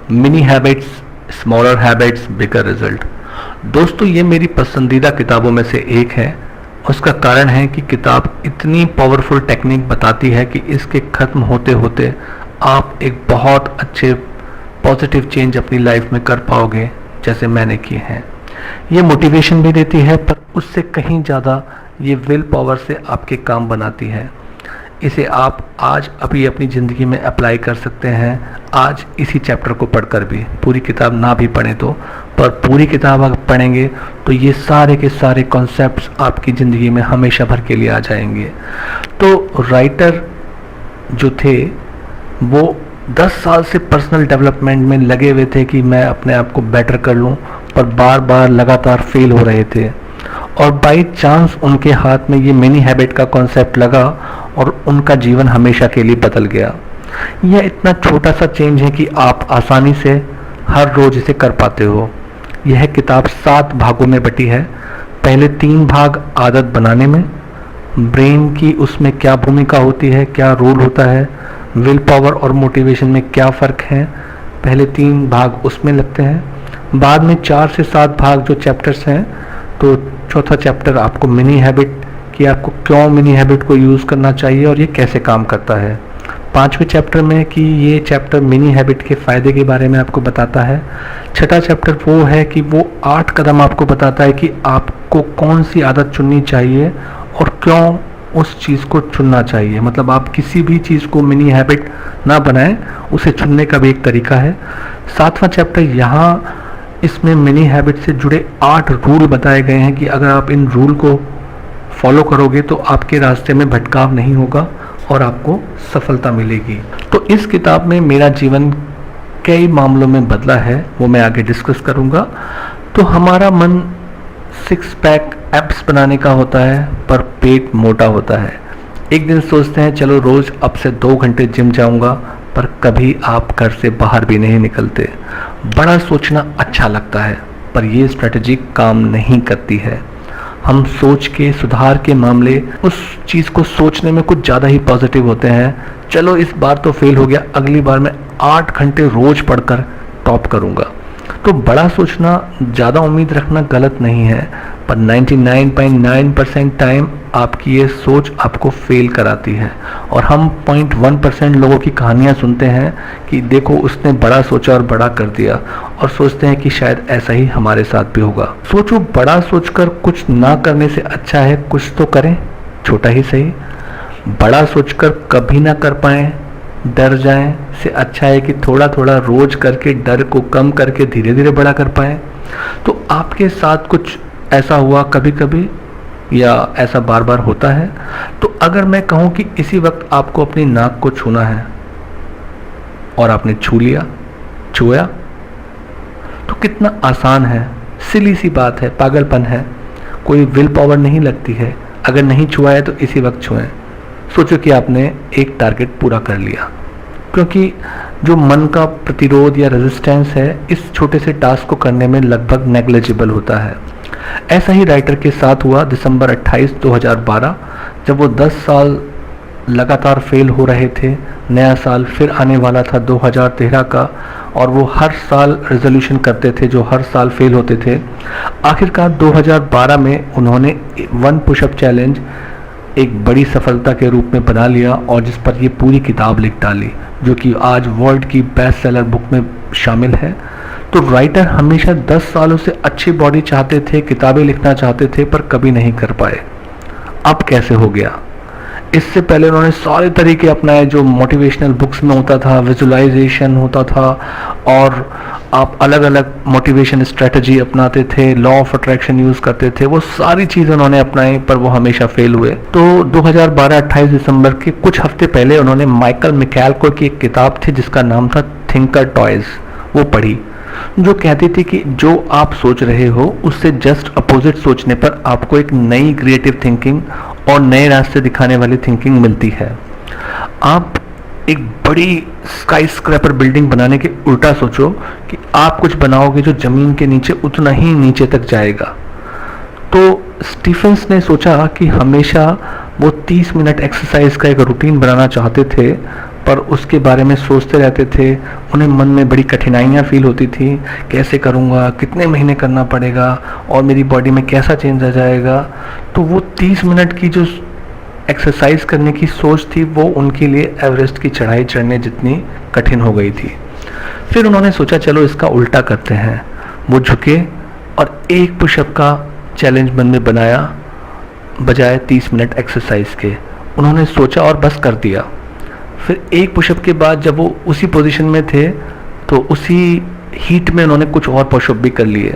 Mini habits, smaller habits, बिगर result. दोस्तों, ये मेरी पसंदीदा किताबों में से एक है। उसका कारण है कि किताब इतनी पावरफुल टेक्निक बताती है कि इसके ख़त्म होते होते आप एक बहुत अच्छे पॉजिटिव चेंज अपनी लाइफ में कर पाओगे, जैसे मैंने किए हैं। ये मोटिवेशन भी देती है, पर उससे कहीं ज़्यादा ये विल पावर से आपके काम बनाती है। इसे आप आज अभी अपनी ज़िंदगी में अप्लाई कर सकते हैं, आज इसी चैप्टर को पढ़कर भी। पूरी किताब ना भी पढ़ें तो, पर पूरी किताब अगर पढ़ेंगे तो ये सारे के सारे कॉन्सेप्ट्स आपकी ज़िंदगी में हमेशा भर के लिए आ जाएंगे। तो राइटर जो थे वो 10 साल से पर्सनल डेवलपमेंट में लगे हुए थे कि मैं अपने आप को बेटर कर लूं, पर बार बार लगातार फेल हो रहे थे। और बाई चांस उनके हाथ में ये मिनी हैबिट का कॉन्सेप्ट लगा और उनका जीवन हमेशा के लिए बदल गया। यह इतना छोटा सा चेंज है कि आप आसानी से हर रोज इसे कर पाते हो। यह किताब 7 भागों में बटी है। पहले 3 भाग आदत बनाने में, ब्रेन की उसमें क्या भूमिका होती है, क्या रोल होता है, विल पावर और मोटिवेशन में क्या फ़र्क है, पहले 3 भाग उसमें लगते हैं। बाद में 4 से 7 भाग जो चैप्टर्स हैं, तो चौथा चैप्टर आपको मिनी हैबिट कि आपको क्यों मिनी हैबिट को यूज़ करना चाहिए और ये कैसे काम करता है। 5वें चैप्टर में कि ये चैप्टर मिनी हैबिट के फ़ायदे के बारे में आपको बताता है। छठा चैप्टर वो है कि वो 8 कदम आपको बताता है कि आपको कौन सी आदत चुननी चाहिए और क्यों उस चीज़ को चुनना चाहिए। मतलब आप किसी भी चीज़ को मिनी हैबिट ना बनाएं, उसे चुनने का भी एक तरीका है। 7वां चैप्टर यहाँ इसमें मिनी हैबिट से जुड़े 8 रूल बताए गए हैं कि अगर आप इन रूल को फॉलो करोगे तो आपके रास्ते में भटकाव नहीं होगा और आपको सफलता मिलेगी। तो इस किताब में मेरा जीवन कई मामलों में बदला है, वो मैं आगे डिस्कस करूँगा। तो हमारा मन 6 पैक एब्स बनाने का होता है, पर पेट मोटा होता है। एक दिन सोचते हैं चलो रोज़ अब से 2 घंटे जिम जाऊँगा, पर कभी आप घर से बाहर भी नहीं निकलते। बड़ा सोचना अच्छा लगता है, पर ये स्ट्रेटजी काम नहीं करती है। हम सोच के सुधार के मामले उस चीज़ को सोचने में कुछ ज़्यादा ही पॉजिटिव होते हैं। चलो इस बार तो फेल हो गया, अगली बार मैं 8 घंटे रोज़ पढ़कर टॉप करूँगा। तो बड़ा सोचना, ज़्यादा उम्मीद रखना गलत नहीं है, पर 99.9% टाइम आपकी ये सोच आपको फेल कराती है। और हम 0.1% लोगों की कहानियाँ सुनते हैं कि देखो उसने बड़ा सोचा और बड़ा कर दिया, और सोचते हैं कि शायद ऐसा ही हमारे साथ भी होगा। सोचो, बड़ा सोचकर कुछ ना करने से अच्छा है कुछ तो करें, छोटा ही सही। बड़ा सोचकर कभी ना कर पाएं, डर जाएं, से अच्छा है कि थोड़ा थोड़ा रोज करके डर को कम करके धीरे धीरे बड़ा कर पाएं। तो आपके साथ कुछ ऐसा हुआ कभी कभी, या ऐसा बार बार होता है? तो अगर मैं कहूँ कि इसी वक्त आपको अपनी नाक को छूना है और आपने छू लिया, छुआ, तो कितना आसान है, सिली सी बात है, पागलपन है, कोई विल पावर नहीं लगती है। अगर नहीं छुआ है तो इसी वक्त छुएं। सोचो कि आपने एक टारगेट पूरा कर लिया, क्योंकि जो मन का प्रतिरोध या रेजिस्टेंस है इस छोटे से टास्क को करने में लगभग नेग्लिजिबल होता है। ऐसा ही राइटर के साथ हुआ दिसंबर 28, 2012, जब वो 10 साल लगातार फेल हो रहे थे। नया साल फिर आने वाला था 2013 का, और वो हर साल रेजोल्यूशन करते थे जो हर साल फेल होते थे। आखिरकार 2012 में उन्होंने 1 पुशअप चैलेंज एक बड़ी सफलता के रूप में बना लिया, और जिस पर ये पूरी किताब लिख डाली, जो कि आज वर्ल्ड की बेस्ट सेलर बुक में शामिल है। तो राइटर हमेशा 10 सालों से अच्छी बॉडी चाहते थे, किताबें लिखना चाहते थे, पर कभी नहीं कर पाए। अब कैसे हो गया? इससे पहले उन्होंने सारे तरीके अपनाए जो मोटिवेशनल बुक्स में होता था, विजुअलाइजेशन होता था, और आप अलग अलग मोटिवेशन स्ट्रेटजी अपनाते थे, लॉ ऑफ अट्रैक्शन यूज़ करते थे। वो सारी चीज़ें उन्होंने अपनाई, पर वो हमेशा फेल हुए। तो 2012 28 दिसंबर के कुछ हफ्ते पहले उन्होंने माइकल मिकैल्को की एक किताब थी जिसका नाम था थिंकर टॉयज, वो पढ़ी, जो कहती थी कि जो आप सोच रहे हो उससे जस्ट अपोजिट सोचने पर आपको एक नई क्रिएटिव थिंकिंग और नए रास्ते दिखाने वाली थिंकिंग मिलती है। आप एक बड़ी स्काई स्क्रैपर बिल्डिंग बनाने के उल्टा सोचो कि आप कुछ बनाओगे जो जमीन के नीचे उतना ही नीचे तक जाएगा। तो स्टीफेंस ने सोचा कि हमेशा वो 30 मिनट एक्सरसाइज का एक रूटीन बनाना चाहते थे, पर उसके बारे में सोचते रहते थे। उन्हें मन में बड़ी कठिनाइयाँ फील होती थी, कैसे करूँगा, कितने महीने करना पड़ेगा और मेरी बॉडी में कैसा चेंज आ जाएगा। तो वो 30 मिनट की जो एक्सरसाइज करने की सोच थी वो उनके लिए एवरेस्ट की चढ़ाई चढ़ने जितनी कठिन हो गई थी। फिर उन्होंने सोचा चलो इसका उल्टा करते हैं। वो झुके और एक पुशअप का चैलेंज मन में बनाया बजाय 30 मिनट एक्सरसाइज के। उन्होंने सोचा और बस कर दिया। फिर एक पुशअप के बाद जब वो उसी पोजीशन में थे तो उसी हीट में उन्होंने कुछ और पुशअप भी कर लिए।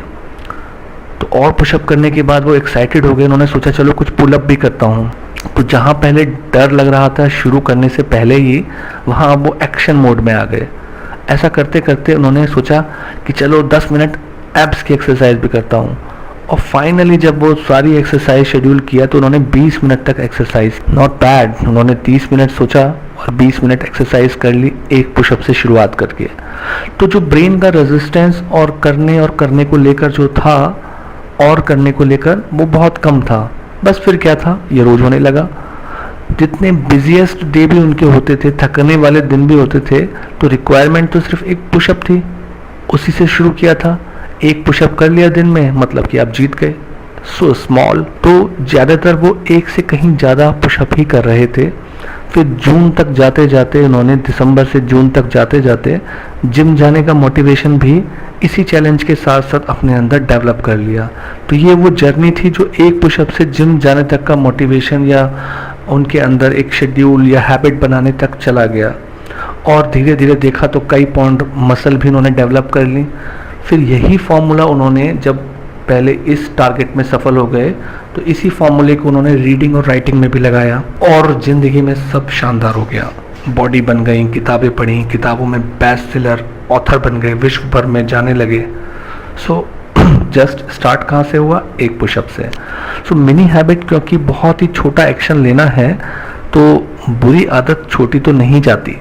तो और पुशअप करने के बाद वो एक्साइटेड हो गए। उन्होंने सोचा चलो कुछ पुलअप भी करता हूँ। तो जहाँ पहले डर लग रहा था शुरू करने से पहले ही, वहाँ वो एक्शन मोड में आ गए। ऐसा करते करते उन्होंने सोचा कि चलो 10 मिनट एब्स की एक्सरसाइज भी करता हूँ। और फाइनली जब वो सारी एक्सरसाइज शेड्यूल किया तो उन्होंने 20 मिनट तक एक्सरसाइज, नॉट बैड, उन्होंने 30 मिनट सोचा और 20 मिनट एक्सरसाइज कर ली एक पुशअप से शुरुआत करके। तो जो ब्रेन का रेजिस्टेंस और करने को लेकर जो था और करने को लेकर वो बहुत कम था। बस फिर क्या था, ये रोज होने लगा। जितने बिजिएस्ट डे भी उनके होते थे, थकने वाले दिन भी होते थे, तो रिक्वायरमेंट तो सिर्फ एक पुशअप थी। उसी से शुरू किया था, एक पुशअप कर लिया दिन में, मतलब कि आप जीत गए। So small. तो ज़्यादातर वो एक से कहीं ज़्यादा पुशअप ही कर रहे थे। फिर जून तक जाते जाते उन्होंने, दिसंबर से जून तक जाते जाते जिम जाने का मोटिवेशन भी इसी चैलेंज के साथ साथ अपने अंदर डेवलप कर लिया। तो ये वो जर्नी थी जो एक पुशअप से जिम जाने तक का मोटिवेशन या उनके अंदर एक शेड्यूल या हैबिट बनाने तक चला गया। और धीरे धीरे देखा तो कई पाउंड मसल भी उन्होंने डेवलप कर ली। फिर यही फॉर्मूला उन्होंने, जब पहले इस टारगेट में सफल हो गए तो इसी फॉर्मूले को उन्होंने रीडिंग और राइटिंग में भी लगाया और ज़िंदगी में सब शानदार हो गया। बॉडी बन गई, किताबें पढ़ी, किताबों में बेस्ट सेलर ऑथर बन गए, विश्व भर में जाने लगे। सो जस्ट स्टार्ट कहाँ से हुआ, एक पुशअप से। सो मिनी हैबिट, क्योंकि बहुत ही छोटा एक्शन लेना है तो बुरी आदत छोटी तो नहीं जाती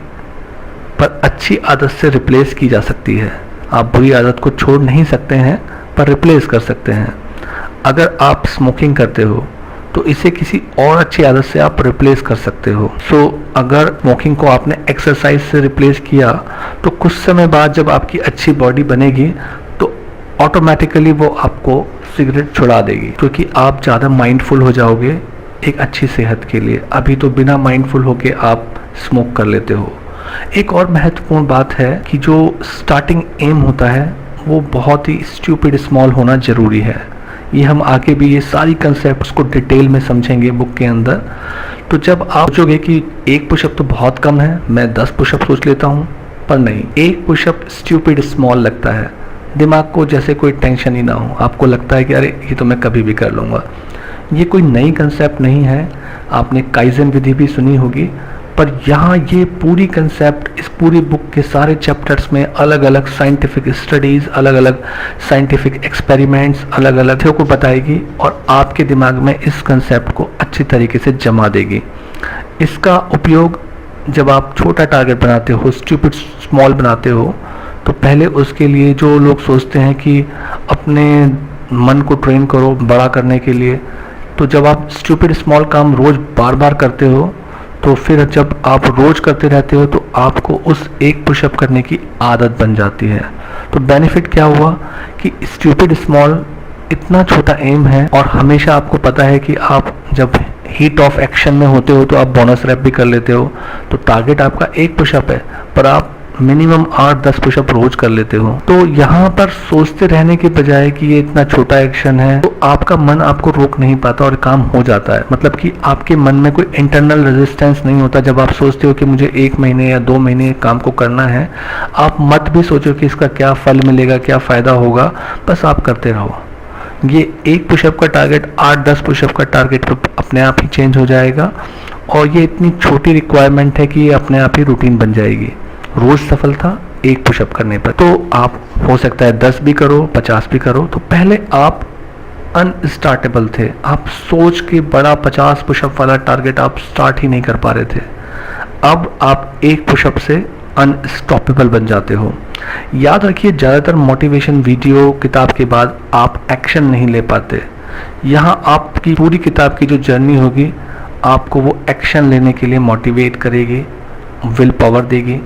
पर अच्छी आदत से रिप्लेस की जा सकती है। आप बुरी आदत को छोड़ नहीं सकते हैं पर रिप्लेस कर सकते हैं। अगर आप स्मोकिंग करते हो तो इसे किसी और अच्छी आदत से आप रिप्लेस कर सकते हो। सो अगर स्मोकिंग को आपने एक्सरसाइज से रिप्लेस किया तो कुछ समय बाद जब आपकी अच्छी बॉडी बनेगी तो ऑटोमेटिकली वो आपको सिगरेट छुड़ा देगी, क्योंकि आप ज़्यादा माइंडफुल हो जाओगे एक अच्छी सेहत के लिए। अभी तो बिना माइंडफुल होके आप स्मोक कर लेते हो। एक और महत्वपूर्ण बात है कि जो स्टार्टिंग एम होता है वो बहुत ही स्टूपिड स्मॉल होना ज़रूरी है। ये हम आगे भी ये सारी कंसेप्ट्स को डिटेल में समझेंगे बुक के अंदर। तो जब आप सोचोगे कि एक पुशअप तो बहुत कम है, मैं 10 पुशअप सोच लेता हूँ, पर नहीं, एक पुशअप स्टूपिड स्मॉल लगता है। दिमाग को जैसे कोई टेंशन ही ना हो, आपको लगता है कि अरे ये तो मैं कभी भी कर लूँगा। ये कोई नई कंसेप्ट नहीं है, आपने काइजन विधि भी सुनी होगी, पर यहाँ ये पूरी कंसेप्ट इस पूरी बुक के सारे चैप्टर्स में अलग अलग साइंटिफिक स्टडीज़, अलग अलग साइंटिफिक एक्सपेरिमेंट्स, अलग अलग चीज़ों को बताएगी और आपके दिमाग में इस कंसेप्ट को अच्छी तरीके से जमा देगी। इसका उपयोग जब आप छोटा टारगेट बनाते हो, स्टूपिड स्मॉल बनाते हो, तो पहले उसके लिए जो लोग सोचते हैं कि अपने मन को ट्रेन करो बड़ा करने के लिए, तो जब आप स्टूपिड स्मॉल काम रोज़ बार बार करते हो तो फिर जब आप रोज़ करते रहते हो तो आपको उस एक पुशअप करने की आदत बन जाती है। तो बेनिफिट क्या हुआ कि स्टूपिड स्मॉल इतना छोटा एम है और हमेशा आपको पता है कि आप जब हीट ऑफ एक्शन में होते हो तो आप बोनस रैप भी कर लेते हो। तो टारगेट आपका एक पुशअप है पर आप मिनिमम 8-10 पुशअप रोज कर लेते हो। तो यहाँ पर सोचते रहने के बजाय कि ये इतना छोटा एक्शन है, तो आपका मन आपको रोक नहीं पाता और काम हो जाता है। मतलब कि आपके मन में कोई इंटरनल रेजिस्टेंस नहीं होता। जब आप सोचते हो कि मुझे 1 महीने या 2 महीने काम को करना है, आप मत भी सोचो कि इसका क्या फल मिलेगा, क्या फ़ायदा होगा, बस आप करते रहो। ये एक पुशअप का टारगेट 8-10 पुशअप का टारगेट अपने आप ही चेंज हो जाएगा और ये इतनी छोटी रिक्वायरमेंट है कि ये अपने आप ही रूटीन बन जाएगी। रोज सफलता एक पुशअप करने पर। तो आप हो सकता है 10 भी करो, 50 भी करो। तो पहले आप अनस्टार्टेबल थे, आप सोच के बड़ा 50 पुशअप वाला टारगेट आप स्टार्ट ही नहीं कर पा रहे थे। अब आप एक पुशअप से अनस्टॉपेबल बन जाते हो। याद रखिए, ज़्यादातर मोटिवेशन वीडियो किताब के बाद आप एक्शन नहीं ले पाते। यहाँ आपकी पूरी किताब की जो जर्नी होगी आपको वो एक्शन लेने के लिए मोटिवेट करेगी, विल पावर देगी।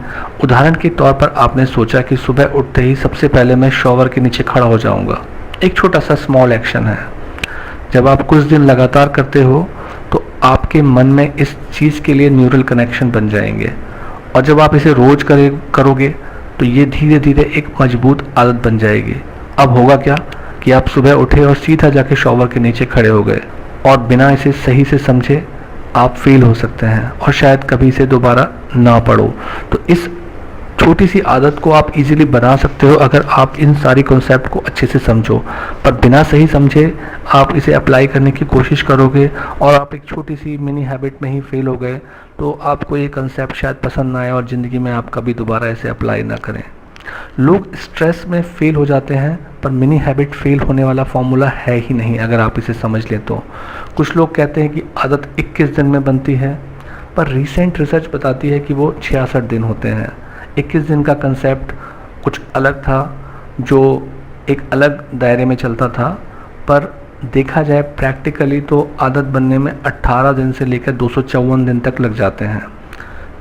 उदाहरण के तौर पर आपने सोचा कि सुबह उठते ही सबसे पहले मैं शॉवर के नीचे खड़ा हो जाऊंगा। एक छोटा सा स्मॉल एक्शन है। जब आप कुछ दिन लगातार करते हो तो आपके मन में इस चीज़ के लिए न्यूरल कनेक्शन बन जाएंगे, और जब आप इसे रोज करोगे तो ये धीरे धीरे एक मजबूत आदत बन जाएगी। अब होगा क्या कि आप सुबह उठे और सीधा जाके शॉवर के नीचे खड़े हो गए, और बिना इसे सही से समझे आप फेल हो सकते हैं और शायद कभी इसे दोबारा ना पढ़ो। तो इस छोटी सी आदत को आप इजीली बना सकते हो अगर आप इन सारी कॉन्सेप्ट को अच्छे से समझो, पर बिना सही समझे आप इसे अप्लाई करने की कोशिश करोगे और आप एक छोटी सी मिनी हैबिट में ही फेल हो गए तो आपको ये कॉन्सेप्ट शायद पसंद ना आए और ज़िंदगी में आप कभी दोबारा इसे अप्लाई ना करें। लोग स्ट्रेस में फेल हो जाते हैं, पर मिनी हैबिट फेल होने वाला फॉर्मूला है ही नहीं अगर आप इसे समझ लें तो। कुछ लोग कहते हैं कि आदत 21 दिन में बनती है, पर रीसेंट रिसर्च बताती है कि वो 66 दिन होते हैं। 21 दिन का कंसेप्ट कुछ अलग था, जो एक अलग दायरे में चलता था, पर देखा जाए प्रैक्टिकली तो आदत बनने में 18 दिन से लेकर 254 दिन तक लग जाते हैं।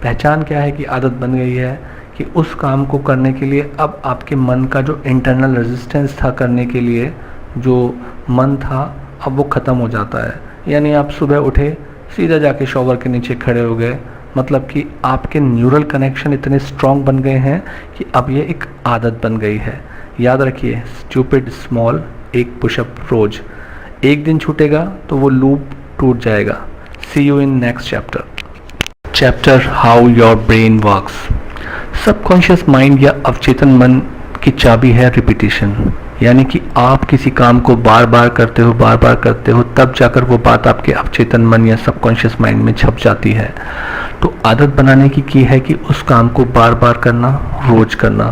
पहचान क्या है कि आदत बन गई है कि उस काम को करने के लिए अब आपके मन का जो इंटरनल रेजिस्टेंस था करने के लिए, जो मन था, अब वो ख़त्म हो जाता है। यानी आप सुबह उठे, सीधा जाके शॉवर के नीचे खड़े हो गए, मतलब कि आपके न्यूरल कनेक्शन इतने स्ट्रॉन्ग बन गए हैं कि अब ये एक आदत बन गई है। याद रखिए, स्टूपिड स्मॉल, एक पुशअप रोज। एक दिन छूटेगा तो वो लूप टूट जाएगा। See you in next chapter how your brain works. Subconscious mind या अवचेतन मन की चाबी है रिपीटिशन, यानी कि आप किसी काम को बार बार करते हो तब जाकर वो बात आपके अवचेतन मन या सबकॉन्शियस माइंड में छप जाती है। तो आदत बनाने की है कि उस काम को बार बार करना, रोज करना।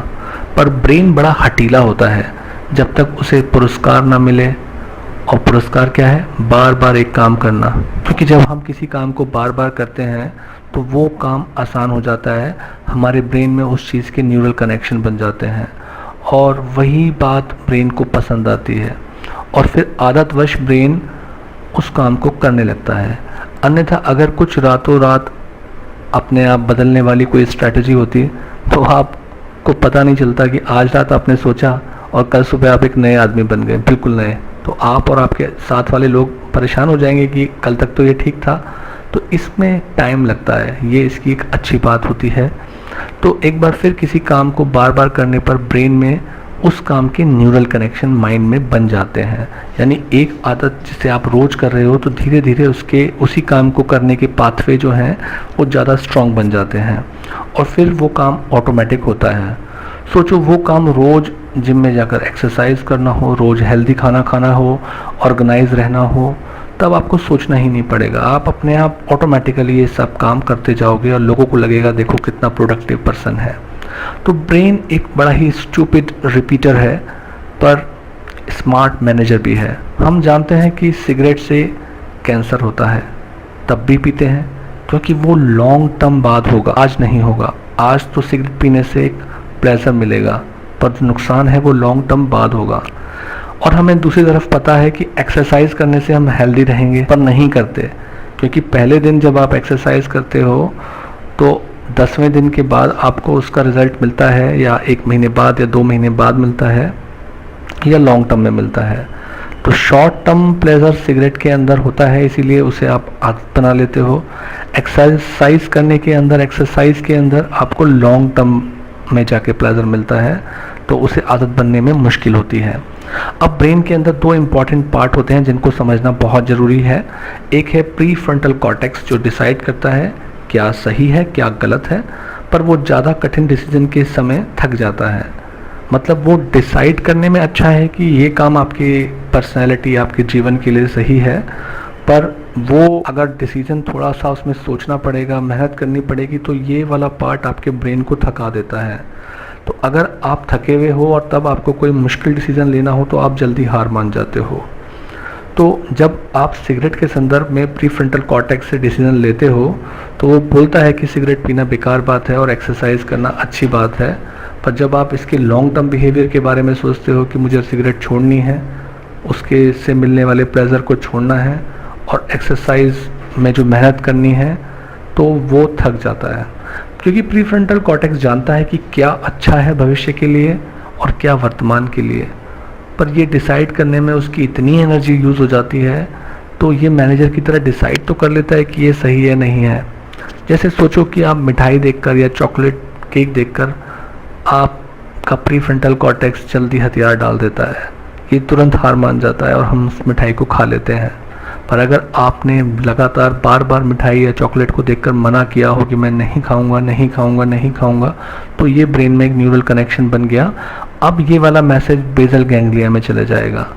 पर ब्रेन बड़ा हठीला होता है जब तक उसे पुरस्कार ना मिले। और पुरस्कार क्या है? बार बार एक काम करना। क्योंकि जब हम किसी काम को बार बार करते हैं तो वो काम आसान हो जाता है, हमारे ब्रेन में उस चीज़ के न्यूरल कनेक्शन बन जाते हैं और वही बात ब्रेन को पसंद आती है, और फिर आदतवश ब्रेन उस काम को करने लगता है। अन्यथा अगर कुछ रातों रात अपने आप बदलने वाली कोई स्ट्रैटेजी होती तो आपको पता नहीं चलता कि आज रात आपने सोचा और कल सुबह आप एक नए आदमी बन गए, बिल्कुल नए। तो आप और आपके साथ वाले लोग परेशान हो जाएंगे कि कल तक तो ये ठीक था। तो इसमें टाइम लगता है, ये इसकी एक अच्छी बात होती है। तो एक बार फिर किसी काम को बार बार करने पर ब्रेन में उस काम के न्यूरल कनेक्शन माइंड में बन जाते हैं। यानी एक आदत जिसे आप रोज कर रहे हो तो धीरे धीरे उसी काम को करने के पाथवे जो हैं वो ज़्यादा स्ट्रॉन्ग बन जाते हैं और फिर वो काम ऑटोमेटिक होता है। सोचो, वो काम रोज जिम में जाकर एक्सरसाइज करना हो, रोज हेल्दी खाना खाना हो, ऑर्गेनाइज रहना हो, तब आपको सोचना ही नहीं पड़ेगा। आप अपने आप ऑटोमेटिकली ये सब काम करते जाओगे और लोगों को लगेगा देखो कितना प्रोडक्टिव पर्सन है। तो ब्रेन एक बड़ा ही स्टूपिड रिपीटर है, पर स्मार्ट मैनेजर भी है। हम जानते हैं कि सिगरेट से कैंसर होता है, तब भी पीते हैं क्योंकि वो लॉन्ग टर्म बाद होगा, आज नहीं होगा। आज तो सिगरेट पीने से एक प्लेजर मिलेगा, पर जो नुकसान है वो लॉन्ग टर्म बाद होगा। और हमें दूसरी तरफ पता है कि एक्सरसाइज करने से हम हेल्दी रहेंगे, पर नहीं करते, क्योंकि पहले दिन जब आप एक्सरसाइज करते हो तो 10वें दिन के बाद आपको उसका रिजल्ट मिलता है, या 1 महीने बाद या 2 महीने बाद मिलता है, या लॉन्ग टर्म में मिलता है। तो शॉर्ट टर्म प्लेजर सिगरेट के अंदर होता है, इसीलिए उसे आप आदत बना लेते हो। एक्सरसाइज करने के अंदर, एक्सरसाइज के अंदर आपको लॉन्ग टर्म में जाके प्लेजर मिलता है, तो उसे आदत बनने में मुश्किल होती है। अब ब्रेन के अंदर 2 इंपॉर्टेंट पार्ट होते हैं जिनको समझना बहुत ज़रूरी है। एक है प्री फ्रंटल कॉर्टेक्स, जो डिसाइड करता है क्या सही है क्या गलत है, पर वो ज़्यादा कठिन डिसीजन के समय थक जाता है। मतलब वो डिसाइड करने में अच्छा है कि ये काम आपकी पर्सनैलिटी, आपके जीवन के लिए सही है, पर वो अगर डिसीजन थोड़ा सा उसमें सोचना पड़ेगा, मेहनत करनी पड़ेगी, तो ये वाला पार्ट आपके ब्रेन को थका देता है। तो अगर आप थके हुए हो और तब आपको कोई मुश्किल डिसीजन लेना हो तो आप जल्दी हार मान जाते हो। तो जब आप सिगरेट के संदर्भ में प्री फ्रंटल कॉर्टेक्स से डिसीजन लेते हो तो वो बोलता है कि सिगरेट पीना बेकार बात है और एक्सरसाइज करना अच्छी बात है, पर जब आप इसके लॉन्ग टर्म बिहेवियर के बारे में सोचते हो कि मुझे सिगरेट छोड़नी है, उसके से मिलने वाले प्लेजर को छोड़ना है और एक्सरसाइज में जो मेहनत करनी है, तो वो थक जाता है। क्योंकि प्रीफ्रंटल कॉर्टेक्स जानता है कि क्या अच्छा है भविष्य के लिए और क्या वर्तमान के लिए, पर ये डिसाइड करने में उसकी इतनी एनर्जी यूज़ हो जाती है, तो ये मैनेजर की तरह डिसाइड तो कर लेता है कि ये सही है नहीं है। जैसे सोचो कि आप मिठाई देखकर या चॉकलेट केक देखकर आपका प्रीफ्रंटल कॉर्टेक्स जल्दी हथियार डाल देता है, ये तुरंत हार मान जाता है और हम उस मिठाई को खा लेते हैं। पर अगर आपने लगातार बार बार मिठाई या चॉकलेट को देखकर मना किया हो कि मैं नहीं खाऊंगा नहीं खाऊंगा नहीं खाऊंगा, तो ये ब्रेन में एक न्यूरल कनेक्शन बन गया। अब ये वाला मैसेज बेसल गैंग्लिया में चले जाएगा।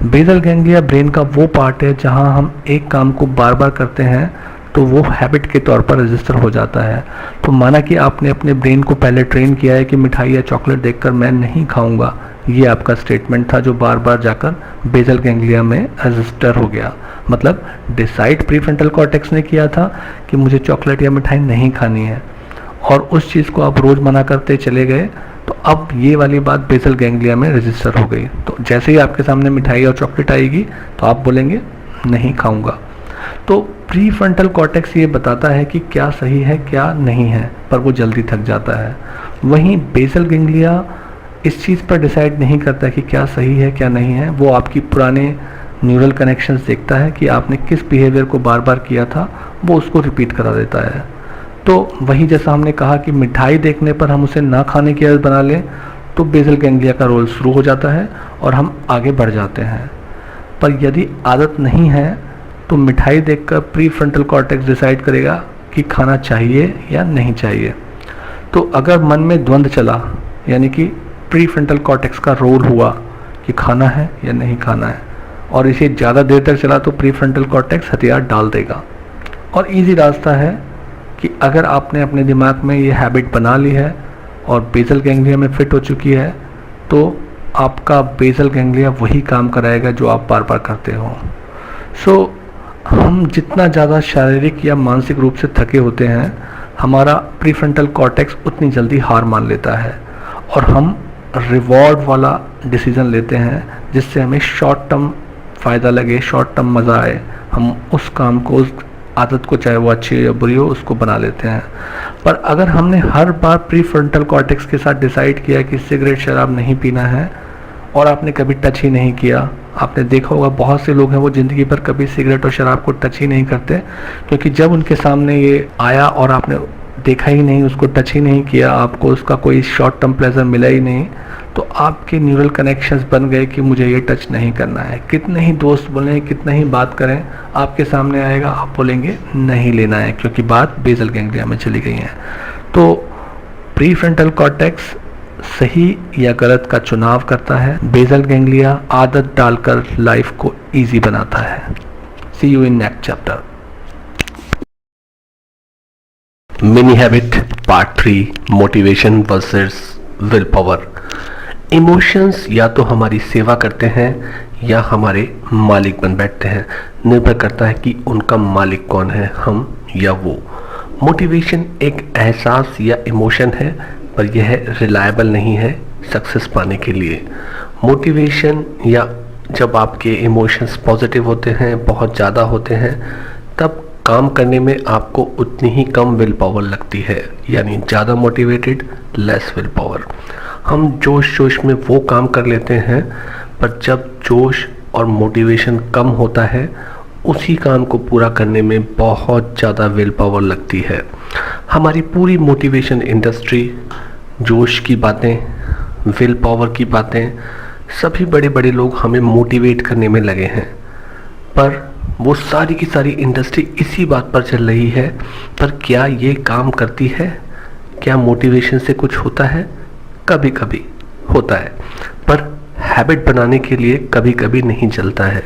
बेसल गैंग्लिया ब्रेन का वो पार्ट है जहां हम एक काम को बार बार करते हैं तो वो हैबिट के तौर पर रजिस्टर हो जाता है। तो माना कि आपने अपने ब्रेन को पहले ट्रेन किया है कि मिठाई या चॉकलेट देखकर मैं नहीं खाऊंगा, ये आपका स्टेटमेंट था जो बार बार जाकर बेसल गैंग्लिया में रजिस्टर हो गया। मतलब डिसाइड प्रीफ्रंटल कॉर्टेक्स ने किया था कि मुझे चॉकलेट या मिठाई नहीं खानी है, और उस चीज़ को आप रोज़ मना करते चले गए, तो अब ये वाली बात बेसल गैंग्लिया में रजिस्टर हो गई। तो जैसे ही आपके सामने मिठाई और चॉकलेट आएगी तो आप बोलेंगे नहीं खाऊंगा। तो प्रीफ्रंटल कॉर्टेक्स ये बताता है कि क्या सही है क्या नहीं है, पर वो जल्दी थक जाता है। वहीं बेसल गैंग्लिया इस चीज़ पर डिसाइड नहीं करता कि क्या सही है क्या नहीं है, वो आपकी पुराने न्यूरल कनेक्शंस देखता है कि आपने किस बिहेवियर को बार बार किया था, वो उसको रिपीट करा देता है। तो वही जैसा हमने कहा कि मिठाई देखने पर हम उसे ना खाने की आदत बना लें, तो बेसल गैंग्लिया का रोल शुरू हो जाता है और हम आगे बढ़ जाते हैं। पर यदि आदत नहीं है तो मिठाई देखकर प्रीफ्रंटल कॉर्टेक्स डिसाइड करेगा कि खाना चाहिए या नहीं चाहिए। तो अगर मन में द्वंद्व चला, यानी कि प्रीफ्रंटल कॉर्टेक्स का रोल हुआ कि खाना है या नहीं खाना है, और इसे ज़्यादा देर तक चला, तो प्रीफ्रंटल कॉर्टेक्स हथियार डाल देगा। और इजी रास्ता है कि अगर आपने अपने दिमाग में ये हैबिट बना ली है और बेसल गैंग्लिया में फिट हो चुकी है, तो आपका बेसल गैंग्लिया वही काम कराएगा जो आप बार बार करते हो। सो हम जितना ज़्यादा शारीरिक या मानसिक रूप से थके होते हैं, हमारा प्रीफ्रंटल कॉर्टेक्स उतनी जल्दी हार मान लेता है और हम रिवॉर्ड वाला डिसीजन लेते हैं, जिससे हमें शॉर्ट टर्म फ़ायदा लगे, शॉर्ट टर्म मज़ा आए। हम उस काम को, उस आदत को, चाहे वो अच्छी या बुरी हो, उसको बना लेते हैं। पर अगर हमने हर बार प्रीफ्रंटल कॉर्टेक्स के साथ डिसाइड किया कि सिगरेट शराब नहीं पीना है और आपने कभी टच ही नहीं किया, आपने देखा होगा बहुत से लोग हैं वो ज़िंदगी भर कभी सिगरेट और शराब को टच ही नहीं करते, क्योंकि जब उनके सामने ये आया और आपने देखा ही नहीं, उसको टच ही नहीं किया, आपको उसका कोई शॉर्ट टर्म प्लेजर मिला ही नहीं, तो आपके न्यूरल कनेक्शंस बन गए कि मुझे ये टच नहीं करना है। कितने ही दोस्त बोलें, कितना ही बात करें, आपके सामने आएगा, आप बोलेंगे नहीं लेना है, क्योंकि बात बेसल गैंग्लिया में चली गई है। तो प्रीफ्रंटल कॉर्टेक्स सही या गलत का चुनाव करता है, बेसल गैंग्लिया आदत डालकर लाइफ को ईजी बनाता है। See you in next chapter. Mini habit part 3, motivation versus will power. Emotions या तो हमारी सेवा करते हैं या हमारे मालिक बन बैठते हैं, निर्भर करता है कि उनका मालिक कौन है, हम या वो। मोटिवेशन एक एहसास या इमोशन है, पर यह रिलायबल नहीं है सक्सेस पाने के लिए। मोटिवेशन या जब आपके इमोशंस पॉजिटिव होते हैं, बहुत ज़्यादा होते हैं, तब काम करने में आपको उतनी ही कम विल पावर लगती है, यानी ज़्यादा मोटिवेटेड लेस विल पावर। हम जोश जोश में वो काम कर लेते हैं, पर जब जोश और मोटिवेशन कम होता है, उसी काम को पूरा करने में बहुत ज़्यादा विल पावर लगती है। हमारी पूरी मोटिवेशन इंडस्ट्री, जोश की बातें, विल पावर की बातें, सभी बड़े बड़े लोग हमें मोटिवेट करने में लगे हैं, पर वो सारी की सारी इंडस्ट्री इसी बात पर चल रही है, पर क्या ये काम करती है? क्या मोटिवेशन से कुछ होता है? कभी कभी होता है, पर हैबिट बनाने के लिए कभी कभी नहीं चलता है।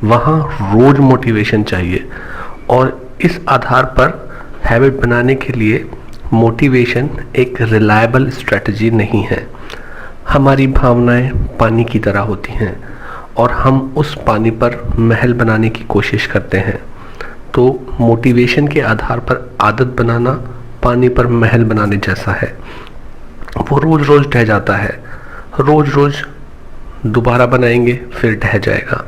वहाँ रोज मोटिवेशन चाहिए, और इस आधार पर हैबिट बनाने के लिए मोटिवेशन एक रिलायबल स्ट्रेटजी नहीं है। हमारी भावनाएं पानी की तरह होती हैं और हम उस पानी पर महल बनाने की कोशिश करते हैं। तो मोटिवेशन के आधार पर आदत बनाना पानी पर महल बनाने जैसा है। वो रोज रोज ढह जाता है, रोज रोज दोबारा बनाएंगे फिर ढह जाएगा।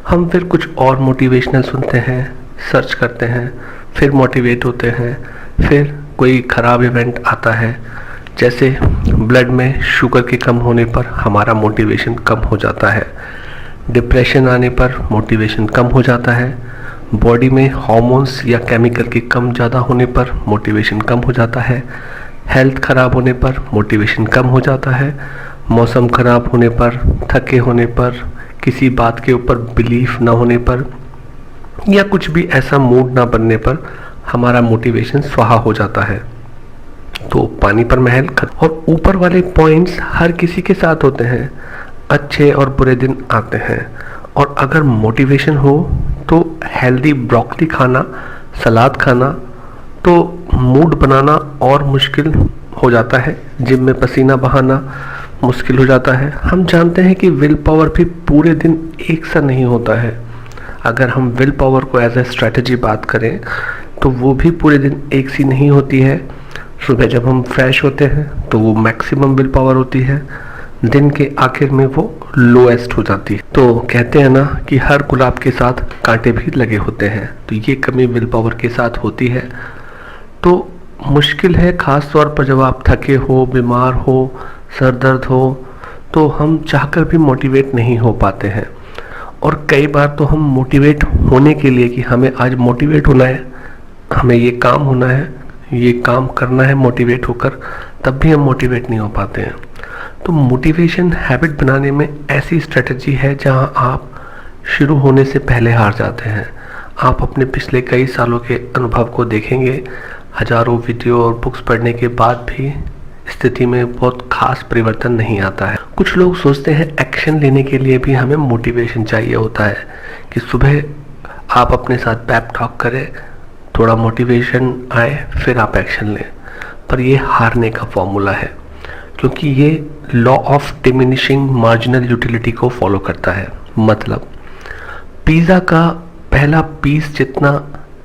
हम फिर कुछ और मोटिवेशनल सुनते हैं, सर्च करते हैं, फिर मोटिवेट होते हैं, फिर कोई ख़राब इवेंट आता है, जैसे ब्लड में शुगर के कम होने पर हमारा मोटिवेशन कम हो जाता है, डिप्रेशन आने पर मोटिवेशन कम हो जाता है, बॉडी में हार्मोन्स या केमिकल के कम ज़्यादा होने पर मोटिवेशन कम हो जाता है, हेल्थ ख़राब होने पर मोटिवेशन कम हो जाता है, मौसम ख़राब होने पर, थके होने पर, किसी बात के ऊपर बिलीफ ना होने पर या कुछ भी ऐसा मूड ना बनने पर हमारा मोटिवेशन स्वाहा हो जाता है। तो पानी पर महल और ऊपर वाले पॉइंट्स हर किसी के साथ होते हैं, अच्छे और बुरे दिन आते हैं। और अगर मोटिवेशन हो तो हेल्दी ब्रोकली खाना, सलाद खाना, तो मूड बनाना और मुश्किल हो जाता है, जिम में पसीना बहाना मुश्किल हो जाता है। हम जानते हैं कि विल पावर भी पूरे दिन एक सा नहीं होता है। अगर हम विल पावर को एज ए स्ट्रेटजी बात करें तो वो भी पूरे दिन एक सी नहीं होती है। सुबह जब हम फ्रेश होते हैं तो वो मैक्सिमम विल पावर होती है, दिन के आखिर में वो लोएस्ट हो जाती है। तो कहते हैं ना कि हर गुलाब के साथ कांटे भी लगे होते हैं, तो ये कमी विल पावर के साथ होती है। तो मुश्किल है ख़ास तौर पर जब आप थके हो, बीमार हो, सर दर्द हो, तो हम चाहकर भी मोटिवेट नहीं हो पाते हैं। और कई बार तो हम मोटिवेट होने के लिए कि हमें आज मोटिवेट होना है, हमें ये काम होना है, ये काम करना है मोटिवेट होकर, तब भी हम मोटिवेट नहीं हो पाते हैं। तो मोटिवेशन हैबिट बनाने में ऐसी स्ट्रेटजी है जहां आप शुरू होने से पहले हार जाते हैं। आप अपने पिछले कई सालों के अनुभव को देखेंगे, हजारों वीडियो और बुक्स पढ़ने के बाद भी स्थिति में बहुत खास परिवर्तन नहीं आता है। कुछ लोग सोचते हैं एक्शन लेने के लिए भी हमें मोटिवेशन चाहिए होता है, कि सुबह आप अपने साथ पैप टॉक करें, थोड़ा मोटिवेशन आए, फिर आप एक्शन लें। पर ये हारने का फॉर्मूला है, क्योंकि ये law of diminishing marginal utility को फॉलो करता है। मतलब पिज़्ज़ा का पहला पीस जितना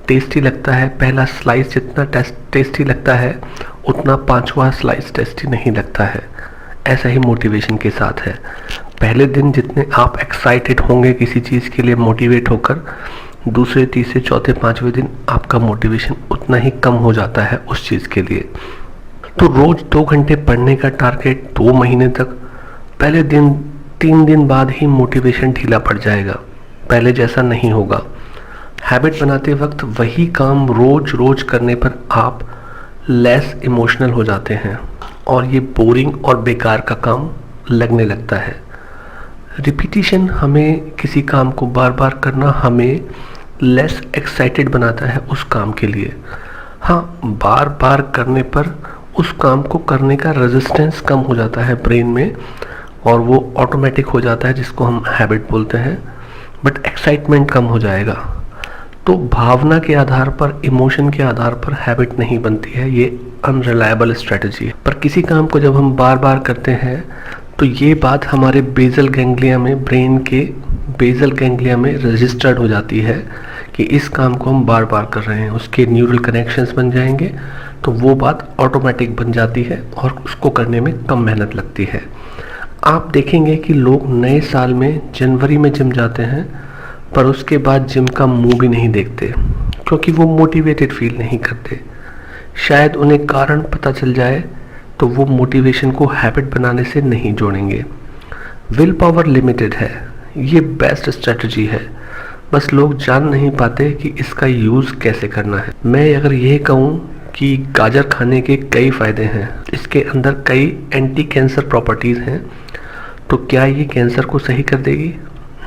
टेस्टी लगता है, पहला स्लाइस जितना टेस्टी लगता है, उतना पांचवा स्लाइस टेस्टी नहीं लगता है। ऐसा ही मोटिवेशन के साथ है। पहले दिन जितने आप एक्साइटेड होंगे किसी चीज़ के लिए मोटिवेट होकर, दूसरे, तीसरे, चौथे, पांचवें दिन आपका मोटिवेशन उतना ही कम हो जाता है उस चीज़ के लिए। तो रोज़ 2 घंटे पढ़ने का टारगेट 2 महीने तक, पहले दिन 3 दिन बाद ही मोटिवेशन ढीला पड़ जाएगा, पहले जैसा नहीं होगा। हैबिट बनाते वक्त वही काम रोज रोज करने पर आप लेस इमोशनल हो जाते हैं और ये बोरिंग और बेकार का काम लगने लगता है। रिपीटिशन हमें किसी काम को बार बार करना हमें लेस एक्साइटेड बनाता है उस काम के लिए। हाँ, बार बार करने पर उस काम को करने का रेजिस्टेंस कम हो जाता है ब्रेन में और वो ऑटोमेटिक हो जाता है, जिसको हम हैबिट बोलते हैं, बट एक्साइटमेंट कम हो जाएगा। तो भावना के आधार पर, इमोशन के आधार पर हैबिट नहीं बनती है, ये अनरिलायबल स्ट्रेटजी है। पर किसी काम को जब हम बार बार करते हैं तो ये बात हमारे बेसल गैंग्लिया में, ब्रेन के बेसल गैंग्लिया में रजिस्टर्ड हो जाती है कि इस काम को हम बार बार कर रहे हैं, उसके न्यूरल कनेक्शंस बन जाएंगे, तो वो बात ऑटोमेटिक बन जाती है और उसको करने में कम मेहनत लगती है। आप देखेंगे कि लोग नए साल में जनवरी में जिम जाते हैं पर उसके बाद जिम का मुंह भी नहीं देखते, क्योंकि वो मोटिवेटेड फील नहीं करते। शायद उन्हें कारण पता चल जाए तो वो मोटिवेशन को हैबिट बनाने से नहीं जोड़ेंगे। विल पावर लिमिटेड है, ये बेस्ट स्ट्रेटजी है, बस लोग जान नहीं पाते कि इसका यूज़ कैसे करना है। मैं अगर यह कहूँ कि गाजर खाने के कई फ़ायदे हैं, इसके अंदर कई एंटी कैंसर प्रॉपर्टीज़ हैं, तो क्या ये कैंसर को सही कर देगी?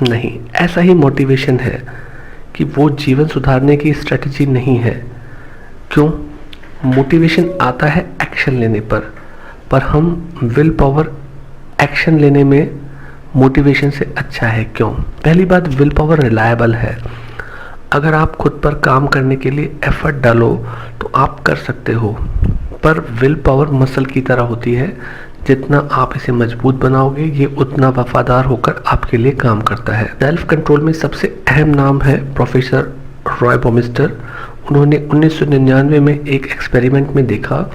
नहीं। ऐसा ही मोटिवेशन है कि वो जीवन सुधारने की स्ट्रेटजी नहीं है। क्यों? मोटिवेशन आता है एक्शन लेने पर हम विल पावर एक्शन लेने में मोटिवेशन से अच्छा है। क्यों? पहली बात, विल पावर रिलायबल है। अगर आप खुद पर काम करने के लिए एफर्ट डालो तो आप कर सकते हो, पर विल पावर मसल की तरह होती है, जितना आप इसे मजबूत बनाओगे ये उतना वफादार होकर आपके लिए काम करता है। सेल्फ कंट्रोल में सबसे अहम नाम है प्रोफेसर रॉय बॉमिस्टर। उन्होंने 1999 में एक एक्सपेरिमेंट में देखा,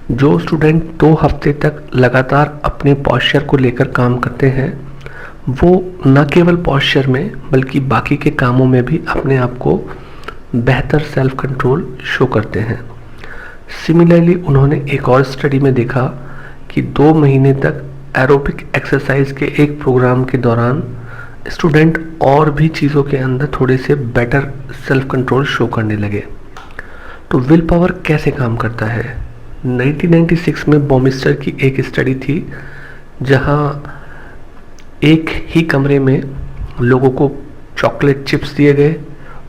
जो स्टूडेंट 2 हफ्ते तक लगातार अपने पॉस्चर को लेकर काम करते हैं, वो न केवल पॉस्चर में बल्कि बाकी के कामों में भी अपने आप को बेहतर सेल्फ कंट्रोल शो करते हैं। सिमिलरली उन्होंने एक और स्टडी में देखा कि 2 महीने तक एरोबिक एक्सरसाइज के एक प्रोग्राम के दौरान स्टूडेंट और भी चीज़ों के अंदर थोड़े से बेटर सेल्फ कंट्रोल शो करने लगे। तो विल पावर कैसे काम करता है? 1996 में बॉमिस्टर की एक स्टडी थी जहां एक ही कमरे में लोगों को चॉकलेट चिप्स दिए गए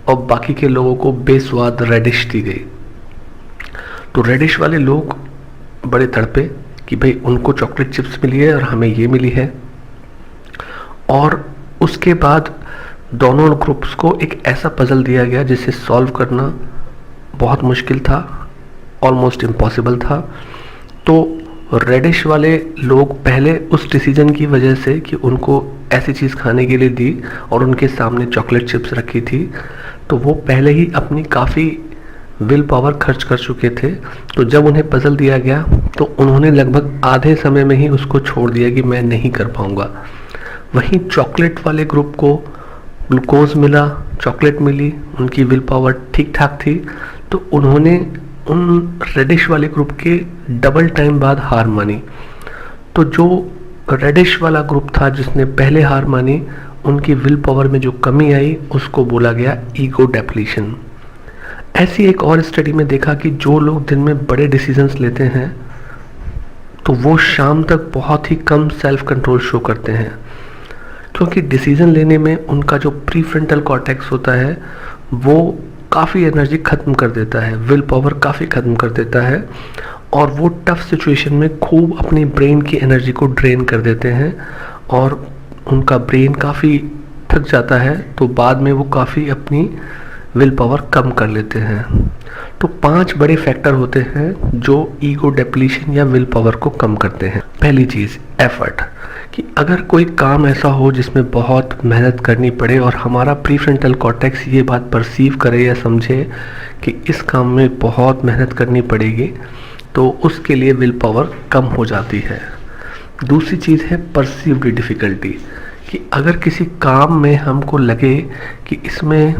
और बाकी के लोगों को बेस्वाद रेडिश दी गई। तो रेडिश वाले लोग बड़े तड़पे कि भाई उनको चॉकलेट चिप्स मिली है और हमें ये मिली है। और उसके बाद दोनों ग्रुप्स को एक ऐसा पजल दिया गया जिसे सॉल्व करना बहुत मुश्किल था, ऑलमोस्ट इम्पॉसिबल था। तो रेडिश वाले लोग पहले उस डिसीजन की वजह से कि उनको ऐसी चीज़ खाने के लिए दी और उनके सामने चॉकलेट चिप्स रखी थी, तो वो पहले ही अपनी काफ़ी विल पावर खर्च कर चुके थे। तो जब उन्हें पजल दिया गया तो उन्होंने लगभग आधे समय में ही उसको छोड़ दिया कि मैं नहीं कर पाऊँगा। वहीं चॉकलेट वाले ग्रुप को ग्लूकोज मिला, चॉकलेट मिली, उनकी विल पावर ठीक ठाक थी, तो उन्होंने उन रेडिश वाले ग्रुप के डबल टाइम बाद हार मानी। तो जो रेडिश वाला ग्रुप था जिसने पहले हार मानी, उनकी विल पावर में जो कमी आई उसको बोला गया ईगो डेप्लीशन। ऐसी एक और स्टडी में देखा कि जो लोग दिन में बड़े डिसीजंस लेते हैं तो वो शाम तक बहुत ही कम सेल्फ कंट्रोल शो करते हैं, क्योंकि डिसीजन लेने में उनका जो प्रीफ्रंटल कॉर्टेक्स होता है वो काफ़ी एनर्जी ख़त्म कर देता है, विल पावर काफ़ी ख़त्म कर देता है और वो टफ सिचुएशन में खूब अपनी ब्रेन की एनर्जी को ड्रेन कर देते हैं और उनका ब्रेन काफ़ी थक जाता है, तो बाद में वो काफ़ी अपनी विल पावर कम कर लेते हैं। तो 5 बड़े फैक्टर होते हैं जो ईगो डेप्लीशन या विल पावर को कम करते हैं। पहली चीज़ एफर्ट, कि अगर कोई काम ऐसा हो जिसमें बहुत मेहनत करनी पड़े और हमारा प्रीफ्रंटल कॉर्टेक्स ये बात परसीव करे या समझे कि इस काम में बहुत मेहनत करनी पड़ेगी, तो उसके लिए विल पावर कम हो जाती है। दूसरी चीज़ है परसीव्ड डिफ़िकल्टी, कि अगर किसी काम में हमको लगे कि इसमें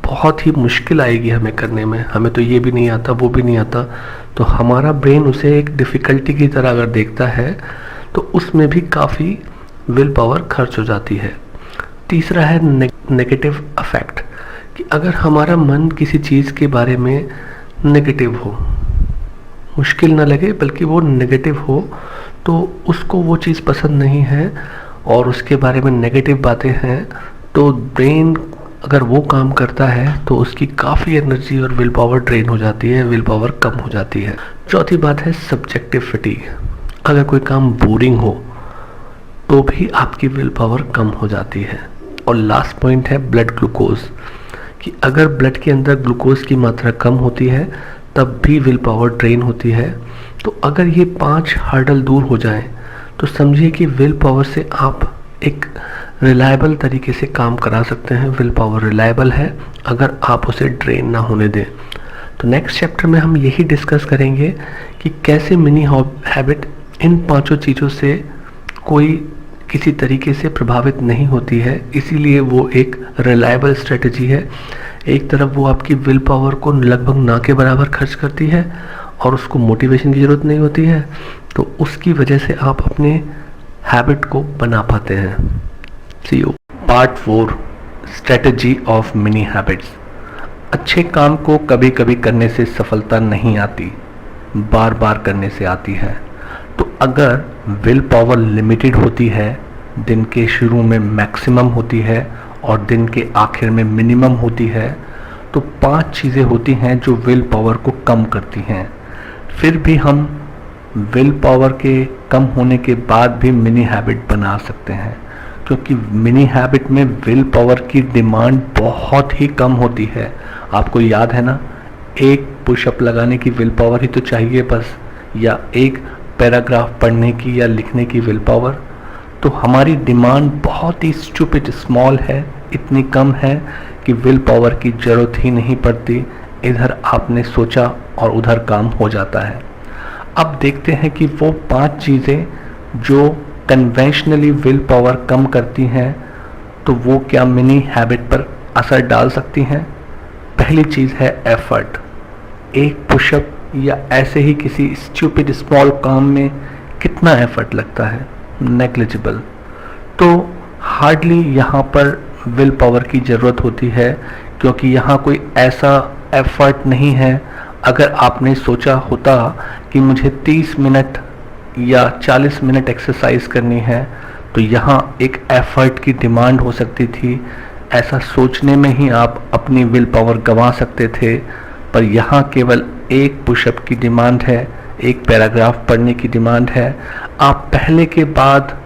बहुत ही मुश्किल आएगी हमें करने में, हमें तो ये भी नहीं आता वो भी नहीं आता, तो हमारा ब्रेन उसे एक डिफ़िकल्टी की तरह अगर देखता है तो उसमें भी काफ़ी विल पावर खर्च हो जाती है। तीसरा है नेगेटिव अफेक्ट, कि अगर हमारा मन किसी चीज़ के बारे में नेगेटिव हो, मुश्किल ना लगे बल्कि वो नेगेटिव हो, तो उसको वो चीज़ पसंद नहीं है और उसके बारे में नेगेटिव बातें हैं, तो ब्रेन अगर वो काम करता है तो उसकी काफ़ी एनर्जी और विल पावर ड्रेन हो जाती है, विल पावर कम हो जाती है। चौथी बात है सब्जेक्टिव फटीग, अगर कोई काम बोरिंग हो तो भी आपकी विल पावर कम हो जाती है। और लास्ट पॉइंट है ब्लड ग्लूकोज, कि अगर ब्लड के अंदर ग्लूकोज की मात्रा कम होती है तब भी विल पावर ड्रेन होती है। तो अगर ये 5 हर्डल दूर हो जाएं तो समझिए कि विल पावर से आप एक रिलायबल तरीके से काम करा सकते हैं। विल पावर रिलायबल है अगर आप उसे ड्रेन ना होने दें। तो नेक्स्ट चैप्टर में हम यही डिस्कस करेंगे कि कैसे मिनी हैबिट इन 5 चीज़ों से कोई किसी तरीके से प्रभावित नहीं होती है, इसीलिए वो एक रिलायबल स्ट्रेटजी है। एक तरफ वो आपकी विल पावर को लगभग ना के बराबर खर्च करती है और उसको मोटिवेशन की ज़रूरत नहीं होती है, तो उसकी वजह से आप अपने हैबिट को बना पाते हैं। See you. Part 4, strategy of mini habits. अच्छे काम को कभी कभी करने से सफलता नहीं आती, बार बार करने से आती है। तो अगर विल पावर लिमिटेड होती है, दिन के शुरू में मैक्सिमम होती है और दिन के आखिर में मिनिमम होती है, तो 5 चीज़ें होती हैं जो विल पावर को कम करती हैं। फिर भी हम विल पावर के कम होने के बाद भी मिनी हैबिट बना सकते हैं, क्योंकि मिनी हैबिट में विल पावर की डिमांड बहुत ही कम होती है। आपको याद है ना, एक पुशअप लगाने की विल पावर ही तो चाहिए बस, या एक पैराग्राफ पढ़ने की या लिखने की विल पावर। तो हमारी डिमांड बहुत ही स्टूपिड स्मॉल है, इतनी कम है कि विल पावर की ज़रूरत ही नहीं पड़ती। इधर आपने सोचा और उधर काम हो जाता है। अब देखते हैं कि वो 5 चीज़ें जो कन्वेंशनली विल पावर कम करती हैं, तो वो क्या मिनी हैबिट पर असर डाल सकती हैं। पहली चीज़ है एफर्ट। एक पुशअप या ऐसे ही किसी स्टूपिड स्मॉल काम में कितना एफर्ट लगता है, नेग्लिजिबल। तो हार्डली यहाँ पर विल पावर की ज़रूरत होती है, क्योंकि यहाँ कोई ऐसा एफर्ट नहीं है। अगर आपने सोचा होता कि मुझे 30 मिनट या 40 मिनट एक्सरसाइज करनी है, तो यहाँ एक एफर्ट की डिमांड हो सकती थी। ऐसा सोचने में ही आप अपनी विल पावर गंवा सकते थे। पर यहाँ केवल एक पुशअप की डिमांड है, एक पैराग्राफ पढ़ने की डिमांड है। आप पहले के बाद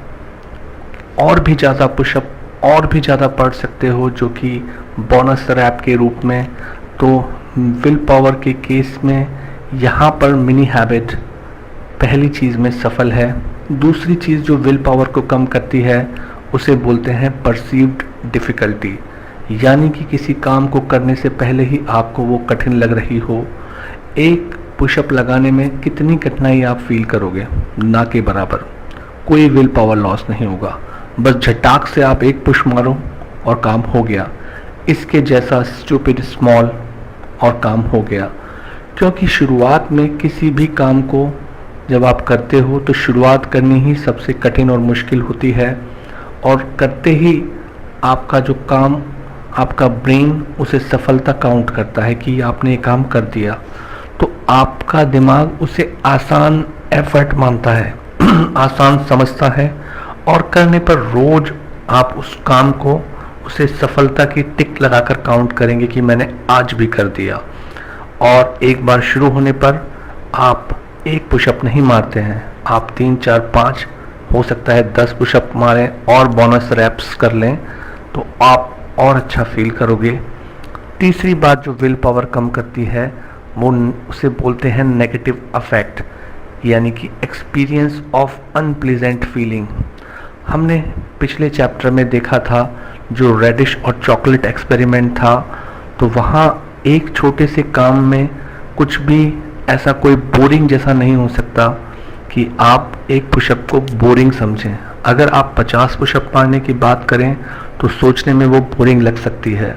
और भी ज़्यादा पुशअप और भी ज़्यादा पढ़ सकते हो, जो कि बोनस रैप के रूप में। तो विल पावर के केस में यहाँ पर मिनी हैबिट पहली चीज़ में सफल है। दूसरी चीज़ जो विल पावर को कम करती है उसे बोलते हैं परसीव्ड डिफ़िकल्टी, यानी कि किसी काम को करने से पहले ही आपको वो कठिन लग रही हो। एक पुशअप लगाने में कितनी कठिनाई आप फील करोगे, ना के बराबर। कोई विल पावर लॉस नहीं होगा, बस झटाक से आप एक पुश मारो और काम हो गया। इसके जैसा स्टूपिड स्मॉल और काम हो गया। क्योंकि शुरुआत में किसी भी काम को जब आप करते हो तो शुरुआत करनी ही सबसे कठिन और मुश्किल होती है, और करते ही आपका जो काम, आपका ब्रेन उसे सफलता काउंट करता है कि आपने ये काम कर दिया। तो आपका दिमाग उसे आसान एफर्ट मानता है आसान समझता है, और करने पर रोज आप उस काम को, उसे सफलता की टिक लगाकर काउंट करेंगे कि मैंने आज भी कर दिया। और एक बार शुरू होने पर आप एक पुशअप नहीं मारते हैं, आप 3, 4, 5, हो सकता है 10 पुशअप मारें और बोनस रैप्स कर लें, तो आप और अच्छा फील करोगे। तीसरी बात जो विल पावर कम करती है वो उसे बोलते हैं नेगेटिव अफेक्ट, यानी कि एक्सपीरियंस ऑफ अनप्लीजेंट फीलिंग। हमने पिछले चैप्टर में देखा था जो रेडिश और चॉकलेट एक्सपेरिमेंट था, तो वहाँ एक छोटे से काम में कुछ भी ऐसा कोई बोरिंग जैसा नहीं हो सकता कि आप एक पुशअप को बोरिंग समझें। अगर आप 50 पुशअप मारने की बात करें तो सोचने में वो बोरिंग लग सकती है,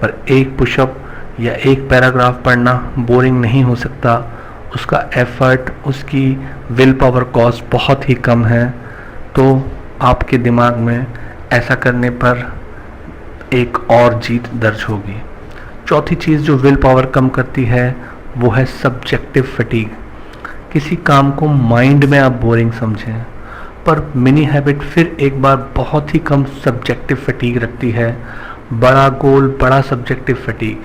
पर एक पुशअप या एक पैराग्राफ पढ़ना बोरिंग नहीं हो सकता। उसका एफर्ट, उसकी विल पावर कॉस्ट बहुत ही कम है। तो आपके दिमाग में ऐसा करने पर एक और जीत दर्ज होगी। चौथी चीज़ जो विल पावर कम करती है वो है सब्जेक्टिव फटीग। किसी काम को माइंड में आप बोरिंग समझें, पर मिनी हैबिट फिर एक बार बहुत ही कम सब्जेक्टिव फटीग रखती है। बड़ा गोल, बड़ा सब्जेक्टिव फटीग,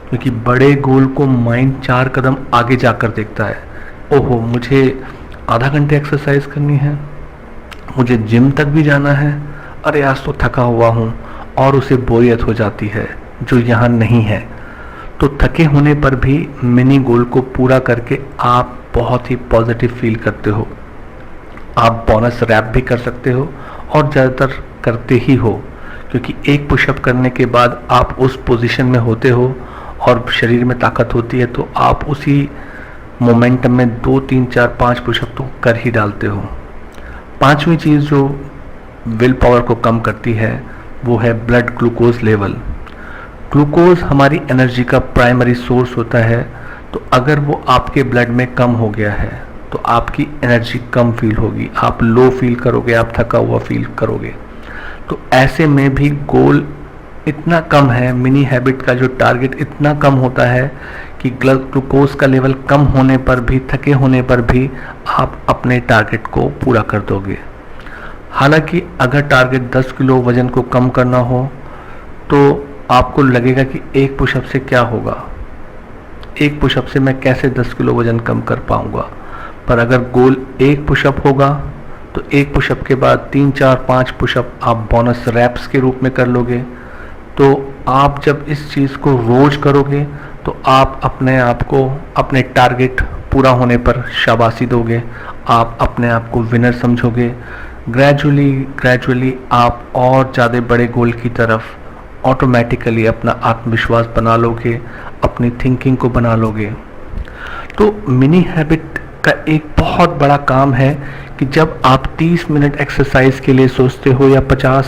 क्योंकि बड़े गोल को माइंड 4 कदम आगे जाकर देखता है। ओहो, मुझे आधा घंटे एक्सरसाइज करनी है, मुझे जिम तक भी जाना है, अरे आज तो थका हुआ हूँ, और उसे बोरियत हो जाती है जो यहाँ नहीं है। तो थके होने पर भी मिनी गोल को पूरा करके आप बहुत ही पॉजिटिव फील करते हो। आप बोनस रैप भी कर सकते हो, और ज़्यादातर करते ही हो, क्योंकि एक पुशअप करने के बाद आप उस पोजीशन में होते हो और शरीर में ताकत होती है, तो आप उसी मोमेंटम में 2, 3, 4, 5 पुशअप तो कर ही डालते हो। पांचवी चीज़ जो विल पावर को कम करती है वो है ब्लड ग्लूकोज लेवल। ग्लूकोज हमारी एनर्जी का प्राइमरी सोर्स होता है, तो अगर वो आपके ब्लड में कम हो गया है तो आपकी एनर्जी कम फील होगी, आप लो फील करोगे, आप थका हुआ फील करोगे। तो ऐसे में भी गोल इतना कम है, मिनी हैबिट का जो टारगेट इतना कम होता है कि ग्लूकोज का लेवल कम होने पर भी, थके होने पर भी आप अपने टारगेट को पूरा कर दोगे। हालांकि अगर टारगेट 10 किलो वजन को कम करना हो तो आपको लगेगा कि एक पुशअप से क्या होगा, एक पुशअप से मैं कैसे 10 किलो वजन कम कर पाऊंगा। पर अगर गोल एक पुशअप होगा तो एक पुशअप के बाद 3, 4, 5 पुशअप आप बोनस रैप्स के रूप में कर लोगे। तो आप जब इस चीज़ को रोज करोगे तो आप अपने आप को अपने टारगेट पूरा होने पर शाबाशी दोगे, आप अपने आप को विनर समझोगे। ग्रेजुअली आप और ज़्यादा बड़े गोल की तरफ ऑटोमेटिकली अपना आत्मविश्वास बना लोगे, अपनी थिंकिंग को बना लोगे। तो मिनी हैबिट का एक बहुत बड़ा काम है कि जब आप 30 मिनट एक्सरसाइज के लिए सोचते हो या 50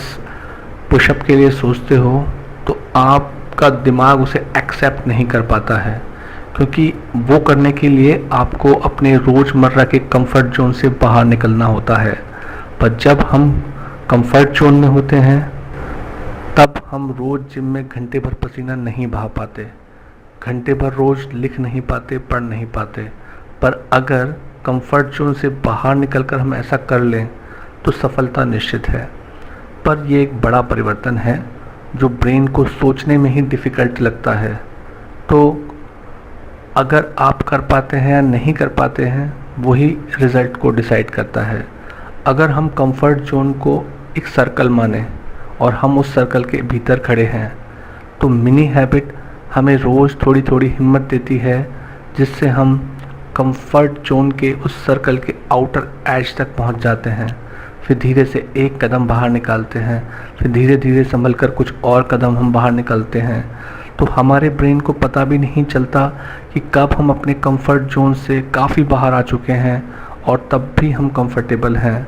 पुशअप के लिए सोचते हो, तो आपका दिमाग उसे एक्सेप्ट नहीं कर पाता है, क्योंकि वो करने के लिए आपको अपने रोज़मर्रा के कंफर्ट जोन से बाहर निकलना होता है। पर जब हम कंफर्ट जोन में होते हैं तब हम रोज़ जिम में घंटे भर पसीना नहीं बहा पाते, घंटे भर रोज़ लिख नहीं पाते, पढ़ नहीं पाते। पर अगर कंफर्ट जोन से बाहर निकलकर हम ऐसा कर लें तो सफलता निश्चित है। पर ये एक बड़ा परिवर्तन है जो ब्रेन को सोचने में ही डिफ़िकल्ट लगता है। तो अगर आप कर पाते हैं या नहीं कर पाते हैं, वही रिज़ल्ट को डिसाइड करता है। अगर हम कंफर्ट जोन को एक सर्कल माने और हम उस सर्कल के भीतर खड़े हैं, तो मिनी हैबिट हमें रोज़ थोड़ी थोड़ी हिम्मत देती है, जिससे हम कंफर्ट जोन के उस सर्कल के आउटर एज तक पहुंच जाते हैं। फिर धीरे से एक कदम बाहर निकालते हैं, फिर धीरे धीरे संभल कर कुछ और कदम हम बाहर निकालते हैं। तो हमारे ब्रेन को पता भी नहीं चलता कि कब हम अपने कंफर्ट जोन से काफ़ी बाहर आ चुके हैं और तब भी हम कंफर्टेबल हैं।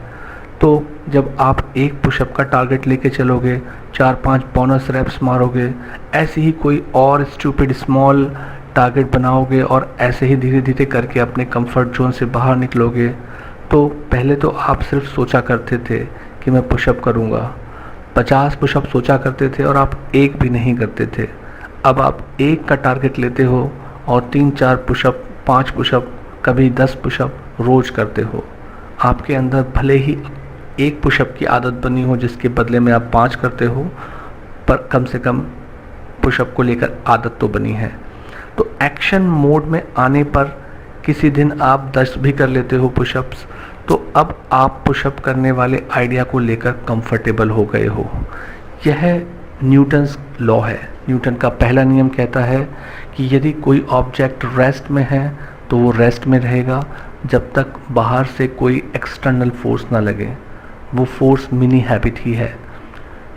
तो जब आप एक पुशअप का टारगेट लेके चलोगे, 4-5 बोनस रैप्स मारोगे, ऐसे ही कोई और स्टूपिड स्मॉल टारगेट बनाओगे और ऐसे ही धीरे धीरे करके अपने कंफर्ट जोन से बाहर निकलोगे, तो पहले तो आप सिर्फ सोचा करते थे कि मैं पुशअप करूँगा, 50 पुशअप सोचा करते थे और आप एक भी नहीं करते थे। अब आप एक का टारगेट लेते हो और 3-4 पुशअप, 5 पुशअप, कभी 10 पुशअप रोज़ करते हो। आपके अंदर भले ही एक पुशअप की आदत बनी हो जिसके बदले में आप 5 करते हो, पर कम से कम पुशअप को लेकर आदत तो बनी है। तो एक्शन मोड में आने पर किसी दिन आप 10 भी कर लेते हो पुशअप्स, तो अब आप पुशअप करने वाले आइडिया को लेकर कंफर्टेबल हो गए हो। यह न्यूटन्स लॉ है। न्यूटन का पहला नियम कहता है कि यदि कोई ऑब्जेक्ट रेस्ट में है तो वो रेस्ट में रहेगा जब तक बाहर से कोई एक्सटर्नल फोर्स ना लगे। वो फोर्स मिनी हैबिट ही है।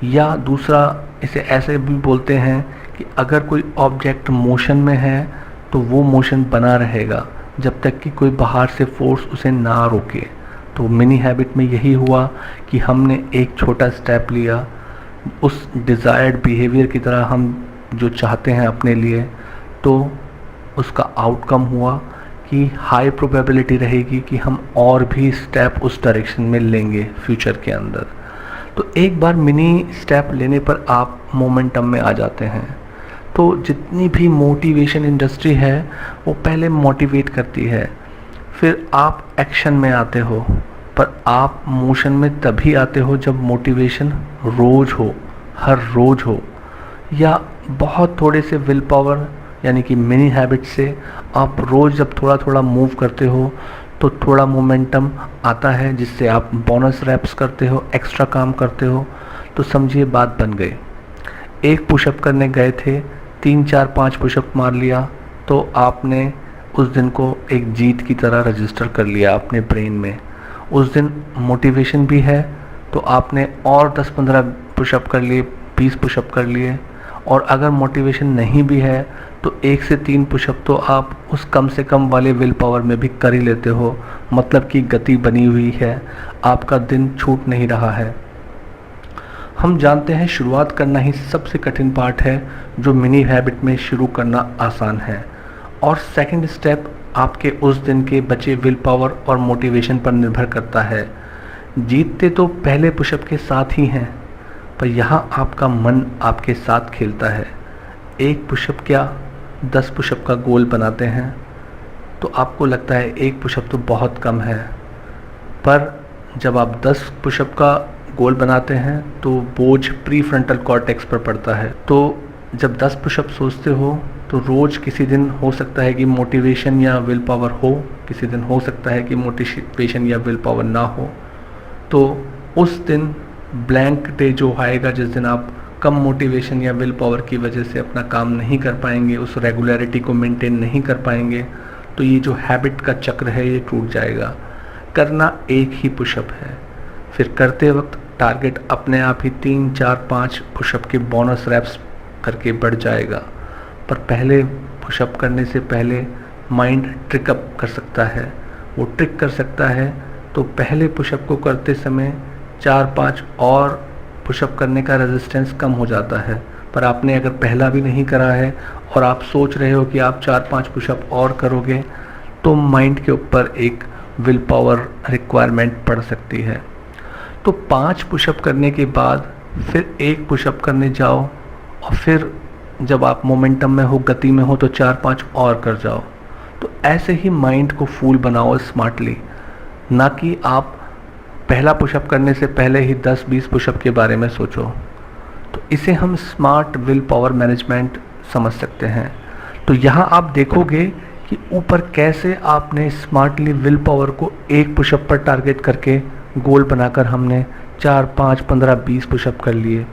या दूसरा, इसे ऐसे भी बोलते हैं कि अगर कोई ऑब्जेक्ट मोशन में है तो वो मोशन बना रहेगा जब तक कि कोई बाहर से फोर्स उसे ना रोके। तो मिनी हैबिट में यही हुआ कि हमने एक छोटा स्टेप लिया, उस डिज़ायर्ड बिहेवियर की तरह हम जो चाहते हैं अपने लिए, तो उसका आउटकम हुआ कि हाई प्रोबेबिलिटी रहेगी कि हम और भी स्टेप उस डायरेक्शन में लेंगे फ्यूचर के अंदर। तो एक बार मिनी स्टेप लेने पर आप मोमेंटम में आ जाते हैं। तो जितनी भी मोटिवेशन इंडस्ट्री है वो पहले मोटिवेट करती है, फिर आप एक्शन में आते हो। पर आप मोशन में तभी आते हो जब मोटिवेशन रोज़ हो, हर रोज़ हो, या बहुत थोड़े से विल पावर यानी कि मिनी हैबिट से आप रोज़ जब थोड़ा थोड़ा मूव करते हो तो थोड़ा मोमेंटम आता है, जिससे आप बोनस रैप्स करते हो, एक्स्ट्रा काम करते हो। तो समझिए बात बन गई। एक पुशअप करने गए थे, 3-4-5 पुशअप मार लिया, तो आपने उस दिन को एक जीत की तरह रजिस्टर कर लिया अपने ब्रेन में। उस दिन मोटिवेशन भी है तो आपने और 10-15 पुशअप कर लिए, 20 पुशअप कर लिए। और अगर मोटिवेशन नहीं भी है तो 1 से 3 पुशअप तो आप उस कम से कम वाले विल पावर में भी कर ही लेते हो। मतलब कि गति बनी हुई है, आपका दिन छूट नहीं रहा है। हम जानते हैं शुरुआत करना ही सबसे कठिन पार्ट है, जो मिनी हैबिट में शुरू करना आसान है। और सेकंड स्टेप आपके उस दिन के बचे विल पावर और मोटिवेशन पर निर्भर करता है। जीतते तो पहले पुशअप के साथ ही हैं, पर यहाँ आपका मन आपके साथ खेलता है। एक पुशअप क्या 10 पुशअप का गोल बनाते हैं तो आपको लगता है एक पुशअप तो बहुत कम है, पर जब आप 10 पुशअप का गोल बनाते हैं तो बोझ प्री फ्रंटल कॉर्टेक्स पर पड़ता है। तो जब 10 पुशअप सोचते हो तो रोज़ किसी दिन हो सकता है कि मोटिवेशन या विल पावर हो, किसी दिन हो सकता है कि मोटिवेशन या विल पावर ना हो। तो उस दिन ब्लैंक डे जो आएगा, जिस दिन आप कम मोटिवेशन या विल पावर की वजह से अपना काम नहीं कर पाएंगे, उस रेगुलरिटी को मेंटेन नहीं कर पाएंगे, तो ये जो हैबिट का चक्र है ये टूट जाएगा। करना एक ही पुशअप है, फिर करते वक्त टारगेट अपने आप ही 3, 4, 5 पुशअप के बोनस रैप्स करके बढ़ जाएगा। पर पहले पुशअप करने से पहले माइंड ट्रिकअप कर सकता है, वो ट्रिक कर सकता है। तो पहले पुशअप को करते समय 4-5 और पुशअप करने का रेजिस्टेंस कम हो जाता है। पर आपने अगर पहला भी नहीं करा है और आप सोच रहे हो कि आप 4-5 पुशअप और करोगे, तो माइंड के ऊपर एक विल पावर रिक्वायरमेंट पड़ सकती है। तो 5 पुशअप करने के बाद फिर 1 पुशअप करने जाओ, और फिर जब आप मोमेंटम में हो, गति में हो, तो 4-5 और कर जाओ। तो ऐसे ही माइंड को फूल बनाओ स्मार्टली, ना कि आप पहला पुशअप करने से पहले ही 10-20 पुशअप के बारे में सोचो। तो इसे हम स्मार्ट विल पावर मैनेजमेंट समझ सकते हैं। तो यहाँ आप देखोगे कि ऊपर कैसे आपने स्मार्टली विल पावर को 1 पुशअप पर टारगेट करके गोल बनाकर हमने 4, 5, 15, 20 पुशअप कर लिए।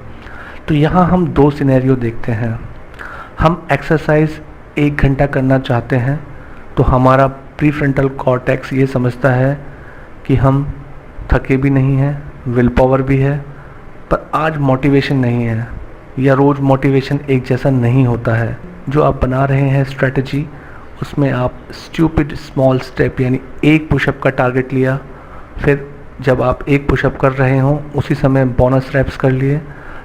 तो यहाँ हम 2 सिनेरियो देखते हैं। हम एक्सरसाइज 1 घंटा करना चाहते हैं, तो हमारा प्रीफ्रंटल कॉर्टेक्स ये समझता है कि हम थके भी नहीं हैं, विल पावर भी है, पर आज मोटिवेशन नहीं है, या रोज़ मोटिवेशन एक जैसा नहीं होता है। जो आप बना रहे हैं स्ट्रेटजी, उसमें आप स्टूपिड स्मॉल स्टेप यानी 1 पुशअप का टारगेट लिया, फिर जब आप 1 पुशअप कर रहे हों उसी समय बोनस रैप्स कर लिए।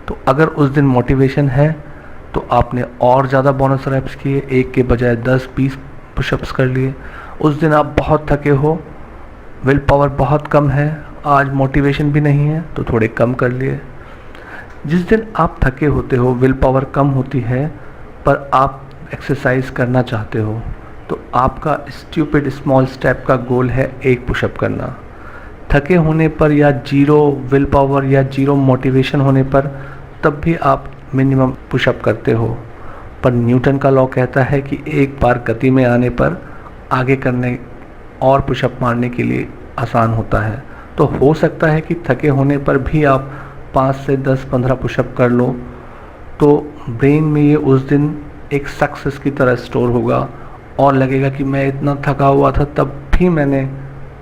तो अगर उस दिन मोटिवेशन है तो आपने और ज़्यादा बोनस रैप्स किए, 1 के बजाय 10-20 पुशअप्स कर लिए। उस दिन आप बहुत थके हो, विल पावर बहुत कम है, आज मोटिवेशन भी नहीं है, तो थोड़े कम कर लिए। जिस दिन आप थके होते हो, विल पावर कम होती है, पर आप एक्सरसाइज करना चाहते हो, तो आपका स्टूपिड स्मॉल स्टेप का गोल है 1 पुशअप करना। थके होने पर या 0 विल पावर या 0 मोटिवेशन होने पर तब भी आप मिनिमम पुशअप करते हो, पर न्यूटन का लॉ कहता है कि एक बार गति में आने पर आगे करने और पुशअप मारने के लिए आसान होता है। तो हो सकता है कि थके होने पर भी आप 5 से 10-15 पुशअप कर लो, तो ब्रेन में ये उस दिन एक सक्सेस की तरह स्टोर होगा और लगेगा कि मैं इतना थका हुआ था तब भी मैंने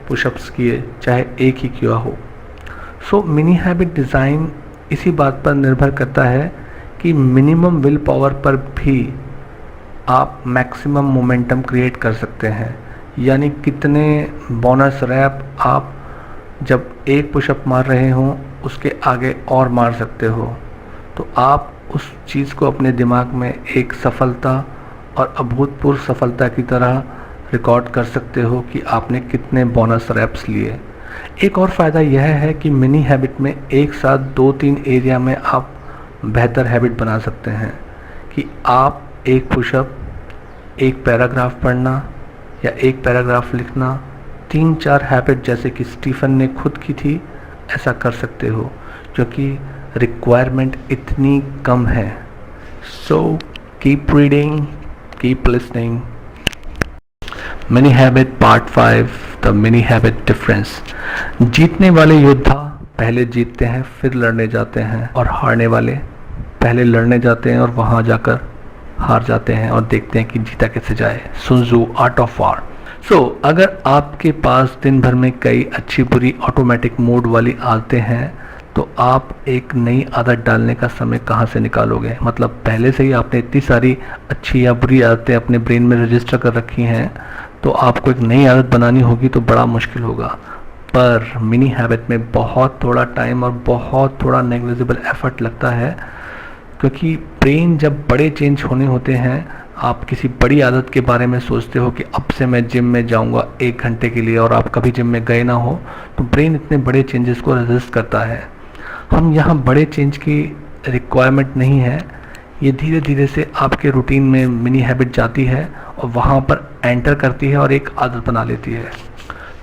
पुशअप्स किए, चाहे 1 ही किया हो। सो मिनी हैबिट डिज़ाइन इसी बात पर निर्भर करता है कि मिनिमम विल पावर पर भी आप मैक्सिमम मोमेंटम क्रिएट कर सकते हैं, यानी कितने बोनस रैप आप जब 1 पुशअप मार रहे हों उसके आगे और मार सकते हो। तो आप उस चीज़ को अपने दिमाग में एक सफलता और अभूतपूर्व सफलता की तरह रिकॉर्ड कर सकते हो कि आपने कितने बोनस रैप्स लिए। एक और फ़ायदा यह है कि मिनी हैबिट में एक साथ 2-3 एरिया में आप बेहतर हैबिट बना सकते हैं, कि आप 1 पुशअप, 1 पैराग्राफ पढ़ना या 1 पैराग्राफ लिखना, 3-4 हैबिट जैसे कि स्टीफन ने खुद की थी, ऐसा कर सकते हो, क्योंकि रिक्वायरमेंट इतनी कम है। So keep reading, keep listening. Mini habit part 5, the mini habit difference. जीतने वाले योद्धा पहले जीतते हैं, फिर लड़ने जाते हैं, और हारने वाले पहले लड़ने जाते हैं और वहां जाकर हार जाते हैं और देखते हैं कि जीता कैसे जाए। सुन त्जू, आर्ट ऑफ वार। सो अगर आपके पास दिन भर में कई अच्छी बुरी ऑटोमेटिक मोड वाली आदतें हैं, तो आप एक नई आदत डालने का समय कहाँ से निकालोगे? मतलब पहले से ही आपने इतनी सारी अच्छी या बुरी आदतें अपने ब्रेन में रजिस्टर कर रखी हैं, तो आपको एक नई आदत बनानी होगी तो बड़ा मुश्किल होगा। पर मिनी हैबिट में बहुत थोड़ा टाइम और बहुत थोड़ा नेग्लिजिबल एफर्ट लगता है, क्योंकि ब्रेन जब बड़े चेंज होने होते हैं, आप किसी बड़ी आदत के बारे में सोचते हो कि अब से मैं जिम में जाऊंगा 1 घंटे के लिए, और आप कभी जिम में गए ना हो, तो ब्रेन इतने बड़े चेंजेस को रेजिस्ट करता है। हम यहाँ बड़े चेंज की रिक्वायरमेंट नहीं है, ये धीरे धीरे से आपके रूटीन में मिनी हैबिट जाती है और वहाँ पर एंटर करती है और एक आदत बना लेती है।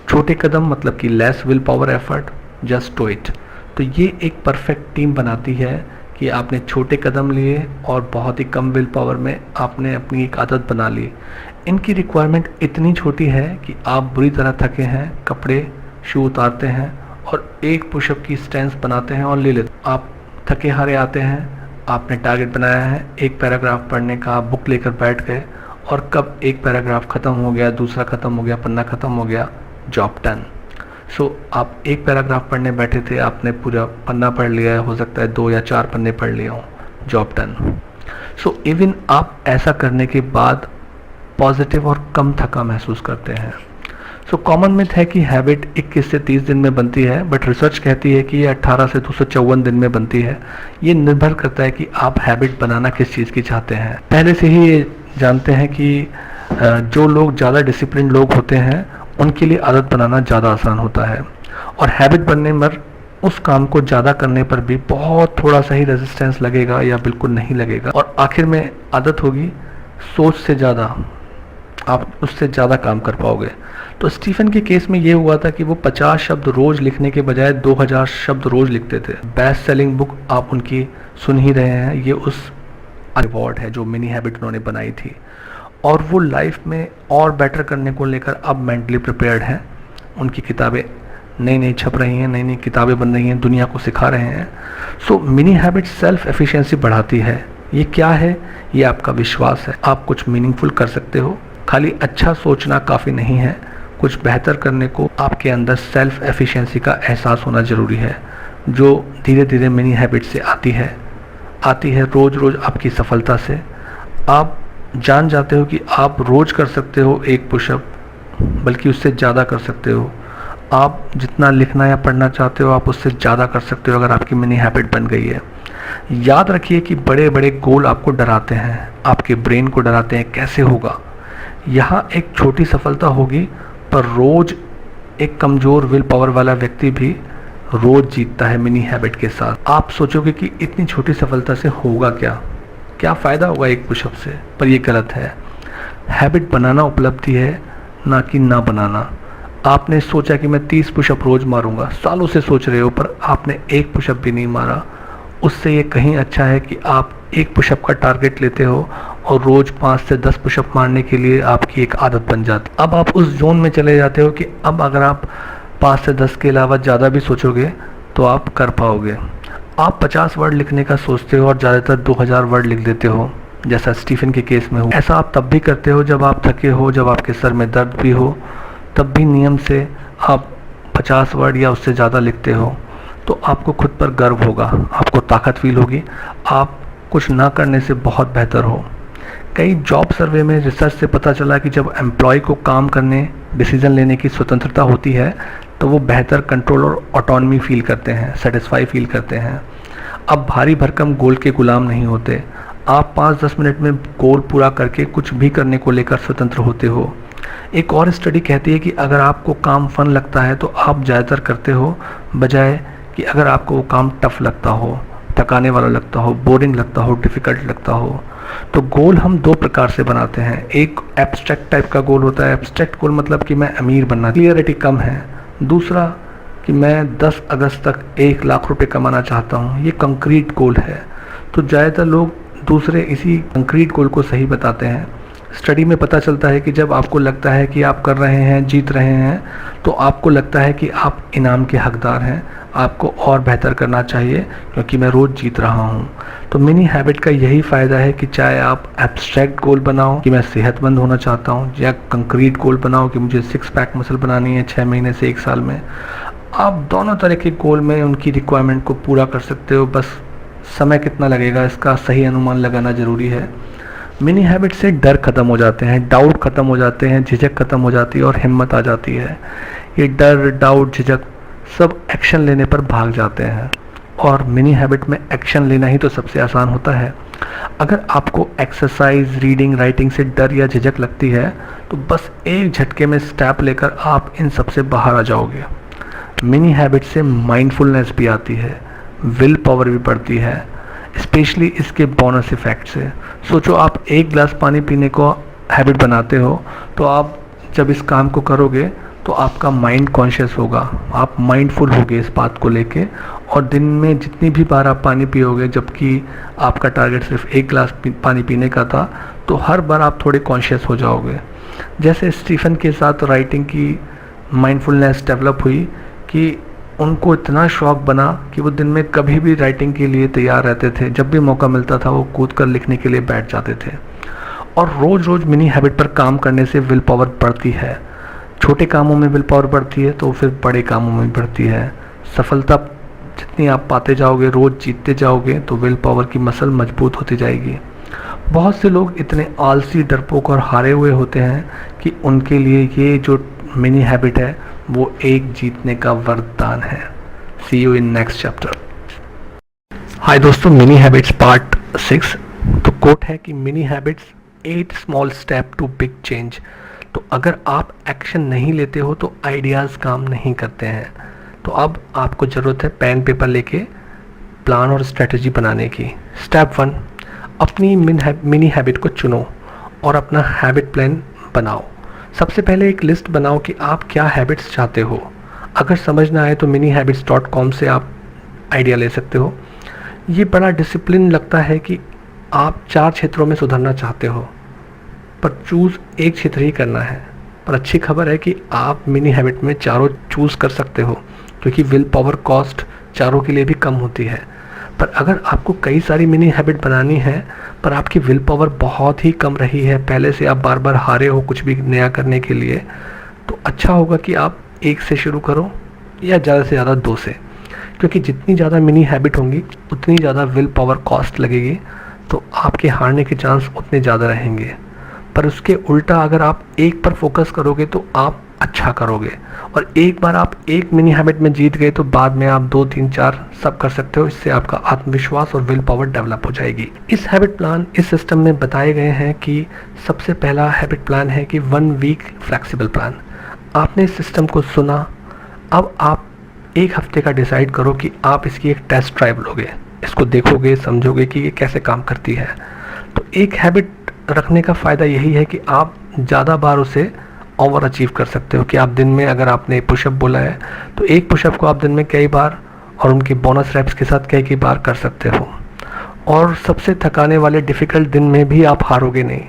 छोटे कदम मतलब कि less will power effort, just do it. तो ये एक परफेक्ट टीम बनाती है कि आपने छोटे कदम लिए और बहुत ही कम विल पावर में आपने अपनी एक आदत बना ली। इनकी रिक्वायरमेंट इतनी छोटी है कि आप बुरी तरह थके हैं, कपड़े शू उतारते हैं और 1 पुशअप की स्टैंस बनाते हैं और ले लेते। आप थके हारे आते हैं, आपने टारगेट बनाया है 1 पैराग्राफ पढ़ने का, आप बुक लेकर बैठ गए, और कब 1 पैराग्राफ ख़त्म हो गया, दूसरा ख़त्म हो गया, पन्ना ख़त्म हो गया, जॉब डन। सो आप 1 पैराग्राफ पढ़ने बैठे थे, आपने पूरा पन्ना पढ़ लिया है, हो सकता है 2 या 4 पन्ने पढ़ लिए हों, जॉब डन। सो इवन आप ऐसा करने के बाद पॉजिटिव और कम थका महसूस करते हैं। सो कॉमन मिथ है कि हैबिट 21 से 30 दिन में बनती है, बट रिसर्च कहती है कि ये 18 से 254 दिन में बनती है। ये निर्भर करता है कि आप हैबिट बनाना किस चीज़ की चाहते हैं। पहले से ही ये जानते हैं कि जो लोग ज़्यादा डिसिप्लिन लोग होते हैं उनके लिए आदत बनाना ज़्यादा आसान होता है, और हैबिट बनने पर उस काम को ज़्यादा करने पर भी बहुत थोड़ा सा ही रेजिस्टेंस लगेगा या बिल्कुल नहीं लगेगा, और आखिर में आदत होगी सोच से ज़्यादा, आप उससे ज़्यादा काम कर पाओगे। तो स्टीफन के केस में ये हुआ था कि वो 50 शब्द रोज़ लिखने के बजाय 2000 शब्द रोज़ लिखते थे। बेस्ट सेलिंग बुक आप उनकी सुन ही रहे हैं, ये उस अवार्ड है जो मिनी हैबिट उन्होंने बनाई थी, और वो लाइफ में और बेटर करने को लेकर अब मेंटली प्रिपेयर्ड हैं। उनकी किताबें नई नई छप रही हैं, नई नई किताबें बन रही हैं, दुनिया को सिखा रहे हैं। सो मिनी हैबिट सेल्फ एफिशिएंसी बढ़ाती है। ये क्या है? ये आपका विश्वास है, आप कुछ मीनिंगफुल कर सकते हो। खाली अच्छा सोचना काफ़ी नहीं है, कुछ बेहतर करने को आपके अंदर सेल्फ एफिशिएंसी का एहसास होना ज़रूरी है, जो धीरे धीरे मिनी हैबिट से आती है रोज़ रोज़ आपकी सफलता से। आप जान जाते हो कि आप रोज़ कर सकते हो एक पुशअप, बल्कि उससे ज़्यादा कर सकते हो। आप जितना लिखना या पढ़ना चाहते हो आप उससे ज़्यादा कर सकते हो अगर आपकी मिनी हैबिट बन गई है। याद रखिए कि बड़े बड़े गोल आपको डराते हैं, आपके ब्रेन को डराते हैं, कैसे होगा। यहाँ एक छोटी सफलता होगी, पर रोज़ एक कमज़ोर विल पावर वाला व्यक्ति भी रोज़ जीतता है मिनी हैबिट के साथ। आप सोचोगे कि इतनी छोटी सफलता से होगा क्या फ़ायदा होगा एक पुशअप से, पर ये गलत है। हैबिट बनाना उपलब्धि है, ना कि ना बनाना। आपने सोचा कि मैं 30 पुशअप रोज़ मारूंगा, सालों से सोच रहे हो, पर आपने एक पुशअप भी नहीं मारा। उससे ये कहीं अच्छा है कि आप एक पुशअप का टारगेट लेते हो और रोज़ 5 से 10 पुशअप मारने के लिए आपकी एक आदत बन जाती। अब आप उस जोन में चले जाते हो कि अब अगर आप 5 से 10 के अलावा ज़्यादा भी सोचोगे तो आप कर पाओगे। आप 50 वर्ड लिखने का सोचते हो और ज़्यादातर 2000 वर्ड लिख देते हो, जैसा स्टीफन के केस में हो। ऐसा आप तब भी करते हो जब आप थके हो, जब आपके सर में दर्द भी हो, तब भी नियम से आप 50 वर्ड या उससे ज़्यादा लिखते हो। तो आपको खुद पर गर्व होगा, आपको ताकत फील होगी, आप कुछ ना करने से बहुत बेहतर हो। कई जॉब सर्वे में रिसर्च से पता चला कि जब एम्प्लॉय को काम करने, डिसीजन लेने की स्वतंत्रता होती है तो वो बेहतर कंट्रोल और ऑटोनॉमी फील करते हैं, सेटिस्फाई फील करते हैं। अब भारी भरकम गोल के गुलाम नहीं होते। आप 5-10 मिनट में गोल पूरा करके कुछ भी करने को लेकर स्वतंत्र होते हो। एक और स्टडी कहती है कि अगर आपको काम फन लगता है तो आप ज़्यादातर करते हो, बजाय कि अगर आपको वो काम टफ लगता हो, थकाने वाला लगता हो, बोरिंग लगता हो, डिफ़िकल्ट लगता हो। तो गोल हम 2 प्रकार से बनाते हैं। एक एब्स्ट्रैक्ट टाइप का गोल होता है। एब्स्ट्रैक्ट गोल मतलब कि मैं अमीर बनना, क्लियरिटी कम है। दूसरा कि मैं 10 अगस्त तक 1 लाख रुपए कमाना चाहता हूँ, ये कंक्रीट गोल है। तो ज़्यादातर लोग दूसरे इसी कंक्रीट गोल को सही बताते हैं। स्टडी में पता चलता है कि जब आपको लगता है कि आप कर रहे हैं, जीत रहे हैं, तो आपको लगता है कि आप इनाम के हकदार हैं, आपको और बेहतर करना चाहिए क्योंकि मैं रोज़ जीत रहा हूँ। तो मिनी हैबिट का यही फ़ायदा है कि चाहे आप एब्स्ट्रैक्ट गोल बनाओ कि मैं सेहतमंद होना चाहता हूँ, या कंक्रीट गोल बनाओ कि मुझे 6 पैक मसल बनानी है 6 महीने से 1 साल में, आप दोनों तरह के गोल में उनकी रिक्वायरमेंट को पूरा कर सकते हो। बस समय कितना लगेगा इसका सही अनुमान लगाना ज़रूरी है। मिनी हैबिट से डर ख़त्म हो जाते हैं, डाउट ख़त्म हो जाते हैं, झिझक ख़त्म हो जाती है और हिम्मत आ जाती है। ये डर, डाउट, झिझक सब एक्शन लेने पर भाग जाते हैं, और मिनी हैबिट में एक्शन लेना ही तो सबसे आसान होता है। अगर आपको एक्सरसाइज, रीडिंग, राइटिंग से डर या झिझक लगती है तो बस एक झटके में स्टेप लेकर आप इन सब से बाहर आ जाओगे। मिनी हैबिट से माइंडफुलनेस भी आती है, विल पावर भी बढ़ती है, स्पेशली इसके बोनस इफेक्ट से। सोचो आप 1 गिलास पानी पीने को हैबिट बनाते हो, तो आप जब इस काम को करोगे तो आपका माइंड कॉन्शियस होगा, आप माइंडफुल होगे इस बात को लेके, और दिन में जितनी भी बार आप पानी पियोगे, जबकि आपका टारगेट सिर्फ 1 गिलास पानी पीने का था, तो हर बार आप थोड़े कॉन्शियस हो जाओगे। जैसे स्टीफन के साथ राइटिंग की माइंडफुलनेस डेवलप हुई कि उनको इतना शौक बना कि वो दिन में कभी भी राइटिंग के लिए तैयार रहते थे। जब भी मौका मिलता था वो कूद कर लिखने के लिए बैठ जाते थे। और रोज़ रोज़ मिनी हैबिट पर काम करने से विल पावर बढ़ती है। छोटे कामों में विल पावर बढ़ती है तो फिर बड़े कामों में बढ़ती है। सफलता जितनी आप पाते जाओगे, रोज़ जीतते जाओगे, तो विल पावर की मसल मजबूत होती जाएगी। बहुत से लोग इतने आलसी, डरपोक और हारे हुए होते हैं कि उनके लिए ये जो मिनी हैबिट है वो एक जीतने का वरदान है। See you in next chapter. Hi दोस्तों, मिनी हैबिट्स पार्ट 6। तो कोट है कि mini habits 8 small step to big change. तो अगर आप एक्शन नहीं लेते हो तो आइडियाज़ काम नहीं करते हैं। तो अब आपको ज़रूरत है पेन पेपर लेके प्लान और स्ट्रेटजी बनाने की। स्टेप 1, अपनी मिनी हैबिट को चुनो और अपना हैबिट प्लान बनाओ। सबसे पहले एक लिस्ट बनाओ कि आप क्या हैबिट्स चाहते हो। अगर समझ ना आए तो minihabits.com से आप आइडिया ले सकते हो। ये बड़ा डिसिप्लिन लगता है कि आप 4 क्षेत्रों में सुधरना चाहते हो, पर चूज़ एक क्षेत्र ही करना है। पर अच्छी खबर है कि आप मिनी हैबिट में चारों चूज़ कर सकते हो, क्योंकि विल पावर कॉस्ट चारों के लिए भी कम होती है। पर अगर आपको कई सारी मिनी हैबिट बनानी है पर आपकी विल पावर बहुत ही कम रही है, पहले से आप बार बार हारे हो कुछ भी नया करने के लिए, तो अच्छा होगा कि आप 1 से शुरू करो या ज़्यादा से ज़्यादा 2 से, क्योंकि जितनी ज़्यादा मिनी हैबिट होंगी उतनी ज़्यादा विल पावर कॉस्ट लगेगी, तो आपके हारने के चांस उतने ज़्यादा रहेंगे। पर उसके उल्टा अगर आप एक पर फोकस करोगे तो आप अच्छा करोगे, और एक बार आप एक मिनी हैबिट में जीत गए तो बाद में आप 2, 3, 4 सब कर सकते हो। इससे आपका आत्मविश्वास और विल पावर डेवलप हो जाएगी। इस हैबिट प्लान इस सिस्टम में बताए गए हैं कि सबसे पहला हैबिट प्लान है कि 1 वीक फ्लेक्सिबल प्लान। आपने इस सिस्टम को सुना, अब आप 1 हफ्ते का डिसाइड करो कि आप इसकी एक टेस्ट ड्राइव लोगे, इसको देखोगे, समझोगे कि ये कैसे काम करती है। तो एक हैबिट रखने का फ़ायदा यही है कि आप ज़्यादा बार उसे ओवर अचीव कर सकते हो। कि आप दिन में, अगर आपने पुशअप बोला है तो एक पुशअप को आप दिन में कई बार और उनके बोनस रैप्स के साथ कई बार कर सकते हो, और सबसे थकाने वाले डिफ़िकल्ट दिन में भी आप हारोगे नहीं।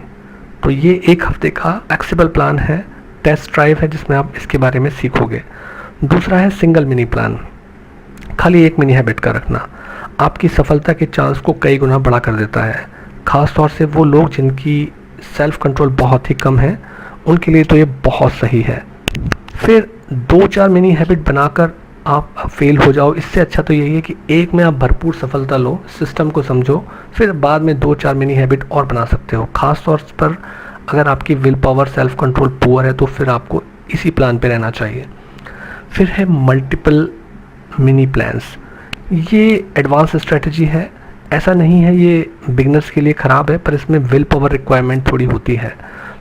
तो ये 1 हफ्ते का फ्लेक्सिबल प्लान है, टेस्ट ड्राइव है, जिसमें आप इसके बारे में सीखोगे। दूसरा है सिंगल मिनी प्लान। खाली एक मिनी हैबिट का रखना आपकी सफलता के चांस को कई गुना बढ़ा कर देता है। ख़ास तौर से वो लोग जिनकी सेल्फ कंट्रोल बहुत ही कम है, उनके लिए तो ये बहुत सही है। फिर 2-4 मिनी हैबिट बनाकर आप फेल हो जाओ, इससे अच्छा तो यही है कि एक में आप भरपूर सफलता लो, सिस्टम को समझो, फिर बाद में 2-4 मिनी हैबिट और बना सकते हो। ख़ास तौर पर अगर आपकी will power, self control poor है तो फिर आपको इसी प्लान पे रहना चाहिए। फिर है मल्टीपल मिनी प्लान्स। ये एडवांस स्ट्रेटजी है, ऐसा नहीं है ये बिगनर्स के लिए ख़राब है, पर इसमें विल पावर रिक्वायरमेंट थोड़ी होती है।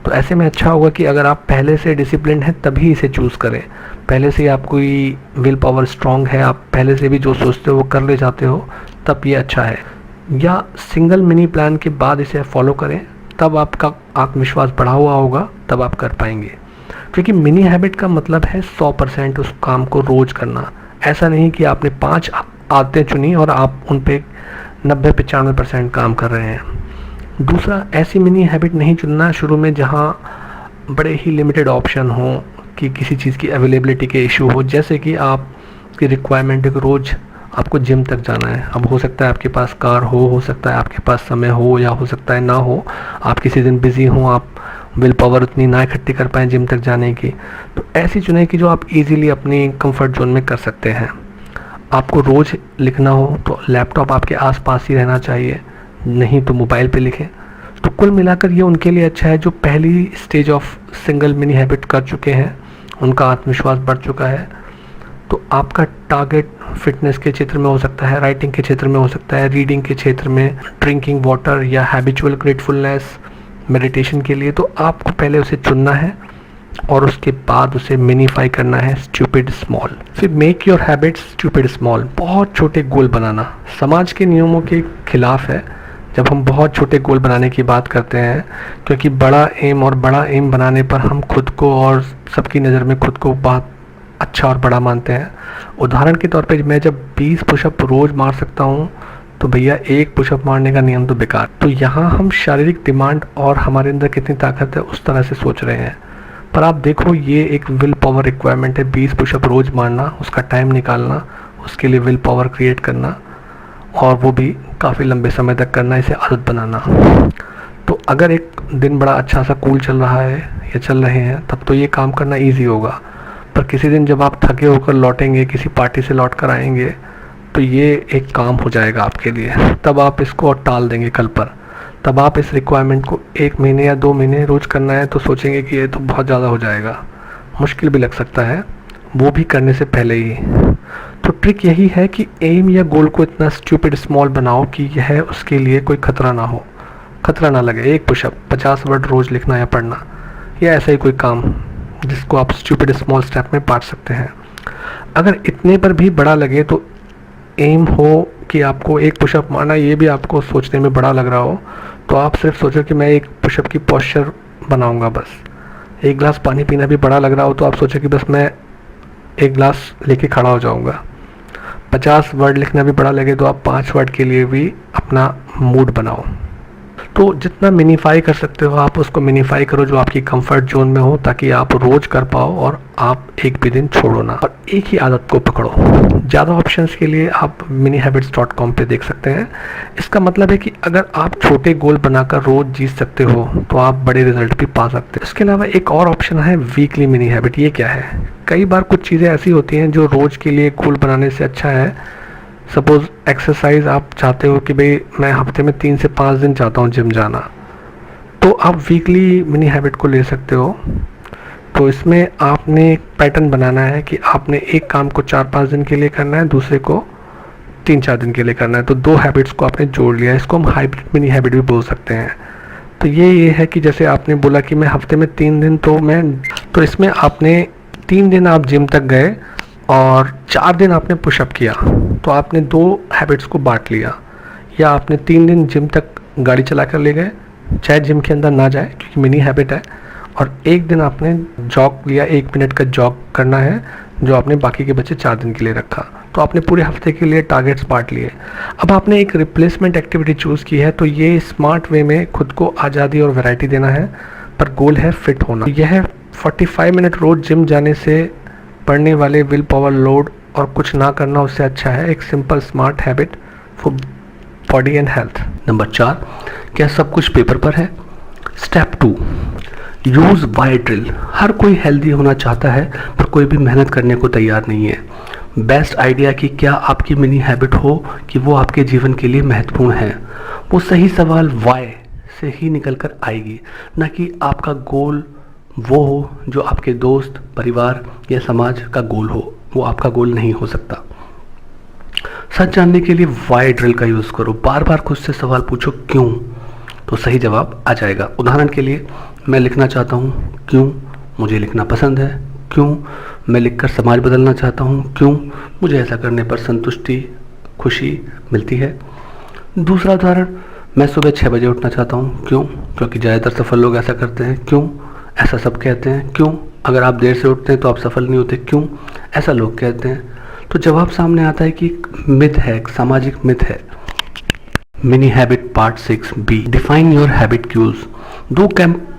तो ऐसे में अच्छा होगा कि अगर आप पहले से डिसिप्लिन हैं तभी इसे चूज़ करें। पहले से आपकी विल पावर स्ट्रांग है, आप पहले से भी जो सोचते हो वो कर ले जाते हो, तब ये अच्छा है। या सिंगल मिनी प्लान के बाद इसे फॉलो करें, तब आपका आत्मविश्वास बढ़ा हुआ होगा, तब आप कर पाएंगे। क्योंकि मिनी हैबिट का मतलब है 100% उस काम को रोज़ करना। ऐसा नहीं कि आपने 5 आदतें चुनी और आप उन पे 90-95% काम कर रहे हैं। दूसरा, ऐसी मिनी हैबिट नहीं चुनना शुरू में जहाँ बड़े ही लिमिटेड ऑप्शन हो, कि किसी चीज़ की अवेलेबिलिटी के इशू हो, जैसे कि आपकी रिक्वायरमेंट है कि रोज़ आपको जिम तक जाना है। अब हो सकता है आपके पास कार हो सकता है आपके पास समय हो, या हो सकता है ना हो, आप किसी दिन बिज़ी हो, आप विल पावर उतनी ना इकट्ठी कर पाएँ जिम तक जाने की। तो ऐसी चुनें कि जो आप इजीली अपनी कंफर्ट जोन में कर सकते हैं। आपको रोज़ लिखना हो तो लैपटॉप आपके आसपास ही रहना चाहिए, नहीं तो मोबाइल पे लिखें। तो कुल मिलाकर ये उनके लिए अच्छा है जो पहली stage of single mini habit कर चुके हैं, उनका आत्मविश्वास बढ़ चुका है। तो आपका टारगेट फिटनेस के क्षेत्र में हो सकता है, राइटिंग के क्षेत्र में हो सकता है, रीडिंग के क्षेत्र में, ड्रिंकिंग वाटर या हैबिचुअल ग्रेटफुलनेस, मेडिटेशन के लिए। तो आपको पहले उसे चुनना है और उसके बाद उसे मिनीफाई करना है, स्टूपिड स्मॉल। फिर make your habits stupid small. बहुत छोटे गोल बनाना समाज के नियमों के खिलाफ है जब हम बहुत छोटे गोल बनाने की बात करते हैं, क्योंकि बड़ा एम बनाने पर हम खुद को और सबकी नज़र में खुद को बहुत अच्छा और बड़ा मानते हैं। उदाहरण के तौर पे मैं जब 20 पुशअप रोज़ मार सकता हूँ तो भैया 1 पुशअप मारने का नियम तो बेकार। तो यहाँ हम शारीरिक डिमांड और हमारे अंदर कितनी ताकत है उस तरह से सोच रहे हैं। पर आप देखो, ये एक विल पावर रिक्वायरमेंट है, 20 पुशअप रोज़ मारना, उसका टाइम निकालना, उसके लिए विल पावर क्रिएट करना, और वो भी काफ़ी लंबे समय तक करना, इसे आदत बनाना। तो अगर एक दिन बड़ा अच्छा सा कूल चल रहा है या चल रहे हैं तब तो ये काम करना ईजी होगा। पर किसी दिन जब आप थके होकर लौटेंगे, किसी पार्टी से लौट कर आएंगे, तो ये एक काम हो जाएगा आपके लिए, तब आप इसको और टाल देंगे कल पर। तब आप इस रिक्वायरमेंट को 1 महीने या 2 महीने रोज़ करना है तो सोचेंगे कि ये तो बहुत ज़्यादा हो जाएगा, मुश्किल भी लग सकता है, वो भी करने से पहले ही। तो ट्रिक यही है कि एम या गोल को इतना स्टूपिड स्मॉल बनाओ कि यह उसके लिए कोई खतरा ना हो। खतरा ना लगे, एक पुशअप 50 वर्ड रोज़ लिखना या पढ़ना, या ऐसा ही कोई काम जिसको आप स्टूपिड स्मॉल स्टेप में बांट सकते हैं। अगर इतने पर भी बड़ा लगे तो एम हो कि आपको एक पुशअप मारना, ये भी आपको सोचने में बड़ा लग रहा हो, तो आप सिर्फ सोचो कि मैं एक पुशअप की पोस्चर बनाऊंगा बस। एक गिलास पानी पीना भी बड़ा लग रहा हो तो आप सोचो कि बस मैं एक गिलास लेके खड़ा हो जाऊंगा। 50 वर्ड लिखना भी बड़ा लगे तो आप 5 वर्ड के लिए भी अपना मूड बनाओ। तो जितना मिनीफाई कर सकते हो आप उसको मिनीफाई करो जो आपकी कंफर्ट जोन में हो, ताकि आप रोज कर पाओ और आप एक भी दिन छोड़ो ना, और एक ही आदत को पकड़ो। ज़्यादा ऑप्शंस के लिए आप minihabits.com पे देख सकते हैं। इसका मतलब है कि अगर आप छोटे गोल बनाकर रोज जीत सकते हो तो आप बड़े रिजल्ट भी पा सकते हैं। इसके अलावा एक और ऑप्शन है वीकली मिनी हैबिट। ये क्या है? कई बार कुछ चीज़ें ऐसी होती हैं जो रोज़ के लिए गोल बनाने से अच्छा है। सपोज़ एक्सरसाइज आप चाहते हो कि भाई मैं हफ्ते में 3 से 5 दिन चाहता हूँ जिम जाना, तो आप वीकली मिनी हैबिट को ले सकते हो। तो इसमें आपने एक पैटर्न बनाना है कि आपने एक काम को 4-5 दिन के लिए करना है, दूसरे को 3-4 दिन के लिए करना है। तो 2 हैबिट्स को आपने जोड़ लिया, इसको हम हाइब्रिड मिनी हैबिट भी बोल सकते हैं। तो ये है कि जैसे आपने बोला कि मैं हफ्ते में 3 दिन तो इसमें आपने 3 दिन आप जिम तक गए और 4 दिन आपने पुशअप किया, तो आपने 2 हैबिट्स को बांट लिया। या आपने 3 दिन जिम तक गाड़ी चला कर ले गए, चाहे जिम के अंदर ना जाए क्योंकि मिनी हैबिट है, और 1 दिन आपने जॉग लिया, 1 मिनट का जॉग करना है जो आपने बाकी के बचे 4 दिन के लिए रखा। तो आपने पूरे हफ्ते के लिए टारगेट्स बांट लिए। अब आपने एक रिप्लेसमेंट एक्टिविटी चूज़ की है, तो ये स्मार्ट वे में खुद को आज़ादी और वैरायटी देना है, पर गोल है फिट होना। यह 45 मिनट रोज़ जिम जाने से पढ़ने वाले विल पावर लोड और कुछ ना करना उससे अच्छा है एक simple smart habit for body and health. Number 4, क्या सब कुछ पेपर पर है? Step 2, use why drill. हर कोई हेल्दी होना चाहता है पर कोई भी मेहनत करने को तैयार नहीं है। बेस्ट आइडिया कि क्या आपकी मिनी हैबिट हो कि वो आपके जीवन के लिए महत्वपूर्ण है। वो सही सवाल वाई से ही निकल कर आएगी, ना कि आपका गोल वो हो जो आपके दोस्त, परिवार या समाज का गोल हो। वो आपका गोल नहीं हो सकता। सच जानने के लिए वाई ड्रिल का यूज़ करो। बार बार खुद से सवाल पूछो क्यों, तो सही जवाब आ जाएगा। उदाहरण के लिए, मैं लिखना चाहता हूँ, क्यों? मुझे लिखना पसंद है, क्यों? मैं लिखकर समाज बदलना चाहता हूँ, क्यों? मुझे ऐसा करने पर संतुष्टि, खुशी मिलती है। दूसरा उदाहरण, मैं सुबह 6 बजे उठना चाहता हूँ, क्यों? क्योंकि ज़्यादातर सफल लोग ऐसा करते हैं, क्यों? ऐसा सब कहते हैं, क्यों? अगर आप देर से उठते हैं तो आप सफल नहीं होते, क्यों? ऐसा लोग कहते हैं। तो जवाब सामने आता है कि मिथ है, एक सामाजिक मिथ है। Mini habit part 6B, define your habit cues. 2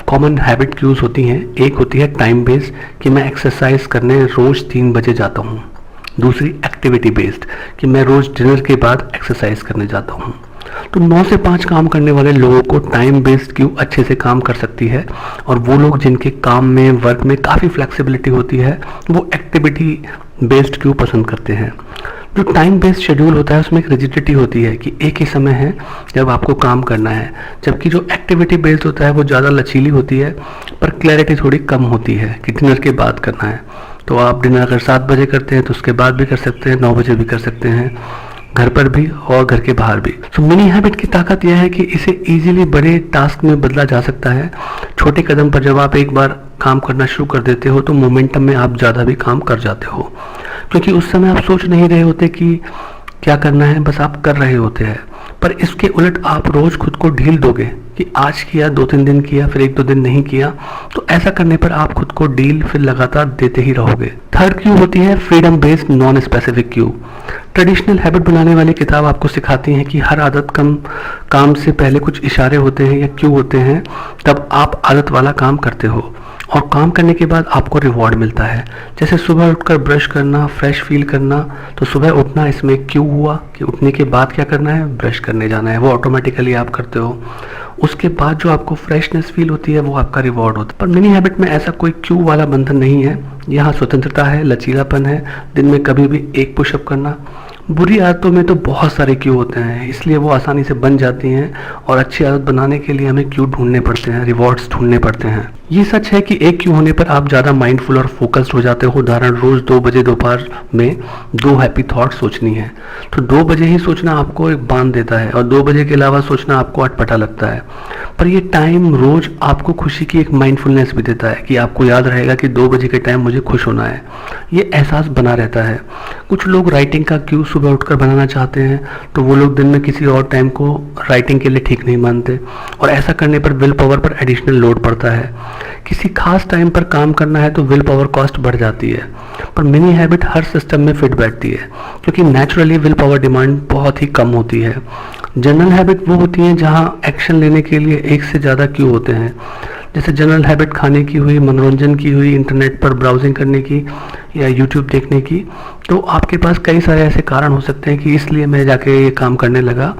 common habit cues होती हैं। एक होती है टाइम बेस्ड कि मैं एक्सरसाइज करने रोज 3 बजे जाता हूँ। दूसरी एक्टिविटी बेस्ड कि मैं रोज डिनर के बाद एक्सरसाइज करने जाता हूँ। तो 9 से 5 काम करने वाले लोगों को टाइम बेस्ड क्यू अच्छे से काम कर सकती है, और वो लोग जिनके काम में, वर्क में काफ़ी फ्लेक्सिबिलिटी होती है, वो एक्टिविटी बेस्ड क्यू पसंद करते हैं। जो टाइम बेस्ड शेड्यूल होता है उसमें एक रिजिडिटी होती है कि एक ही समय है जब आपको काम करना है, जबकि जो एक्टिविटी बेस्ड होता है वो ज़्यादा लचीली होती है, पर क्लैरिटी थोड़ी कम होती है कि डिनर के बाद करना है। तो आप डिनर अगर 7 बजे करते हैं तो उसके बाद भी कर सकते हैं, 9 बजे भी कर सकते हैं, घर पर भी और घर के बाहर भी। तो मिनी हैबिट की ताकत यह है कि इसे इजीली बड़े टास्क में बदला जा सकता है। छोटे कदम पर जब आप एक बार काम करना शुरू कर देते हो तो मोमेंटम में आप ज़्यादा भी काम कर जाते हो, क्योंकि उस समय आप सोच नहीं रहे होते कि क्या करना है, बस आप कर रहे होते हैं। पर इसके उलट आप रोज़ खुद को ढील दोगे कि आज किया, 2-3 दिन किया, फिर 1-2 दिन नहीं किया, तो ऐसा करने पर आप खुद को ढील फिर लगातार देते ही रहोगे। थर्ड क्यू होती है freedom based non specific Q. Traditional habit बनाने वाली किताब आपको सिखाती है कि हर आदत काम से पहले कुछ इशारे होते हैं या क्यू होते हैं, तब आप आदत वाला काम करते हो और काम करने के बाद आपको रिवॉर्ड मिलता है। जैसे सुबह उठकर ब्रश करना, फ्रेश फील करना, तो सुबह उठना इसमें क्यू हुआ कि उठने के बाद क्या करना है, ब्रश करने जाना है, वो ऑटोमेटिकली आप करते हो। उसके बाद जो आपको फ्रेशनेस फील होती है वो आपका रिवॉर्ड होता है। पर मिनी हैबिट में ऐसा कोई क्यू वाला बंधन नहीं है। यहाँ स्वतंत्रता है, लचीलापन है, दिन में कभी भी एक पुशअप करना। बुरी आदतों में तो बहुत सारे क्यू होते हैं, इसलिए वो आसानी से बन जाती हैं, और अच्छी आदत बनाने के लिए हमें क्यू ढूंढने पड़ते हैं, रिवॉर्ड्स ढूंढने पड़ते हैं। ये सच है कि एक क्यू होने पर आप ज़्यादा माइंडफुल और फोकस्ड हो जाते हो। उदाहरण, रोज 2 बजे दोपहर में 2 हैप्पी थॉट सोचनी है, तो 2 बजे ही सोचना आपको एक बांध देता है और 2 बजे के अलावा सोचना आपको अटपटा लगता है। पर ये टाइम रोज आपको खुशी की एक माइंडफुलनेस भी देता है कि आपको याद रहेगा कि 2 बजे के टाइम मुझे खुश होना है। ये एहसास बना रहता है। कुछ लोग राइटिंग का क्यू सुबह उठकर बनाना चाहते हैं, तो वो लोग दिन में किसी और टाइम को राइटिंग के लिए ठीक नहीं मानते और ऐसा करने पर विल पावर पर एडिशनल लोड पड़ता है। किसी खास टाइम पर काम करना है तो विल पावर कॉस्ट बढ़ जाती है, पर मिनी हैबिट हर सिस्टम में फिट बैठती है क्योंकि नेचुरली विल पावर डिमांड बहुत ही कम होती है। जनरल हैबिट वो होती हैं जहां एक्शन लेने के लिए एक से ज़्यादा क्यू होते हैं। जैसे जनरल हैबिट खाने की हुई, मनोरंजन की हुई, इंटरनेट पर ब्राउजिंग करने की या यूट्यूब देखने की, तो आपके पास कई सारे ऐसे कारण हो सकते हैं कि इसलिए मैं जाके ये काम करने लगा।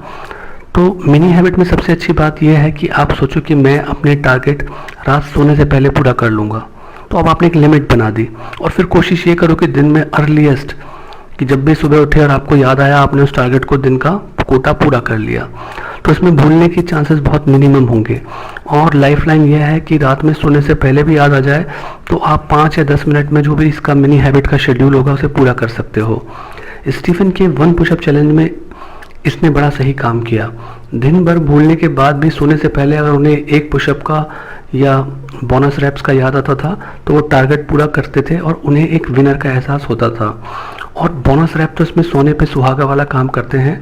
तो मिनी हैबिट में सबसे अच्छी बात यह है कि आप सोचो कि मैं अपने टारगेट रात सोने से पहले पूरा कर लूँगा। तो अब आपने एक लिमिट बना दी और फिर कोशिश ये करो कि दिन में अर्लीस्ट, कि जब भी सुबह उठे और आपको याद आया आपने उस टारगेट को दिन का कोटा पूरा कर लिया, तो इसमें भूलने की चांसेस बहुत मिनिमम होंगे। और लाइफलाइन यह है कि रात में सोने से पहले भी याद आ जाए तो आप 5 या 10 मिनट में जो भी इसका मिनी हैबिट का शेड्यूल होगा उसे पूरा कर सकते हो। स्टीफन के 1 पुशअप चैलेंज में इसने बड़ा सही काम किया। दिन भर भूलने के बाद भी सोने से पहले अगर उन्हें 1 पुशअप का या बोनस रैप्स का याद आता था तो वो टारगेट पूरा करते थे और उन्हें एक विनर का एहसास होता था। और बोनस रैप तो इसमें सोने पे सुहागा वाला काम करते हैं।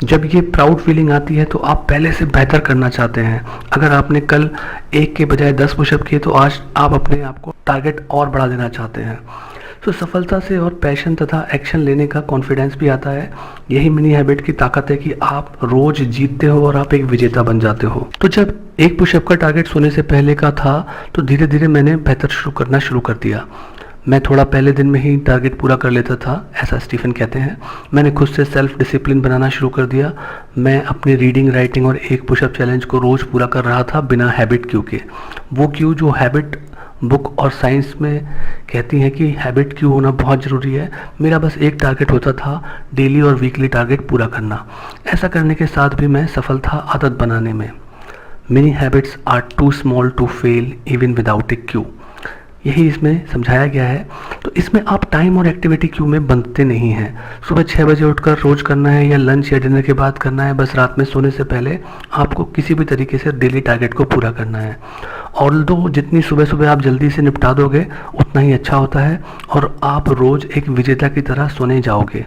जब ये प्राउड फीलिंग आती है तो आप पहले से बेहतर करना चाहते हैं। अगर आपने कल 1 के बजाय 10 पुशअप किए तो आज आप अपने आप को टारगेट और बढ़ा देना चाहते हैं। तो सफलता से और पैशन तथा एक्शन लेने का कॉन्फिडेंस भी आता है। यही मिनी हैबिट की ताकत है कि आप रोज जीतते हो और आप एक विजेता बन जाते हो। तो जब 1 पुशअप का टारगेट सोने से पहले का था तो धीरे धीरे मैंने बेहतर करना शुरू कर दिया। मैं थोड़ा पहले दिन में ही टारगेट पूरा कर लेता था, ऐसा स्टीफन कहते हैं। मैंने खुद से सेल्फ डिसिप्लिन बनाना शुरू कर दिया। मैं अपनी रीडिंग, राइटिंग और 1 पुशअप चैलेंज को रोज़ पूरा कर रहा था बिना हैबिट क्यू के। वो क्यू जो हैबिट बुक और साइंस में कहती हैं कि हैबिट क्यू होना बहुत ज़रूरी है, मेरा बस एक टारगेट होता था, डेली और वीकली टारगेट पूरा करना। ऐसा करने के साथ भी मैं सफल था आदत बनाने में। Mini habits are too small to fail even without a cue, यही इसमें समझाया गया है। तो इसमें आप टाइम और एक्टिविटी क्यू में बंधते नहीं हैं। सुबह 6 बजे उठकर रोज करना है या लंच या डिनर के बाद करना है, बस रात में सोने से पहले आपको किसी भी तरीके से डेली टारगेट को पूरा करना है। और दो जितनी सुबह सुबह आप जल्दी से निपटा दोगे उतना ही अच्छा होता है और आप रोज एक विजेता की तरह सोने जाओगे।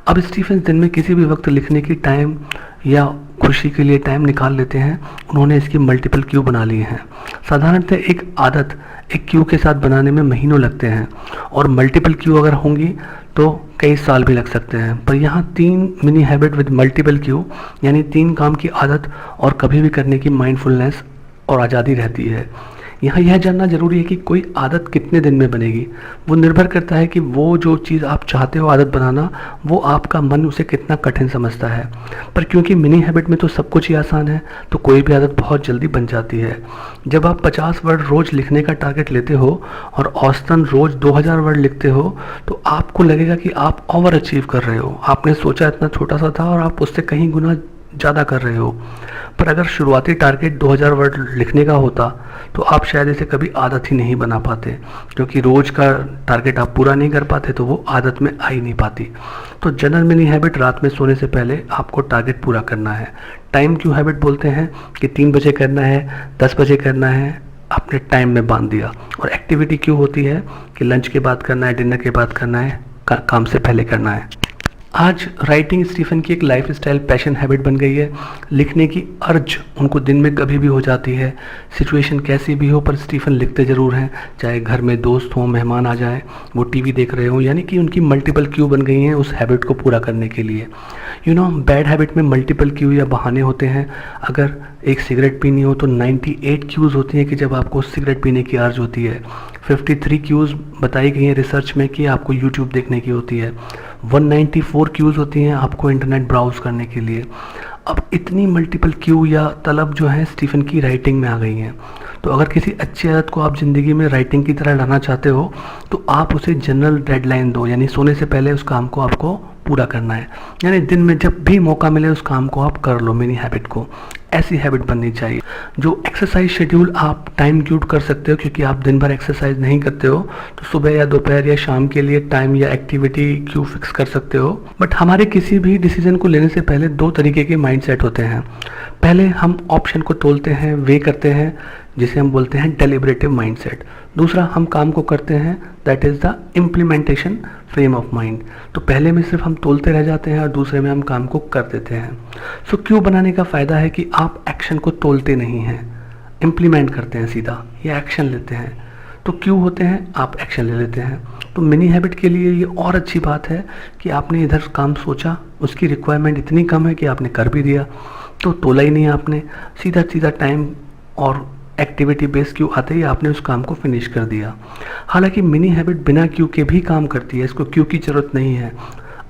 अब स्टीफन दिन में किसी भी वक्त लिखने की टाइम या खुशी के लिए टाइम निकाल लेते हैं। उन्होंने इसकी मल्टीपल क्यू बना ली हैं। साधारणतः एक आदत एक क्यू के साथ बनाने में महीनों लगते हैं और मल्टीपल क्यू अगर होंगी तो कई साल भी लग सकते हैं। पर यहाँ 3 mini habit with multiple Q यानी 3 काम की आदत और कभी भी करने की माइंडफुलनेस और आज़ादी रहती है। यहाँ यह जानना जरूरी है कि कोई आदत कितने दिन में बनेगी। वो निर्भर करता है कि वो जो चीज़ आप चाहते हो आदत बनाना, वो आपका मन उसे कितना कठिन समझता है। पर क्योंकि मिनी हैबिट में तो सब कुछ ही आसान है, तो कोई भी आदत बहुत जल्दी बन जाती है। जब आप 50 वर्ड रोज़ लिखने का टारगेट लेते हो और औसतन रोज़ 2000 वर्ड लिखते हो तो आपको लगेगा कि आप ओवर अचीव कर रहे हो। आपने सोचा इतना छोटा सा था और आप उससे कहीं गुना ज़्यादा कर रहे हो। पर अगर शुरुआती टारगेट 2000 वर्ड लिखने का होता तो आप शायद इसे कभी आदत ही नहीं बना पाते, क्योंकि रोज़ का टारगेट आप पूरा नहीं कर पाते तो वो आदत में आ ही नहीं पाती। तो जनरल मिनी हैबिट रात में सोने से पहले आपको टारगेट पूरा करना है। टाइम क्यू हैबिट बोलते हैं कि 3 बजे करना है, 10 बजे करना है, आपने टाइम में बांध दिया। और एक्टिविटी क्यू होती है कि लंच के बाद करना है, डिनर के बाद करना है, काम से पहले करना है। आज राइटिंग स्टीफन की एक लाइफ स्टाइल पैशन हैबिट बन गई है। लिखने की अर्ज उनको दिन में कभी भी हो जाती है, सिचुएशन कैसी भी हो, पर स्टीफन लिखते ज़रूर हैं। चाहे घर में दोस्त हों, मेहमान आ जाए, वो टीवी देख रहे हों, यानी कि उनकी मल्टीपल क्यू बन गई हैं उस हैबिट को पूरा करने के लिए। बैड हैबिट में मल्टीपल क्यू या बहाने होते हैं। अगर एक सिगरेट पीनी हो तो 98 क्यूज़ होती हैं कि जब आपको सिगरेट पीने की अर्ज होती है। 53 क्यूज़ बताई गई हैं रिसर्च में कि आपको यूट्यूब देखने की होती है। 194 क्यूज़ होती हैं आपको इंटरनेट ब्राउज करने के लिए। अब इतनी मल्टीपल क्यू या तलब जो है स्टीफन की राइटिंग में आ गई हैं। तो अगर किसी अच्छी आदत को आप ज़िंदगी में राइटिंग की तरह लाना चाहते हो तो आप उसे जनरल डेडलाइन दो, यानी सोने से पहले उस काम को आपको पूरा करना है। यानी दिन में जब भी मौका मिले उस काम को आप कर लो, मिनी हैबिट को। ऐसी हैबिट बननी चाहिए। जो एक्सरसाइज शेड्यूल आप टाइम क्यूट कर सकते हो, क्योंकि आप दिन भर एक्सरसाइज नहीं करते हो, तो सुबह या दोपहर या शाम के लिए टाइम या एक्टिविटी क्यू फिक्स कर सकते हो। बट हमारे किसी भी डिसीजन को लेने से पहले दो तरीके के माइंडसेट होते हैं। पहले हम ऑप्शन को तोलते हैं, वे करते हैं, जिसे हम बोलते हैं डेलिब्रेटिव माइंडसेट। दूसरा, हम काम को करते हैं, that is the implementation frame of mind. तो पहले में सिर्फ हम तोलते रह जाते हैं और दूसरे में हम काम को कर देते हैं। सो क्यों बनाने का फ़ायदा है कि आप एक्शन को तोलते नहीं हैं, इम्प्लीमेंट करते हैं सीधा, या एक्शन लेते हैं। तो क्यों होते हैं, आप एक्शन ले लेते हैं। तो मिनी हैबिट के लिए ये और अच्छी बात है कि आपने इधर काम सोचा, उसकी रिक्वायरमेंट इतनी कम है कि आपने कर भी दिया, तो तोला ही नहीं आपने, सीधा सीधा टाइम और एक्टिविटी बेस क्यू आते ही आपने उस काम को फिनिश कर दिया। हालांकि मिनी हैबिट बिना क्यू के भी काम करती है, इसको क्यू की ज़रूरत नहीं है।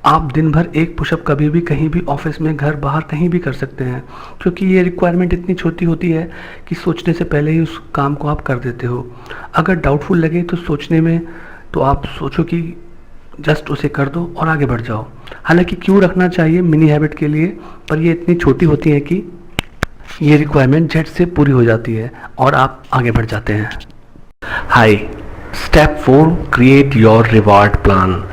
आप दिन भर एक पुशअप कभी भी कहीं भी, ऑफिस में, घर, बाहर कहीं भी कर सकते हैं, क्योंकि ये रिक्वायरमेंट इतनी छोटी होती है कि सोचने से पहले ही उस काम को आप कर देते हो। अगर डाउटफुल लगे तो सोचने में, तो आप सोचो कि जस्ट उसे कर दो और आगे बढ़ जाओ। हालांकि क्यों रखना चाहिए मिनी हैबिट के लिए, पर ये इतनी छोटी होती है कि ये रिक्वायरमेंट झट से पूरी हो जाती है और आप आगे बढ़ जाते हैं। Hi, step 4, create your reward plan.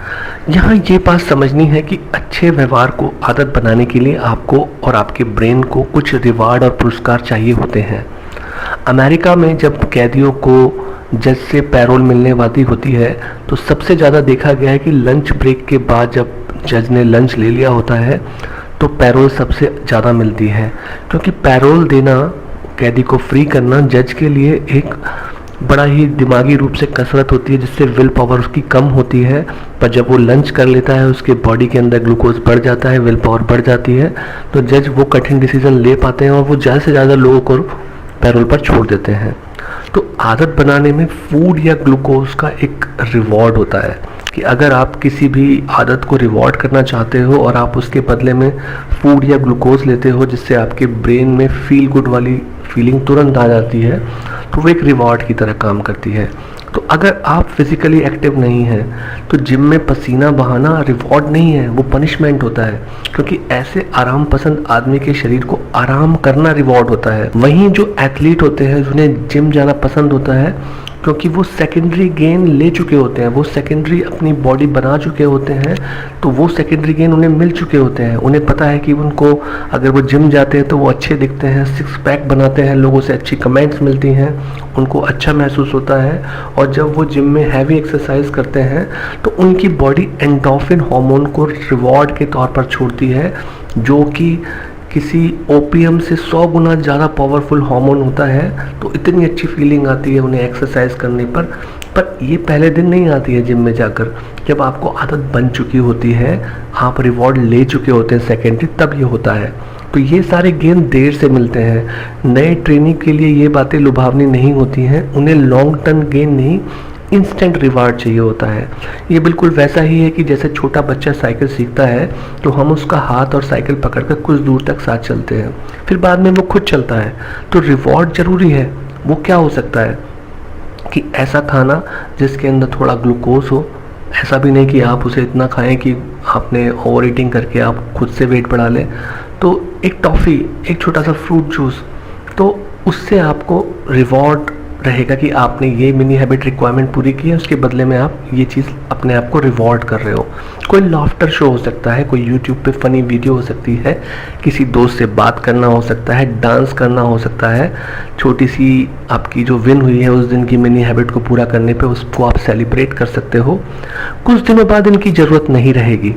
यहाँ ये बात समझनी है कि अच्छे व्यवहार को आदत बनाने के लिए आपको और आपके ब्रेन को कुछ रिवार्ड और पुरस्कार चाहिए होते हैं। अमेरिका में जब कैदियों को जज से पैरोल मिलने वाली होती है, तो सबसे ज़्यादा देखा गया है कि लंच ब्रेक के बाद जब जज ने लंच ले लिया होता है तो पैरोल सबसे ज़्यादा मिलती है, क्योंकि पैरोल देना, कैदी को फ्री करना जज के लिए एक बड़ा ही दिमागी रूप से कसरत होती है, जिससे विल पावर उसकी कम होती है। पर जब वो लंच कर लेता है, उसके बॉडी के अंदर ग्लूकोज बढ़ जाता है, विल पावर बढ़ जाती है, तो जज वो कठिन डिसीजन ले पाते हैं और वो ज़्यादा से ज़्यादा लोगों को पैरोल पर छोड़ देते हैं। तो आदत बनाने में फूड या ग्लूकोज का एक रिवॉर्ड होता है कि अगर आप किसी भी आदत को रिवॉर्ड करना चाहते हो और आप उसके बदले में फूड या ग्लूकोज लेते हो, जिससे आपके ब्रेन में फील गुड वाली फीलिंग तुरंत आ जाती है, तो वो एक रिवॉर्ड की तरह काम करती है। तो अगर आप फिजिकली एक्टिव नहीं हैं, तो जिम में पसीना बहाना रिवॉर्ड नहीं है, वो पनिशमेंट होता है, क्योंकि ऐसे आराम पसंद आदमी के शरीर को आराम करना रिवॉर्ड होता है। वहीं जो एथलीट होते हैं, जिन्हें जिम जाना पसंद होता है, क्योंकि वो सेकेंडरी गेन ले चुके होते हैं, वो सेकेंडरी अपनी बॉडी बना चुके होते हैं, तो वो सेकेंडरी गेन उन्हें मिल चुके होते हैं। उन्हें पता है कि उनको, अगर वो जिम जाते हैं तो वो अच्छे दिखते हैं, सिक्स पैक बनाते हैं, लोगों से अच्छी कमेंट्स मिलती हैं, उनको अच्छा महसूस होता है। और जब वो जिम में हैवी एक्सरसाइज करते हैं तो उनकी बॉडी एंडोर्फिन हार्मोन को रिवॉर्ड के तौर पर छोड़ती है, जो कि किसी ओपीएम से 100 गुना ज़्यादा पावरफुल हार्मोन होता है। तो इतनी अच्छी फीलिंग आती है उन्हें एक्सरसाइज करने पर ये पहले दिन नहीं आती है जिम में जाकर, जब आपको आदत बन चुकी होती है, आप रिवॉर्ड ले चुके होते हैं सेकेंडरी, तब ये होता है। तो ये सारे गेन देर से मिलते हैं। नए ट्रेनिंग के लिए ये बातें लुभावनी नहीं होती हैं, उन्हें लॉन्ग टर्म गेन नहीं, इंस्टेंट रिवार्ड चाहिए होता है। ये बिल्कुल वैसा ही है कि जैसे छोटा बच्चा साइकिल सीखता है तो हम उसका हाथ और साइकिल पकड़कर कुछ दूर तक साथ चलते हैं, फिर बाद में वो खुद चलता है। तो रिवॉर्ड जरूरी है। वो क्या हो सकता है कि ऐसा खाना जिसके अंदर थोड़ा ग्लूकोज हो, ऐसा भी नहीं कि आप उसे इतना खाएं कि आपने ओवर ईटिंग करके आप खुद से वेट बढ़ा लें। तो एक टॉफ़ी, एक छोटा सा फ्रूट जूस, तो उससे आपको रिवॉर्ड रहेगा कि आपने ये मिनी हैबिट रिक्वायरमेंट पूरी की है, उसके बदले में आप ये चीज़ अपने आप को रिवॉर्ड कर रहे हो। कोई लाफ्टर शो हो सकता है, कोई यूट्यूब पे फनी वीडियो हो सकती है, किसी दोस्त से बात करना हो सकता है, डांस करना हो सकता है। छोटी सी आपकी जो विन हुई है उस दिन की मिनी हैबिट को पूरा करने पे, उसको आप सेलिब्रेट कर सकते हो। कुछ दिनों बाद इनकी ज़रूरत नहीं रहेगी,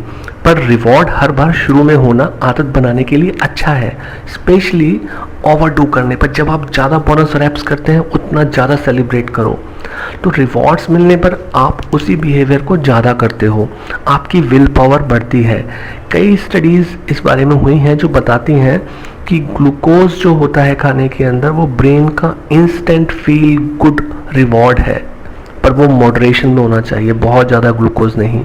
पर रिवॉर्ड हर बार शुरू में होना आदत बनाने के लिए अच्छा है, स्पेशली ओवरडू करने पर। जब आप ज़्यादा बोनस रैप्स करते हैं उतना ज़्यादा सेलिब्रेट करो, तो रिवॉर्ड्स मिलने पर आप उसी बिहेवियर को ज़्यादा करते हो, आपकी विल पावर बढ़ती है। कई स्टडीज़ इस बारे में हुई हैं जो बताती हैं कि ग्लूकोज जो होता है खाने के अंदर, वो ब्रेन का इंस्टेंट फील गुड रिवॉर्ड है, पर वो मॉडरेशन में होना चाहिए, बहुत ज़्यादा ग्लूकोज नहीं।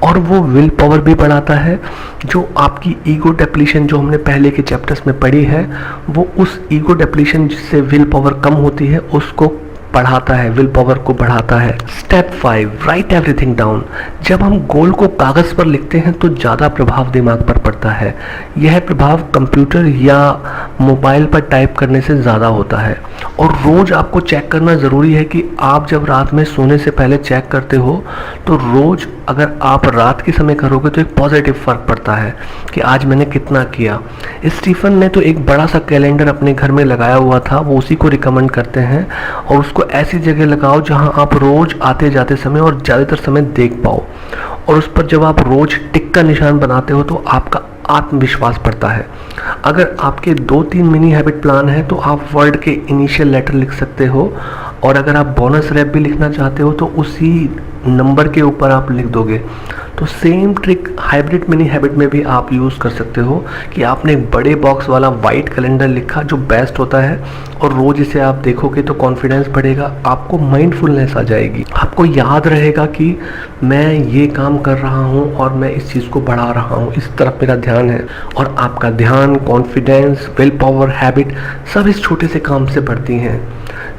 और वो विल पावर भी बढ़ाता है। जो आपकी ईगो डेप्लीशन जो हमने पहले के चैप्टर्स में पढ़ी है, वो उस ईगो डेप्लीशन जिससे विल पावर कम होती है, उसको बढ़ाता है, विल पावर को बढ़ाता है। Step 5, right everything down. जब हम गोल को कागज़ पर लिखते हैं तो ज़्यादा प्रभाव दिमाग पर पड़ता है। यह प्रभाव कंप्यूटर या मोबाइल पर टाइप करने से ज़्यादा होता है। और रोज़ आपको चेक करना ज़रूरी है कि आप जब रात में सोने से पहले चेक करते हो तो रोज़ अगर आप रात के समय करोगे तो एक पॉजिटिव फ़र्क पड़ता है कि आज मैंने कितना किया। स्टीफन ने तो एक बड़ा सा कैलेंडर अपने घर में लगाया हुआ था, वो उसी को रिकमेंड करते हैं। और उसको ऐसी जगह लगाओ जहां आप रोज़ आते जाते समय और ज़्यादातर समय देख पाओ। और उस पर जब आप रोज़ टिक का निशान बनाते हो तो आपका आत्मविश्वास बढ़ता है। अगर आपके 2-3 मिनी हैबिट प्लान है तो आप वर्ड के इनिशियल लेटर लिख सकते हो, और अगर आप बोनस रैप भी लिखना चाहते हो तो उसी नंबर के ऊपर आप लिख दोगे। तो same trick hybrid mini habit में भी आप यूज़ कर सकते हो कि आपने एक बड़े बॉक्स वाला वाइट कैलेंडर लिखा जो बेस्ट होता है, और रोज़ इसे आप देखोगे तो कॉन्फिडेंस बढ़ेगा, आपको माइंडफुलनेस आ जाएगी, आपको याद रहेगा कि मैं ये काम कर रहा हूँ और मैं इस चीज़ को बढ़ा रहा हूँ, इस तरफ मेरा ध्यान है। और आपका ध्यान, कॉन्फिडेंस, विल पावर, हैबिट सब इस छोटे से काम से बढ़ती हैं।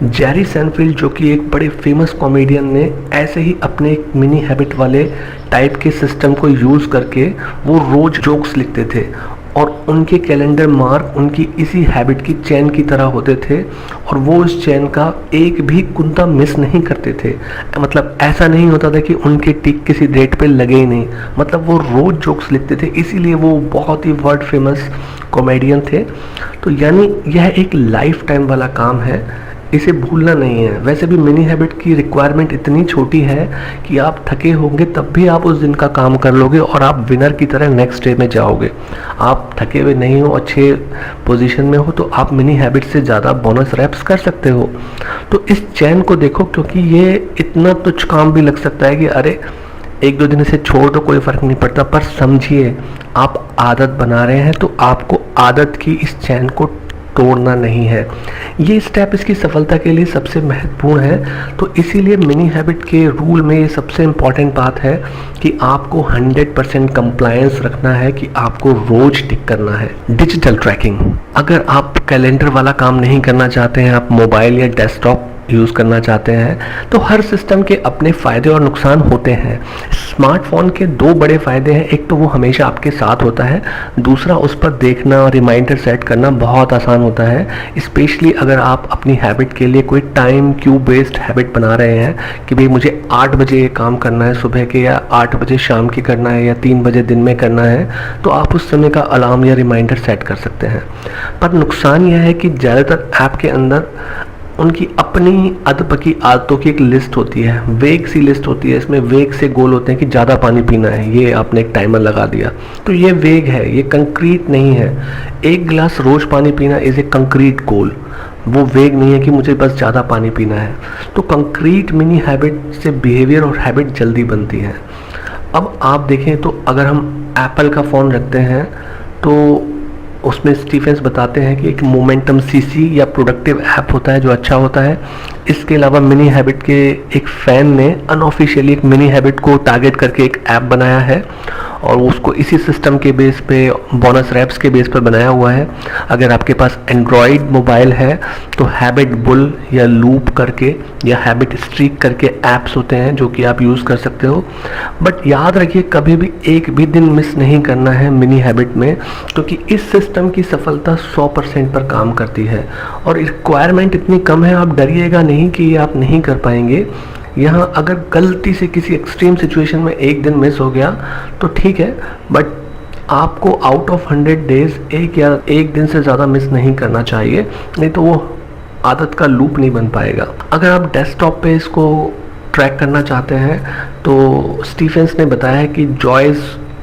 जेरी सेनफील्ड जो कि एक बड़े फेमस कॉमेडियन ने ऐसे ही अपने एक मिनी हैबिट वाले टाइप के सिस्टम को यूज़ करके वो रोज़ जोक्स लिखते थे, और उनके कैलेंडर मार्क उनकी इसी हैबिट की चेन की तरह होते थे, और वो इस चेन का एक भी कुंता मिस नहीं करते थे। मतलब ऐसा नहीं होता था कि उनके टिक किसी डेट पे लगे ही नहीं, मतलब वो रोज़ जोक्स लिखते थे, इसीलिए वो बहुत ही वर्ल्ड फेमस कॉमेडियन थे। तो यानी यह एक लाइफ टाइम वाला काम है, इसे भूलना नहीं है। वैसे भी मिनी हैबिट की रिक्वायरमेंट इतनी छोटी है कि आप थके होंगे तब भी आप उस दिन का काम कर लोगे और आप विनर की तरह नेक्स्ट डे में जाओगे। आप थके हुए नहीं हो, अच्छे पोजीशन में हो, तो आप मिनी हैबिट से ज़्यादा बोनस रैप्स कर सकते हो। तो इस चैन को देखो, क्योंकि ये इतना तुच्छ काम भी लग सकता है कि अरे 1-2 दिन इसे छोड़ दो, कोई फ़र्क नहीं पड़ता, पर समझिए आप आदत बना रहे हैं तो आपको आदत की इस चैन को तोड़ना नहीं है। ये स्टेप इसकी सफलता के लिए सबसे महत्वपूर्ण है। तो इसीलिए मिनी हैबिट के रूल में ये सबसे इम्पॉर्टेंट बात है कि आपको 100% कंप्लायंस रखना है, कि आपको रोज टिक करना है। डिजिटल ट्रैकिंग, अगर आप कैलेंडर वाला काम नहीं करना चाहते हैं, आप मोबाइल या डेस्कटॉप यूज़ करना चाहते हैं, तो हर सिस्टम के अपने फ़ायदे और नुकसान होते हैं। स्मार्टफोन के 2 बड़े फ़ायदे हैं, एक तो वो हमेशा आपके साथ होता है, दूसरा उस पर देखना और रिमाइंडर सेट करना बहुत आसान होता है। स्पेशली अगर आप अपनी हैबिट के लिए कोई टाइम क्यू बेस्ड हैबिट बना रहे हैं कि भाई मुझे 8 बजे ये काम करना है सुबह के, या 8 बजे शाम की करना है, या 3 बजे दिन में करना है, तो आप उस समय का अलार्म या रिमाइंडर सेट कर सकते हैं। पर नुकसान यह है कि ज़्यादातर ऐप के अंदर उनकी अपनी अधपकी आदतों की एक लिस्ट होती है, वेग सी लिस्ट होती है। इसमें वेग से गोल होते हैं कि ज़्यादा पानी पीना है, ये आपने एक टाइमर लगा दिया, तो ये वेग है, ये कंक्रीट नहीं है। 1 गिलास रोज़ पानी पीना इज़ ए कंक्रीट गोल, वो वेग नहीं है कि मुझे बस ज़्यादा पानी पीना है। तो कंक्रीट मिनी हैबिट से बिहेवियर और हैबिट जल्दी बनती है। अब आप देखें तो अगर हम एप्पल का फ़ोन रखते हैं तो उसमें स्टीफेंस बताते हैं कि एक मोमेंटम सीसी या प्रोडक्टिव ऐप होता है जो अच्छा होता है। इसके अलावा मिनी हैबिट के एक फ़ैन ने अनऑफिशियली एक मिनी हैबिट को टारगेट करके एक ऐप बनाया है, और उसको इसी सिस्टम के बेस पे, बोनस रैप्स के बेस पर बनाया हुआ है। अगर आपके पास एंड्रॉयड मोबाइल है तो हैबिट बुल या लूप करके या हैबिट स्ट्रीक करके ऐप्स होते हैं जो कि आप यूज़ कर सकते हो। बट याद रखिए, कभी भी एक भी दिन मिस नहीं करना है मिनी हैबिट में, क्योंकि इस सिस्टम की सफलता 100% पर काम करती है और रिक्वायरमेंट इतनी कम है, आप डरिएगा नहीं कि ये आप नहीं कर पाएंगे। यहाँ अगर गलती से किसी एक्सट्रीम सिचुएशन में एक दिन मिस हो गया तो ठीक है, बट आपको आउट ऑफ 100 डेज एक दिन से ज़्यादा मिस नहीं करना चाहिए, नहीं तो वो आदत का लूप नहीं बन पाएगा। अगर आप डेस्कटॉप पे इसको ट्रैक करना चाहते हैं तो स्टीफेंस ने बताया है कि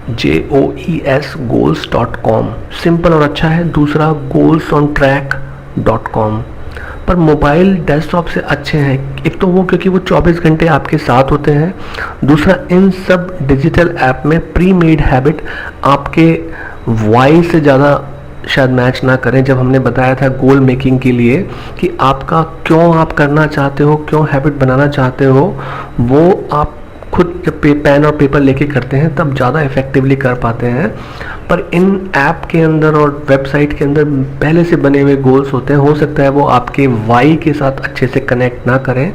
JOES goals.com सिंपल और अच्छा है। दूसरा goalsontrack.com, पर मोबाइल डेस्कटॉप से अच्छे हैं। एक तो वो क्योंकि वो 24 घंटे आपके साथ होते हैं, दूसरा इन सब डिजिटल ऐप में प्री मेड हैबिट आपके वॉइस से ज़्यादा शायद मैच ना करें। जब हमने बताया था गोल मेकिंग के लिए कि आपका क्यों आप करना चाहते हो, क्यों हैबिट बनाना चाहते हो, वो आप खुद जब पेन और पेपर लेके करते हैं तब ज़्यादा इफेक्टिवली कर पाते हैं। पर इन ऐप के अंदर और वेबसाइट के अंदर पहले से बने हुए गोल्स होते हैं, हो सकता है वो आपके वाई के साथ अच्छे से कनेक्ट ना करें।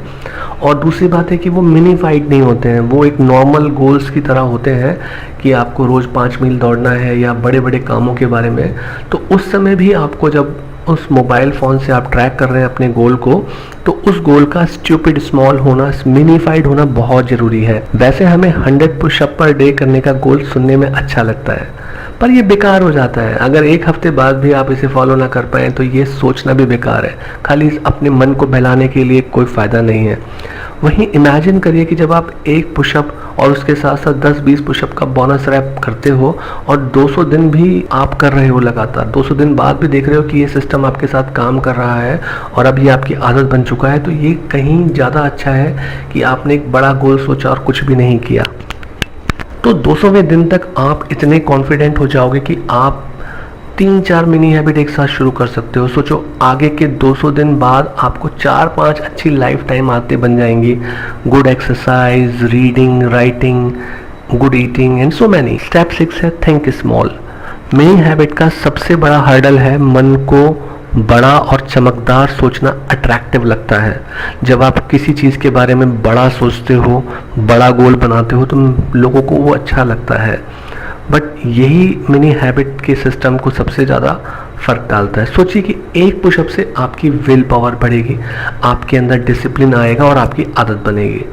और दूसरी बात है कि वो मिनीफाइड नहीं होते हैं, वो एक नॉर्मल गोल्स की तरह होते हैं कि आपको रोज़ 5 मील दौड़ना है या बड़े बड़े कामों के बारे में। तो उस समय भी आपको, जब उस मोबाइल फ़ोन से आप ट्रैक कर रहे हैं अपने गोल को, तो उस गोल का स्टूपिड स्मॉल होना, मिनीफाइड होना बहुत ज़रूरी है। वैसे हमें 100 पुशअप पर डे करने का गोल सुनने में अच्छा लगता है, पर ये बेकार हो जाता है। अगर एक हफ्ते बाद भी आप इसे फॉलो ना कर पाएँ तो ये सोचना भी बेकार है, खाली अपने मन को बहलाने के लिए कोई फ़ायदा नहीं है। वहीं इमेजिन करिए कि जब आप एक पुशअप और उसके साथ साथ 10-20 पुशअप का बोनस रैप करते हो और 200 दिन भी आप कर रहे हो लगातार, 200 दिन बाद भी देख रहे हो कि ये सिस्टम आपके साथ काम कर रहा है और अब ये आपकी आदत बन चुका है, तो ये कहीं ज़्यादा अच्छा है कि आपने एक बड़ा गोल सोचा और कुछ भी नहीं किया। तो 200वें दिन तक आप इतने कॉन्फिडेंट हो जाओगे कि आप 3-4 मिनी हैबिट एक साथ शुरू कर सकते हो। सोचो आगे के 200 दिन बाद आपको 4-5 अच्छी लाइफ टाइम आदतें बन जाएंगी। Good exercise, reading, writing, good eating and so many. Step 6 है थिंक स्मॉल। मिनी हैबिट का सबसे बड़ा हर्डल है मन को बड़ा और चमकदार सोचना अट्रैक्टिव लगता है। जब आप किसी चीज़ के बारे में बड़ा सोचते हो, बड़ा गोल बनाते हो, तो लोगों को वो अच्छा लगता है। बट यही मिनी हैबिट के सिस्टम को सबसे ज़्यादा फ़र्क डालता है। सोचिए कि एक पुशअप से आपकी विल पावर बढ़ेगी, आपके अंदर डिसिप्लिन आएगा और आपकी आदत बनेगी।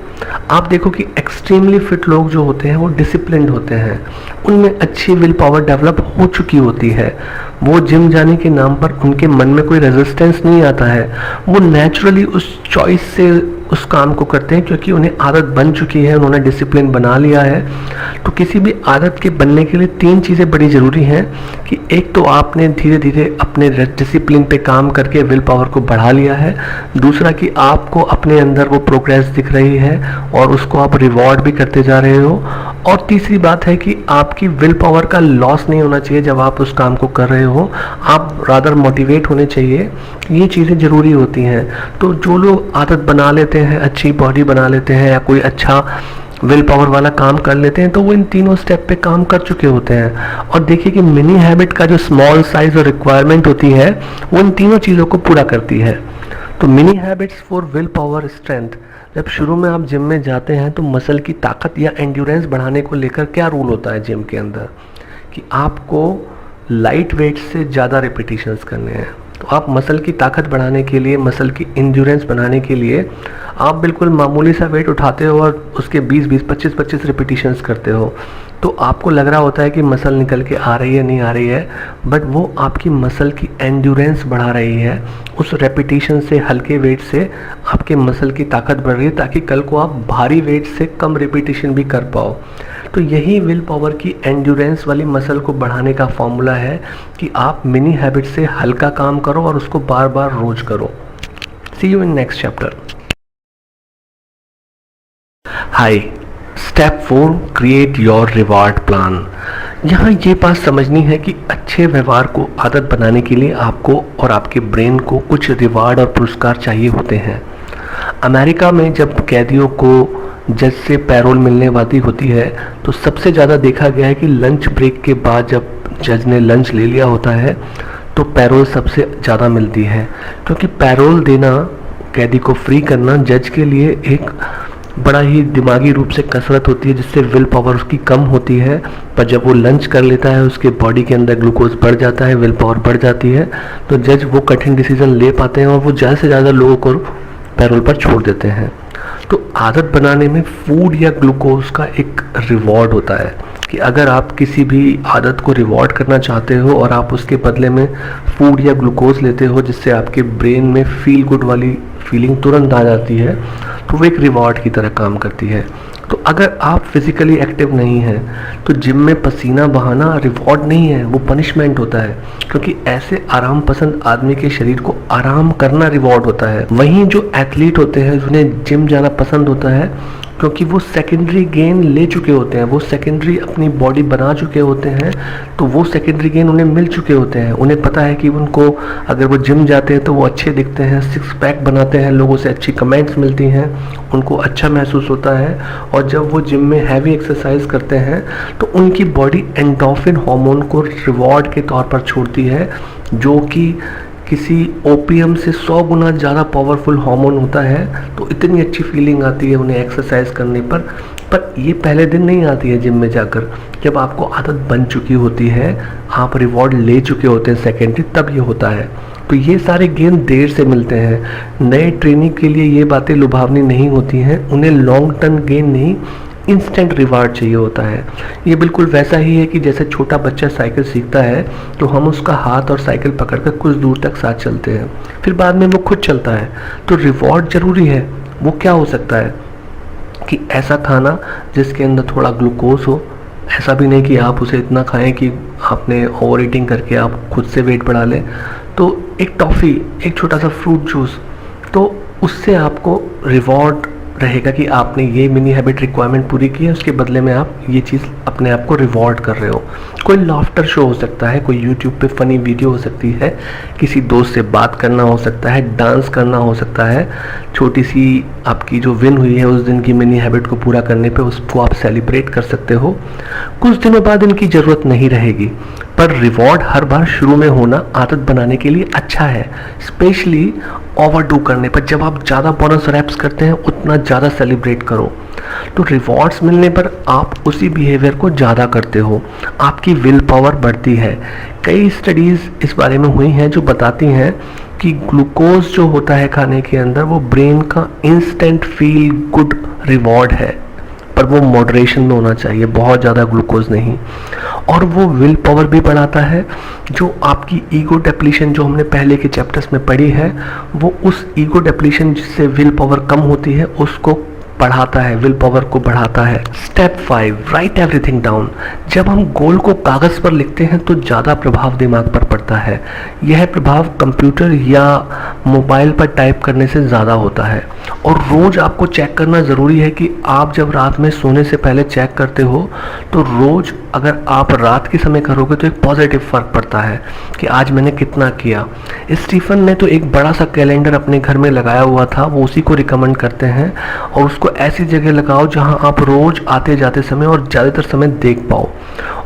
आप देखो कि एक्सट्रीमली फिट लोग जो होते हैं वो डिसिप्लिन्ड होते हैं, उनमें अच्छी विल पावर डेवलप हो चुकी होती है। वो जिम जाने के नाम पर उनके मन में कोई रेजिस्टेंस नहीं आता है, वो नेचुरली उस चॉइस से उस काम को करते हैं क्योंकि उन्हें आदत बन चुकी है, उन्होंने डिसिप्लिन बना लिया है। तो किसी भी आदत के बनने के लिए 3 चीज़ें बड़ी ज़रूरी हैं कि एक तो आपने धीरे धीरे अपने डिसिप्लिन पे काम करके विल पावर को बढ़ा लिया है, दूसरा कि आपको अपने अंदर वो प्रोग्रेस दिख रही है और उसको आप रिवॉर्ड भी करते जा रहे हो, और तीसरी बात है कि आपकी विल पावर का लॉस नहीं होना चाहिए जब आप उस काम को कर रहे हो, आप रादर मोटिवेट होने चाहिए। ये चीज़ें ज़रूरी होती हैं। तो जो लोग आदत बना लेते हैं, अच्छी बॉडी बना लेते हैं या कोई अच्छा विल पावर वाला काम कर लेते हैं, तो वो इन तीनों स्टेप पे काम कर चुके होते हैं। और देखिए कि मिनी हैबिट का जो स्मॉल साइज और रिक्वायरमेंट होती है वो इन तीनों चीज़ों को पूरा करती है। तो mini habits for will power strength. जब शुरू में आप जिम में जाते हैं तो मसल की ताकत या एंड्योरेंस बढ़ाने को लेकर क्या रूल होता है जिम के अंदर कि आपको लाइट वेट से ज़्यादा रिपीटिशंस करने हैं। तो आप मसल की ताकत बढ़ाने के लिए, मसल की एंड्योरेंस बढ़ाने के लिए आप बिल्कुल मामूली सा वेट उठाते हो और उसके 20-20, 25-25 रिपीटिशंस करते हो। तो आपको लग रहा होता है कि मसल निकल के आ रही है, नहीं आ रही है, बट वो आपकी मसल की एंड्योरेंस बढ़ा रही है। उस रेपिटेशन से, हल्के वेट से आपके मसल की ताकत बढ़ रही है ताकि कल को आप भारी वेट से कम रिपीटिशन भी कर पाओ। तो यही विल पावर की एंड्योरेंस वाली मसल को बढ़ाने का फॉर्मूला है कि आप मिनी हैबिट से हल्का काम करो और उसको बार बार रोज करो। See you in next chapter. Hi, step 4 create your reward plan. यहाँ ये बात समझनी है कि अच्छे व्यवहार को आदत बनाने के लिए आपको और आपके ब्रेन को कुछ रिवार्ड और पुरस्कार चाहिए होते हैं। अमेरिका में जब कैदियों को जज से पैरोल मिलने वाली होती है तो सबसे ज़्यादा देखा गया है कि लंच ब्रेक के बाद जब जज ने लंच ले लिया होता है तो पैरोल सबसे ज़्यादा मिलती है, क्योंकि पैरोल देना, कैदी को फ्री करना जज के लिए एक बड़ा ही दिमागी रूप से कसरत होती है जिससे विल पावर उसकी कम होती है। पर जब वो लंच कर लेता है उसके बॉडी के अंदर ग्लूकोज बढ़ जाता है, विल पावर बढ़ जाती है, तो जज वो कठिन डिसीजन ले पाते हैं और वो ज़्यादा से ज़्यादा लोगों को पैरोल पर छोड़ देते हैं। तो आदत बनाने में फूड या ग्लूकोज का एक रिवॉर्ड होता है कि अगर आप किसी भी आदत को रिवॉर्ड करना चाहते हो और आप उसके बदले में फूड या ग्लूकोज लेते हो जिससे आपके ब्रेन में फील गुड वाली फीलिंग तुरंत आ जाती है, तो वो एक रिवॉर्ड की तरह काम करती है। तो अगर आप फिजिकली एक्टिव नहीं हैं तो जिम में पसीना बहाना रिवॉर्ड नहीं है, वो पनिशमेंट होता है, क्योंकि ऐसे आराम पसंद आदमी के शरीर को आराम करना रिवॉर्ड होता है। वहीं जो एथलीट होते हैं जिन्हें जिम जाना पसंद होता है क्योंकि वो सेकेंडरी गेन ले चुके होते हैं, वो सेकेंडरी अपनी बॉडी बना चुके होते हैं, तो वो सेकेंडरी गेन उन्हें मिल चुके होते हैं। उन्हें पता है कि उनको अगर वो जिम जाते हैं तो वो अच्छे दिखते हैं, सिक्स पैक बनाते हैं, लोगों से अच्छी कमेंट्स मिलती हैं, उनको अच्छा महसूस होता है। और जब वो जिम में हैवी एक्सरसाइज करते हैं तो उनकी बॉडी एंडोर्फिन हार्मोन को रिवॉर्ड के तौर पर छोड़ती है, जो कि किसी ओपीएम से 100 गुना ज़्यादा पावरफुल हार्मोन होता है। तो इतनी अच्छी फीलिंग आती है उन्हें एक्सरसाइज करने पर ये पहले दिन नहीं आती है जिम में जाकर। जब आपको आदत बन चुकी होती है, आप रिवॉर्ड ले चुके होते हैं सेकेंडरी, तब ये होता है। तो ये सारे गेन देर से मिलते हैं। नए ट्रेनिंग के लिए ये बातें लुभावनी नहीं होती हैं, उन्हें लॉन्ग टर्म गेन नहीं, इंस्टेंट रिवार्ड चाहिए होता है। ये बिल्कुल वैसा ही है कि जैसे छोटा बच्चा साइकिल सीखता है तो हम उसका हाथ और साइकिल पकड़कर कुछ दूर तक साथ चलते हैं, फिर बाद में वो खुद चलता है। तो रिवॉर्ड ज़रूरी है। वो क्या हो सकता है कि ऐसा खाना जिसके अंदर थोड़ा ग्लूकोज हो, ऐसा भी नहीं कि आप उसे इतना खाएं कि आपने ओवर ईटिंग करके आप खुद से वेट बढ़ा लें। तो एक टॉफ़ी, एक छोटा सा फ्रूट जूस, तो उससे आपको रिवॉर्ड रहेगा कि आपने ये मिनी हैबिट रिक्वायरमेंट पूरी की है, उसके बदले में आप ये चीज़ अपने आप को रिवॉर्ड कर रहे हो। कोई लाफ्टर शो हो सकता है, कोई यूट्यूब पे फ़नी वीडियो हो सकती है, किसी दोस्त से बात करना हो सकता है, डांस करना हो सकता है। छोटी सी आपकी जो विन हुई है उस दिन की मिनी हैबिट को पूरा करने पे, उसको आप सेलिब्रेट कर सकते हो। कुछ दिनों बाद इनकी ज़रूरत नहीं रहेगी, पर रिवॉर्ड हर बार शुरू में होना आदत बनाने के लिए अच्छा है, स्पेशली ओवरडू करने पर। जब आप ज़्यादा बोनस रैप्स करते हैं उतना ज़्यादा सेलिब्रेट करो, तो रिवॉर्ड्स मिलने पर आप उसी बिहेवियर को ज़्यादा करते हो, आपकी विल पावर बढ़ती है। कई स्टडीज़ इस बारे में हुई हैं जो बताती हैं कि ग्लूकोज जो होता है खाने के अंदर, वो ब्रेन का इंस्टेंट फील गुड रिवॉर्ड है, पर वो मॉडरेशन में होना चाहिए, बहुत ज़्यादा ग्लूकोज नहीं। और वो विल पावर भी बढ़ाता है। जो आपकी ईगो डेप्लीशन जो हमने पहले के चैप्टर्स में पढ़ी है, वो उस ईगो डेप्लीशन जिससे विल पावर कम होती है उसको बढ़ाता है, विल पावर को बढ़ाता है। Step 5, right everything down. जब हम गोल को कागज़ पर लिखते हैं तो ज़्यादा प्रभाव दिमाग पर पड़ता है। यह प्रभाव कंप्यूटर या मोबाइल पर टाइप करने से ज़्यादा होता है। और रोज़ आपको चेक करना ज़रूरी है कि आप जब रात में सोने से पहले चेक करते हो तो रोज़ अगर आप रात के समय करोगे तो एक पॉजिटिव फ़र्क पड़ता है कि आज मैंने कितना किया। स्टीफन ने तो एक बड़ा सा कैलेंडर अपने घर में लगाया हुआ था, वो उसी को रिकमेंड करते हैं। और उसको ऐसी जगह लगाओ जहां आप रोज आते जाते समय और ज़्यादातर समय देख पाओ।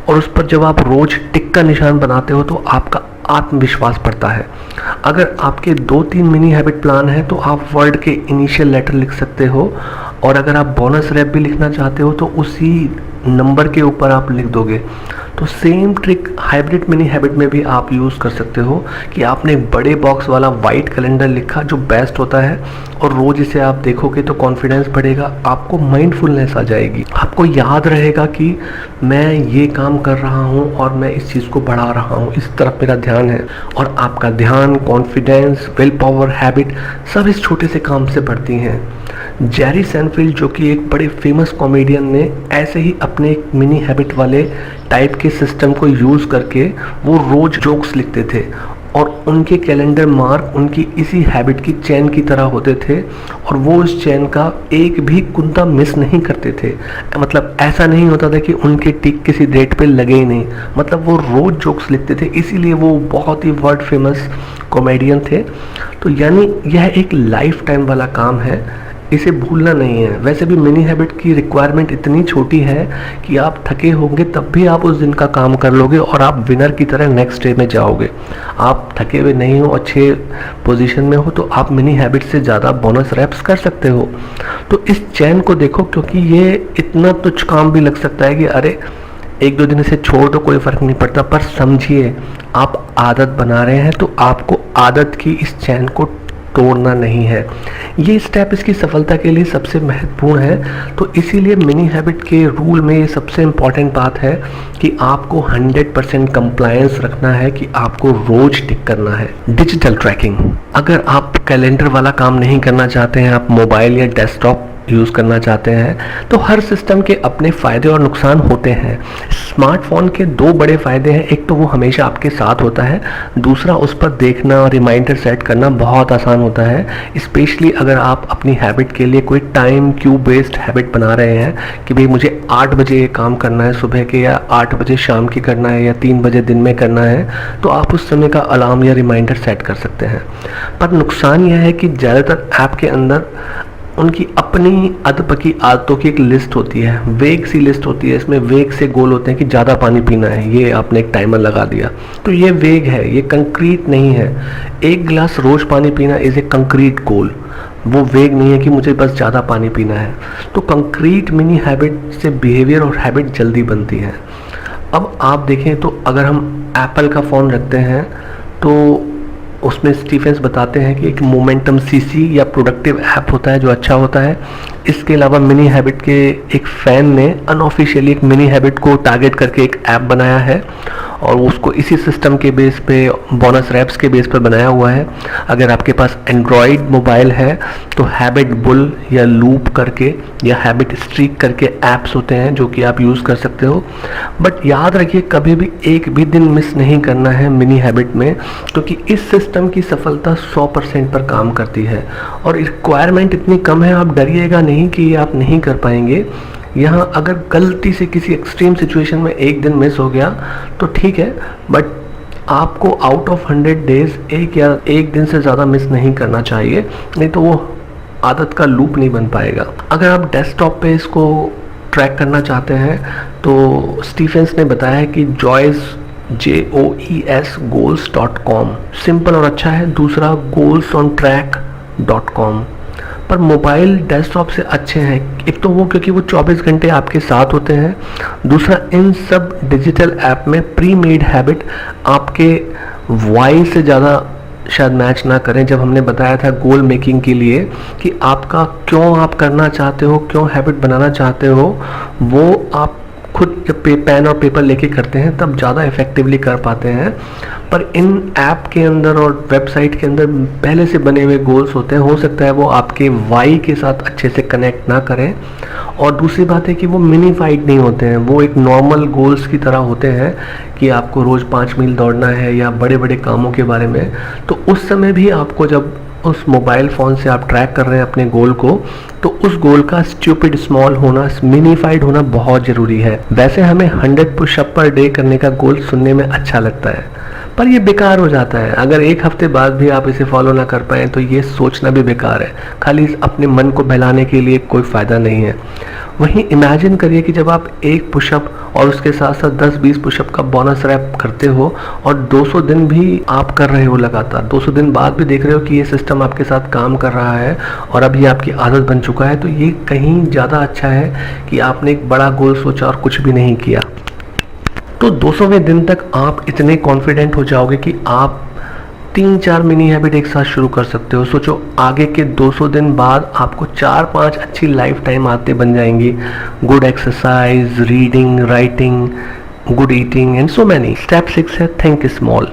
और उस पर जब आप रोज टिक का निशान बनाते हो तो आपका आत्मविश्वास बढ़ता है। अगर आपके 2-3 मिनी हैबिट प्लान है तो आप वर्ड के इनिशियल लेटर लिख सकते हो, और अगर आप बोनस रैप भी लिखना चाहते हो तो उसी नंबर के ऊपर आप लिख दोगे। तो same trick hybrid mini habit में भी आप यूज़ कर सकते हो कि आपने एक बड़े बॉक्स वाला वाइट कैलेंडर लिखा जो बेस्ट होता है, और रोज़ इसे आप देखोगे तो कॉन्फिडेंस बढ़ेगा, आपको माइंडफुलनेस आ जाएगी, आपको याद रहेगा कि मैं ये काम कर रहा हूँ और मैं इस चीज़ को बढ़ा रहा हूँ, इस तरफ मेरा ध्यान है। और आपका ध्यान, कॉन्फिडेंस, विल पावर, हैबिट सब इस छोटे से काम से बढ़ती हैं। जेरी सैनफील्ड जो कि एक बड़े फेमस कॉमेडियन ने ऐसे ही अपने एक मिनी हैबिट वाले टाइप के सिस्टम को यूज़ करके वो रोज़ जोक्स लिखते थे, और उनके कैलेंडर मार्क उनकी इसी हैबिट की चैन की तरह होते थे, और वो उस चैन का एक भी कुंता मिस नहीं करते थे। मतलब ऐसा नहीं होता था कि उनके टिक किसी डेट पे लगे ही नहीं, मतलब वो रोज़ जोक्स लिखते थे, इसीलिए वो बहुत ही वर्ल्ड फेमस कॉमेडियन थे। तो यानी यह एक लाइफ टाइम वाला काम है, इसे भूलना नहीं है। वैसे भी मिनी हैबिट की रिक्वायरमेंट इतनी छोटी है कि आप थके होंगे तब भी आप उस दिन का काम कर लोगे और आप विनर की तरह नेक्स्ट डे में जाओगे। आप थके हुए नहीं हो, अच्छे पोजीशन में हो, तो आप मिनी हैबिट से ज़्यादा बोनस रैप्स कर सकते हो। तो इस चैन को देखो, क्योंकि ये इतना तुच्छ काम भी लग सकता है कि अरे 1-2 दिन इसे छोड़ दो, कोई फ़र्क नहीं पड़ता, पर समझिए आप आदत बना रहे हैं तो आपको आदत की इस चैन को तोड़ना नहीं है। ये स्टेप इसकी सफलता के लिए सबसे महत्वपूर्ण है। तो इसीलिए मिनी हैबिट के रूल में ये सबसे इम्पॉर्टेंट बात है कि आपको 100% कंप्लायंस रखना है, कि आपको रोज टिक करना है। डिजिटल ट्रैकिंग, अगर आप कैलेंडर वाला काम नहीं करना चाहते हैं, आप मोबाइल या डेस्कटॉप यूज़ करना चाहते हैं। तो हर सिस्टम के अपने फ़ायदे और नुकसान होते हैं। स्मार्टफोन के दो बड़े फ़ायदे हैं, एक तो वो हमेशा आपके साथ होता है, दूसरा उस पर देखना और रिमाइंडर सेट करना बहुत आसान होता है, स्पेशली अगर आप अपनी हैबिट के लिए कोई टाइम क्यूब बेस्ड हैबिट बना रहे हैं कि भाई मुझे 8 बजे ये काम करना है सुबह के, या 8 बजे शाम की करना है, या 3 बजे दिन में करना है, तो आप उस समय का अलार्म या रिमाइंडर सेट कर सकते हैं। पर नुकसान यह है कि ज़्यादातर ऐप के अंदर उनकी अपनी अधपकी आदतों की एक लिस्ट होती है, वेग सी लिस्ट होती है। इसमें वेग से गोल होते हैं कि ज़्यादा पानी पीना है, ये आपने एक टाइमर लगा दिया, तो ये वेग है, ये कंक्रीट नहीं है। 1 गिलास रोज़ पानी पीना इज़ ए कंक्रीट गोल, वो वेग नहीं है कि मुझे बस ज़्यादा पानी पीना है। तो कंक्रीट मिनी हैबिट से बिहेवियर और हैबिट जल्दी बनती है। अब आप देखें तो अगर हम एप्पल का फ़ोन रखते हैं तो उसमें स्टीफेंस बताते हैं कि एक मोमेंटम सीसी या प्रोडक्टिव ऐप होता है जो अच्छा होता है। इसके अलावा मिनी हैबिट के एक फ़ैन ने अनऑफिशियली एक मिनी हैबिट को टारगेट करके एक ऐप बनाया है और उसको इसी सिस्टम के बेस पे, बोनस रैप्स के बेस पर बनाया हुआ है। अगर आपके पास एंड्रॉयड मोबाइल है तो हैबिट बुल या लूप करके या हैबिट स्ट्रीक करके ऐप्स होते हैं जो कि आप यूज़ कर सकते हो। बट याद रखिए कभी भी एक भी दिन मिस नहीं करना है मिनी हैबिट में, क्योंकि इस सिस्टम की सफलता 100% पर काम करती है और रिक्वायरमेंट इतनी कम है, आप डरिएगा नहीं कि ये आप नहीं कर पाएंगे। यहाँ अगर गलती से किसी एक्सट्रीम सिचुएशन में एक दिन मिस हो गया तो ठीक है, बट आपको आउट ऑफ 100 डेज एक दिन से ज़्यादा मिस नहीं करना चाहिए, नहीं तो वो आदत का लूप नहीं बन पाएगा। अगर आप डेस्कटॉप पे इसको ट्रैक करना चाहते हैं तो स्टीफेंस ने बताया है कि JOES goals.com सिंपल और अच्छा है। दूसरा goalsontrack.com पर मोबाइल डेस्कटॉप से अच्छे हैं। एक तो वो क्योंकि वो 24 घंटे आपके साथ होते हैं, दूसरा इन सब डिजिटल ऐप में प्री मेड हैबिट आपके वाई से ज़्यादा शायद मैच ना करें। जब हमने बताया था गोल मेकिंग के लिए कि आपका क्यों आप करना चाहते हो, क्यों हैबिट बनाना चाहते हो, वो आप खुद जब पेन और पेपर लेके करते हैं तब ज़्यादा इफेक्टिवली कर पाते हैं। पर इन ऐप के अंदर और वेबसाइट के अंदर पहले से बने हुए गोल्स होते हैं, हो सकता है वो आपके वाई के साथ अच्छे से कनेक्ट ना करें। और दूसरी बात है कि वो मिनीफाइड नहीं होते हैं, वो एक नॉर्मल गोल्स की तरह होते हैं कि आपको रोज़ 5 मील दौड़ना है या बड़े बड़े कामों के बारे में। तो उस समय भी आपको जब उस मोबाइल फ़ोन से आप ट्रैक कर रहे हैं अपने गोल को, तो उस गोल का स्टूपिड स्मॉल होना, मिनीफाइड होना बहुत ज़रूरी है। वैसे हमें 100 पुशअप पर डे करने का गोल सुनने में अच्छा लगता है, पर ये बेकार हो जाता है। अगर एक हफ्ते बाद भी आप इसे फॉलो ना कर पाएँ तो ये सोचना भी बेकार है, खाली अपने मन को बहलाने के लिए कोई फ़ायदा नहीं है। वहीं इमेजिन करिए कि जब आप एक पुशअप और उसके साथ साथ 10-20 पुशअप का बोनस रैप करते हो और 200 दिन भी आप कर रहे हो लगातार, 200 दिन बाद भी देख रहे हो कि ये सिस्टम आपके साथ काम कर रहा है और अब ये आपकी आदत बन चुका है, तो ये कहीं ज़्यादा अच्छा है कि आपने एक बड़ा गोल सोचा और कुछ भी नहीं किया। तो 200वें दिन तक आप इतने कॉन्फिडेंट हो जाओगे कि आप 3-4 मिनी हैबिट एक साथ शुरू कर सकते हो। सोचो आगे के 200 दिन बाद आपको 4-5 अच्छी लाइफ टाइम आदतें बन जाएंगी। Good exercise, reading, writing, good eating and so many. Step 6 है थिंक स्मॉल।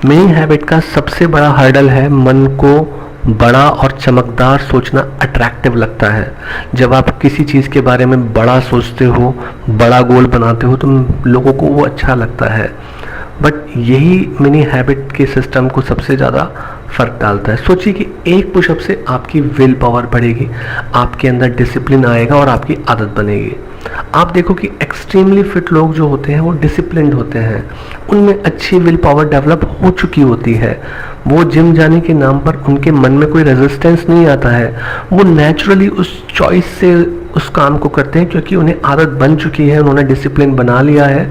मिनी हैबिट का सबसे बड़ा हर्डल है मन को बड़ा और चमकदार सोचना अट्रैक्टिव लगता है। जब आप किसी चीज़ के बारे में बड़ा सोचते हो, बड़ा गोल बनाते हो, तो लोगों को वो अच्छा लगता है। बट यही मिनी हैबिट के सिस्टम को सबसे ज़्यादा फ़र्क डालता है। सोचिए कि एक पुशअप से आपकी विल पावर बढ़ेगी, आपके अंदर डिसिप्लिन आएगा और आपकी आदत बनेगी। आप देखो कि एक्सट्रीमली फिट लोग जो होते हैं वो डिसिप्लिन्ड होते हैं, उनमें अच्छी विल पावर डेवलप हो चुकी होती है। वो जिम जाने के नाम पर उनके मन में कोई रेजिस्टेंस नहीं आता है, वो नेचुरली उस चॉइस से उस काम को करते हैं क्योंकि उन्हें आदत बन चुकी है, उन्होंने डिसिप्लिन बना लिया है।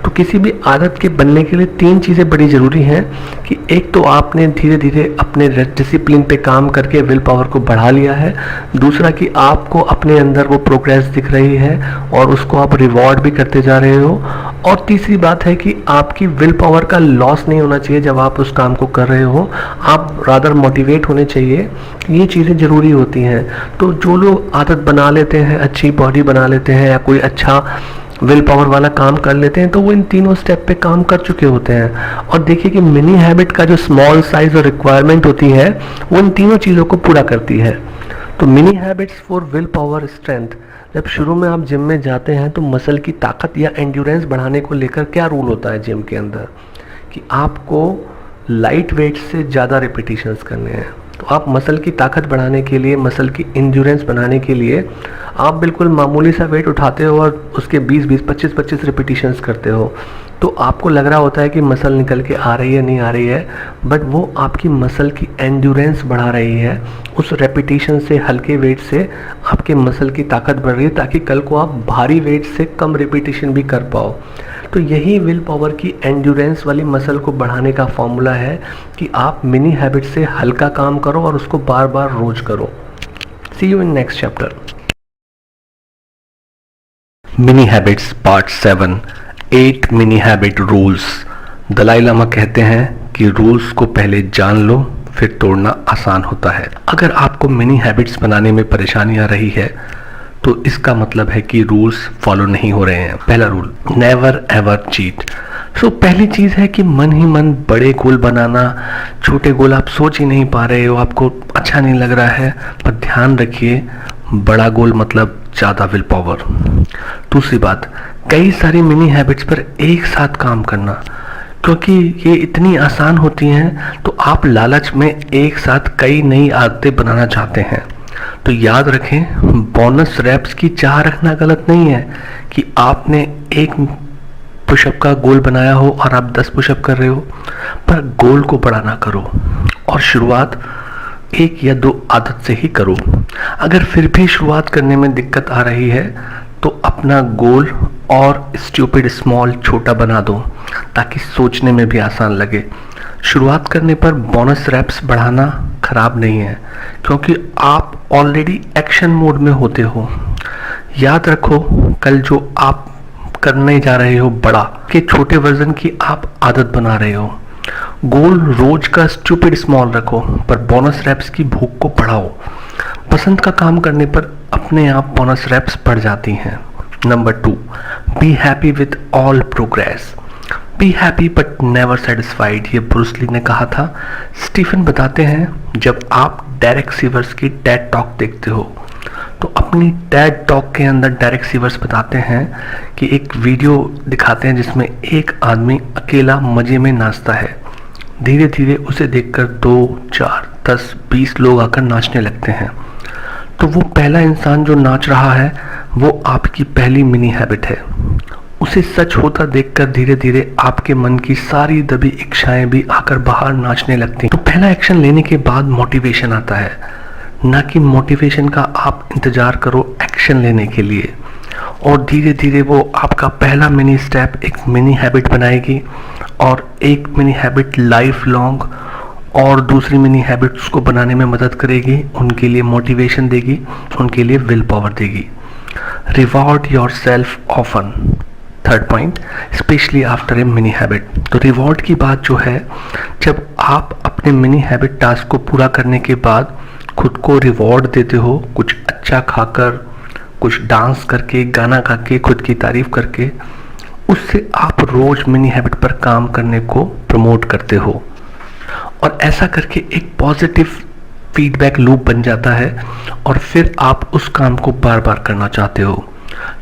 तो किसी भी आदत के बनने के लिए 3 चीज़ें बड़ी ज़रूरी हैं कि एक तो आपने धीरे धीरे अपने डिसिप्लिन पे काम करके विल पावर को बढ़ा लिया है, दूसरा कि आपको अपने अंदर वो प्रोग्रेस दिख रही है और उसको आप रिवॉर्ड भी करते जा रहे हो, और तीसरी बात है कि आपकी विल पावर का लॉस नहीं होना चाहिए जब आप उस काम को कर रहे हो, आप रादर मोटिवेट होने चाहिए। ये चीज़ें ज़रूरी होती हैं। तो जो लोग आदत बना लेते हैं, अच्छी बॉडी बना लेते हैं या कोई अच्छा विल पावर वाला काम कर लेते हैं, तो वो इन तीनों स्टेप पे काम कर चुके होते हैं। और देखिए कि मिनी हैबिट का जो स्मॉल साइज और रिक्वायरमेंट होती है वो इन तीनों चीज़ों को पूरा करती है। तो mini habits for will power strength. जब शुरू में आप जिम में जाते हैं तो मसल की ताकत या एंड्योरेंस बढ़ाने को लेकर क्या रूल होता है जिम के अंदर, कि आपको लाइट वेट से ज़्यादा रिपीटिशंस करने हैं। तो आप मसल की ताकत बढ़ाने के लिए, मसल की एंड्योरेंस बनाने के लिए आप बिल्कुल मामूली सा वेट उठाते हो और उसके 20-20, 25-25 रिपीटिशंस करते हो। तो आपको लग रहा होता है कि मसल निकल के आ रही है, नहीं आ रही है, बट वो आपकी मसल की एंड्योरेंस बढ़ा रही है। उस रेपिटेशन से, हल्के वेट से आपके मसल की ताकत बढ़ रही है, ताकि कल को आप भारी वेट से कम रिपीटिशन भी कर पाओ। तो यही विल पावर की एंड्योरेंस वाली मसल को बढ़ाने का फॉर्मूला है कि आप मिनी हैबिट से हल्का काम करो और उसको बार बार रोज करो। See you in next chapter. Mini habits part 7, 8 mini habit rules. Dalai Lama कहते हैं कि रूल्स को पहले जान लो, फिर तोड़ना आसान होता है। अगर आपको मिनी हैबिट्स बनाने में परेशानी आ रही है तो इसका मतलब है कि रूल्स फॉलो नहीं हो रहे हैं। पहला रूल, नेवर एवर चीट। सो पहली चीज़ है कि मन ही मन बड़े गोल बनाना। छोटे गोल आप सोच ही नहीं पा रहे हो, आपको अच्छा नहीं लग रहा है, पर ध्यान रखिए बड़ा गोल मतलब ज़्यादा विल पावर। दूसरी बात, कई सारी मिनी हैबिट्स पर एक साथ काम करना, क्योंकि ये इतनी आसान होती हैं तो आप लालच में एक साथ कई नई आदतें बनाना चाहते हैं। तो याद रखें, बोनस रैप्स की चाह रखना गलत नहीं है कि आपने एक पुशअप का गोल बनाया हो और आप 10 पुशअप कर रहे हो, पर गोल को बड़ा ना करो और शुरुआत 1 या 2 आदत से ही करो। अगर फिर भी शुरुआत करने में दिक्कत आ रही है तो अपना गोल और स्टूपिड स्मॉल छोटा बना दो, ताकि सोचने में भी आसान लगे। शुरुआत करने पर बोनस रैप्स बढ़ाना खराब नहीं है, क्योंकि आप ऑलरेडी एक्शन मोड में होते हो। याद रखो, कल जो आप करने जा रहे हो बड़ा के छोटे वर्जन की आप आदत बना रहे हो। गोल रोज का स्टूपिड स्मॉल रखो, पर बोनस रैप्स की भूख को बढ़ाओ। पसंद का काम करने पर अपने आप बोनस रैप्स बढ़ जाती हैं। Number 2, be happy with all progress. Be happy but never satisfied, ये ब्रूस ली ने कहा था। स्टीफन बताते हैं, जब आप डेरेक सीवर्स की टेड टॉक देखते हो तो अपनी टेड टॉक के अंदर डेरेक सीवर्स बताते हैं कि एक वीडियो दिखाते हैं जिसमें एक आदमी अकेला मजे में नाचता है। धीरे धीरे उसे देखकर 2, 4, 10, 20 लोग आकर नाचने लगते हैं। तो वो पहला इंसान जो नाच रहा है वो आपकी पहली मिनी हैबिट है। उसे सच होता देखकर धीरे धीरे आपके मन की सारी दबी इच्छाएं भी आकर बाहर नाचने लगती हैं। तो पहला एक्शन लेने के बाद मोटिवेशन आता है, ना कि मोटिवेशन का आप इंतजार करो एक्शन लेने के लिए। और धीरे धीरे वो आपका पहला मिनी स्टेप एक मिनी हैबिट बनाएगी, और एक मिनी हैबिट लाइफ लॉन्ग और दूसरी मिनी हैबिट्स को बनाने में मदद करेगी, उनके लिए मोटिवेशन देगी, उनके लिए विल पावर देगी। Reward your self often. Third point, specially after a mini habit. तो रिवॉर्ड की बात जो है, जब आप अपने मिनी हैबिट टास्क को पूरा करने के बाद खुद को रिवॉर्ड देते हो, कुछ अच्छा खाकर, कुछ डांस करके, गाना गा के, खुद की तारीफ करके, उससे आप रोज मिनी हैबिट पर काम करने को प्रमोट करते हो। और ऐसा करके एक पॉजिटिव फीडबैक लूप बन जाता है और फिर आप उस काम को बार बार करना चाहते हो।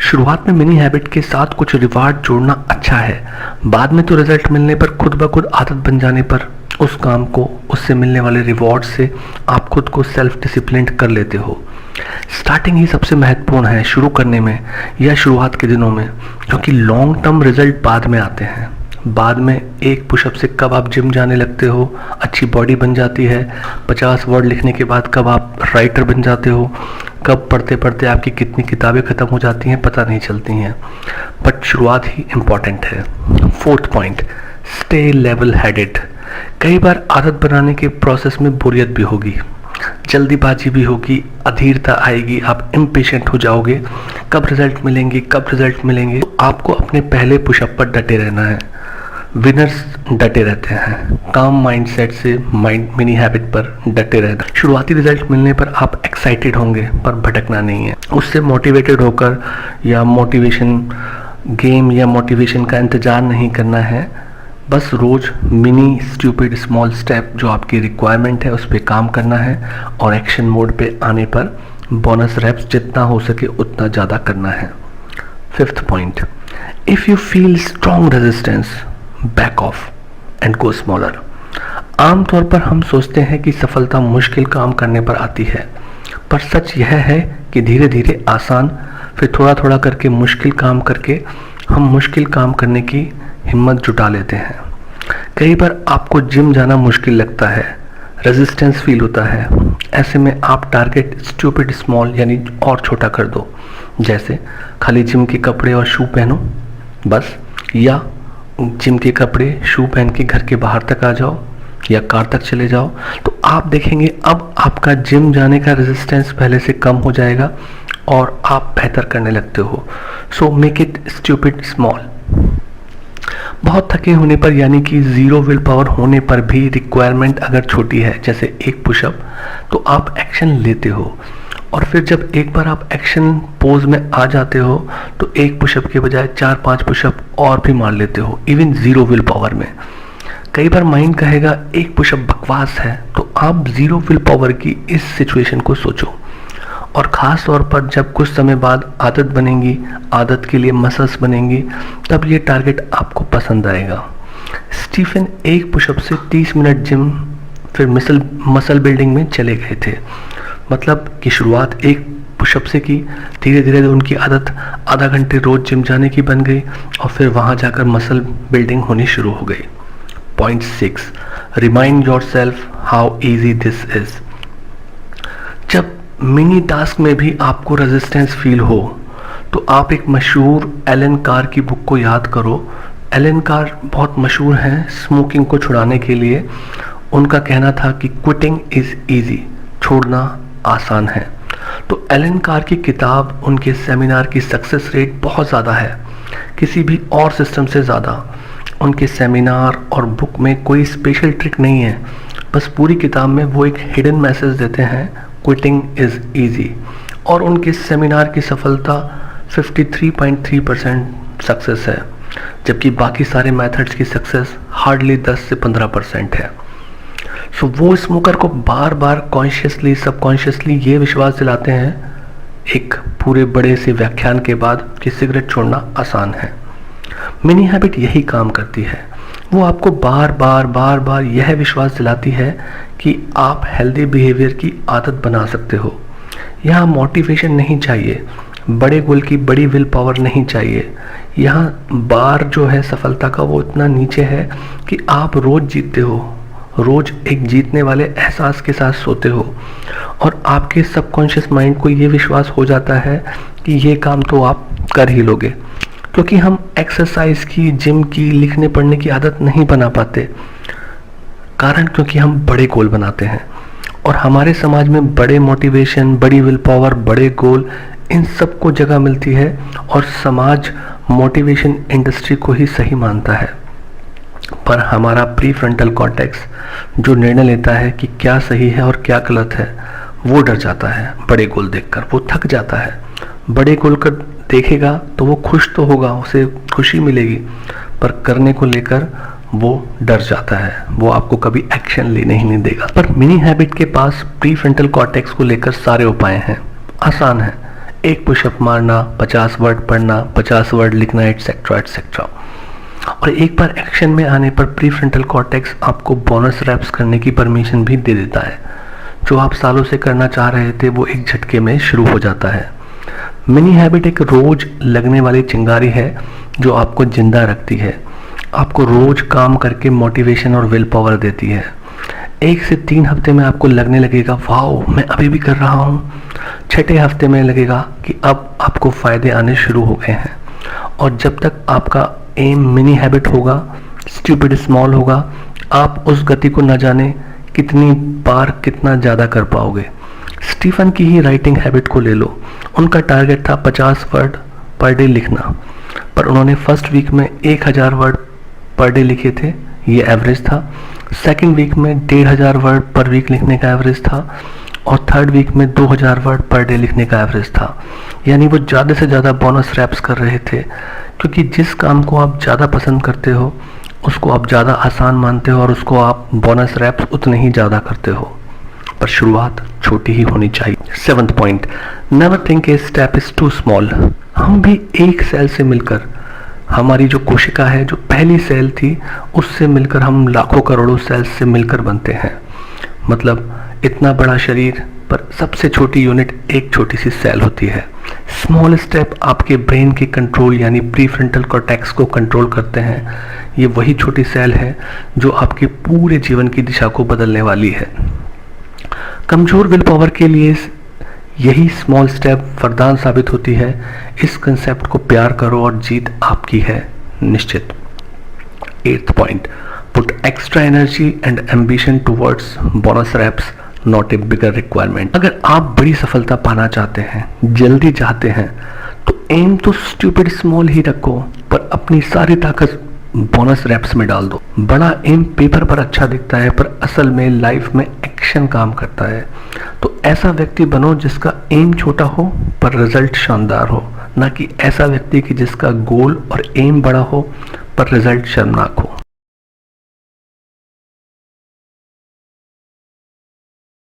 शुरुआत में मिनी हैबिट के साथ कुछ रिवार्ड जोड़ना अच्छा है, बाद में तो रिजल्ट मिलने पर, खुद ब खुद आदत बन जाने पर उस काम को, उससे मिलने वाले रिवॉर्ड से आप खुद को सेल्फ डिसिप्लिन्ड कर लेते हो। स्टार्टिंग ही सबसे महत्वपूर्ण है शुरू करने में या शुरुआत के दिनों में, क्योंकि लॉन्ग टर्म रिजल्ट बाद में आते हैं। बाद में एक पुशअप से कब आप जिम जाने लगते हो, अच्छी बॉडी बन जाती है, 50 वर्ड लिखने के बाद कब आप राइटर बन जाते हो, कब पढ़ते पढ़ते आपकी कितनी किताबें ख़त्म हो जाती हैं पता नहीं चलती हैं, बट शुरुआत ही इम्पॉर्टेंट है। Fourth point, stay level headed. कई बार आदत बनाने के प्रोसेस में बोरियत भी होगी, जल्दीबाजी भी होगी, अधीरता आएगी, आप इम्पेशेंट हो जाओगे, कब रिजल्ट मिलेंगे, कब रिजल्ट मिलेंगे। तो आपको अपने पहले पुशअप पर डटे रहना है। विनर्स डटे रहते हैं, काम माइंडसेट से मिनी हैबिट पर डटे रहना। शुरुआती रिजल्ट मिलने पर आप एक्साइटेड होंगे, पर भटकना नहीं है। उससे मोटिवेटेड होकर या मोटिवेशन गेम या मोटिवेशन का इंतजार नहीं करना है, बस रोज मिनी स्टूपिड स्मॉल स्टेप जो आपकी रिक्वायरमेंट है उस पर काम करना है और एक्शन मोड पे आने पर बोनस रेप्स जितना हो सके उतना ज़्यादा करना है। 5th point, if you feel strong resistance back of and go smaller. आमतौर पर हम सोचते हैं कि सफलता मुश्किल काम करने पर आती है, पर सच यह है कि धीरे धीरे आसान, फिर थोड़ा थोड़ा करके मुश्किल काम करके हम मुश्किल काम करने की हिम्मत जुटा लेते हैं। कई बार आपको जिम जाना मुश्किल लगता है, रेजिस्टेंस फील होता है, ऐसे में आप टारगेट स्टूपिड स्मॉल यानी और छोटा कर दो, जैसे खाली जिम के कपड़े और शू पहनो बस, या जिम के कपड़े शू पहन के घर के बाहर तक आ जाओ या कार तक चले जाओ, तो आप देखेंगे अब आपका जिम जाने का रेजिस्टेंस पहले से कम हो जाएगा और आप बेहतर करने लगते हो। So make it stupid small. बहुत थके होने पर यानी कि ज़ीरो विल पावर होने पर भी रिक्वायरमेंट अगर छोटी है, जैसे एक पुशअप, तो आप एक्शन लेते हो, और फिर जब एक बार आप एक्शन पोज में आ जाते हो तो एक पुशअप के बजाय 4-5 पुशअप और भी मार लेते हो, इवन ज़ीरो विल पावर में। कई बार माइंड कहेगा एक पुशअप बकवास है, तो आप ज़ीरो विल पावर की इस सिचुएशन को सोचो, और ख़ास तौर पर जब कुछ समय बाद आदत बनेगी, आदत के लिए मसल्स बनेंगी, तब ये टारगेट आपको पसंद आएगा। स्टीफन एक पुशअप से 30 मिनट जिम फिर मसल बिल्डिंग में चले गए थे। मतलब कि शुरुआत एक पुशअप से की, धीरे धीरे उनकी आदत आधा घंटे रोज जिम जाने की बन गई और फिर वहाँ जाकर मसल बिल्डिंग होनी शुरू हो गई। Point 6, remind your self how easy this is. जब मिनी टास्क में भी आपको रेजिस्टेंस फील हो तो आप एक मशहूर एलन कार की बुक को याद करो। एलन कार बहुत मशहूर हैं स्मोकिंग को छुड़ाने के लिए। उनका कहना था कि क्विटिंग इज़ ईजी, छोड़ना आसान है। तो एलन कार की किताब, उनके सेमिनार की सक्सेस रेट बहुत ज़्यादा है, किसी भी और सिस्टम से ज़्यादा। उनके सेमिनार और बुक में कोई स्पेशल ट्रिक नहीं है, बस पूरी किताब में वो एक हिडन मैसेज देते हैं, क्विटिंग इज़ ईजी। और उनके सेमिनार की सफलता 53.3% सक्सेस है, जबकि बाकी सारे मेथड्स की सक्सेस हार्डली 10 से 15% है। सो वो स्मोकर को बार बार कॉन्शियसली सबकॉन्शियसली ये विश्वास दिलाते हैं एक पूरे बड़े से व्याख्यान के बाद कि सिगरेट छोड़ना आसान है। मिनी हैबिट यही काम करती है, वो आपको बार बार यह विश्वास दिलाती है कि आप हेल्दी बिहेवियर की आदत बना सकते हो। यहाँ मोटिवेशन नहीं चाहिए, बड़े गोल की बड़ी विल पावर नहीं चाहिए। यहाँ बार जो है सफलता का वो इतना नीचे है कि आप रोज जीतते हो, रोज एक जीतने वाले एहसास के साथ सोते हो, और आपके सबकॉन्शियस माइंड को ये विश्वास हो जाता है कि ये काम तो आप कर ही लोगे। क्योंकि हम एक्सरसाइज की, जिम की, लिखने पढ़ने की आदत नहीं बना पाते, कारण क्योंकि हम बड़े गोल बनाते हैं, और हमारे समाज में बड़े मोटिवेशन, बड़ी विल पावर, बड़े गोल, इन सब को जगह मिलती है, और समाज मोटिवेशन इंडस्ट्री को ही सही मानता है। पर हमारा प्री फ्रंटल कॉर्टेक्स जो निर्णय लेता है कि क्या सही है और क्या गलत है, वो डर जाता है बड़े गोल देखकर, वो थक जाता है। बड़े गोल कर देखेगा तो वो खुश तो होगा, उसे खुशी मिलेगी, पर करने को लेकर वो डर जाता है, वो आपको कभी एक्शन लेने ही नहीं देगा। पर मिनी हैबिट के पास प्री फ्रंटल कॉर्टेक्स को लेकर सारे उपाय हैं, आसान है। एक पुशअप मारना, 50 वर्ड पढ़ना, 50 वर्ड लिखना, एटसेट्रा एटसेट्रा। और एक बार एक्शन में आने पर प्री फ्रंटल कॉर्टेक्स आपको बोनस रैप्स करने की परमिशन भी दे देता है। जो आप सालों से करना चाह रहे थे वो एक झटके में शुरू हो जाता है। मिनी हैबिट एक रोज लगने वाली चिंगारी है जो आपको जिंदा रखती है, आपको रोज काम करके मोटिवेशन और विल पावर देती है। 1 से 3 हफ्ते में आपको लगने लगेगा वाओ मैं अभी भी कर रहा हूँ। 6ठे हफ्ते में लगेगा कि अब आपको फायदे आने शुरू हो गए हैं। और जब तक आपका एम मिनी हैबिट होगा, स्टूपिड स्मॉल होगा, आप उस गति को न जाने कितनी बार कितना ज़्यादा कर पाओगे। स्टीफन की ही राइटिंग हैबिट को ले लो, उनका टारगेट था 50 वर्ड पर डे लिखना, पर उन्होंने फर्स्ट वीक में 1000 वर्ड पर डे लिखे थे, ये एवरेज था। सेकंड वीक में 1500 वर्ड पर वीक लिखने का एवरेज था, और थर्ड वीक में 2000 वर्ड पर डे लिखने का एवरेज था। यानी वो ज़्यादा से ज़्यादा बोनस रैप्स कर रहे थे, क्योंकि जिस काम को आप ज़्यादा पसंद करते हो उसको आप ज़्यादा आसान मानते हो और उसको आप बोनस रैप्स उतने ही ज़्यादा करते हो, पर शुरुआत छोटी ही होनी चाहिए। 7th point, never think a step is too small. हम भी एक सेल से मिलकर, हमारी जो कोशिका है, जो पहली सेल थी, उससे मिलकर हम लाखों करोड़ों सेल्स से मिलकर बनते हैं। मतलब इतना बड़ा शरीर पर सबसे छोटी यूनिट एक छोटी सी सेल होती है। स्मॉल स्टेप आपके ब्रेन के कंट्रोल यानी प्रीफ्रंटल कॉर्टेक्स को कंट्रोल करते हैं। ये वही छोटी सेल है जो आपके पूरे जीवन की दिशा को बदलने वाली है। कमजोर विल पावर के लिए यही स्मॉल स्टेप वरदान साबित होती है। इस कंसेप्ट को प्यार करो और जीत आपकी है निश्चित। 8th point, put extra energy and ambition towards bonus reps, not a bigger requirement. अगर आप बड़ी सफलता पाना चाहते हैं, जल्दी चाहते हैं, तो एम तो स्टूपिड स्मॉल ही रखो, पर अपनी सारी ताकत बोनस रैप्स में डाल दो। बड़ा एम पेपर पर अच्छा दिखता है, पर असल में लाइफ में एक्शन काम करता है। तो ऐसा व्यक्ति बनो जिसका एम छोटा हो पर रिजल्ट शानदार हो, ना कि ऐसा व्यक्ति कि जिसका गोल और एम बड़ा हो पर रिजल्ट शर्मनाक हो।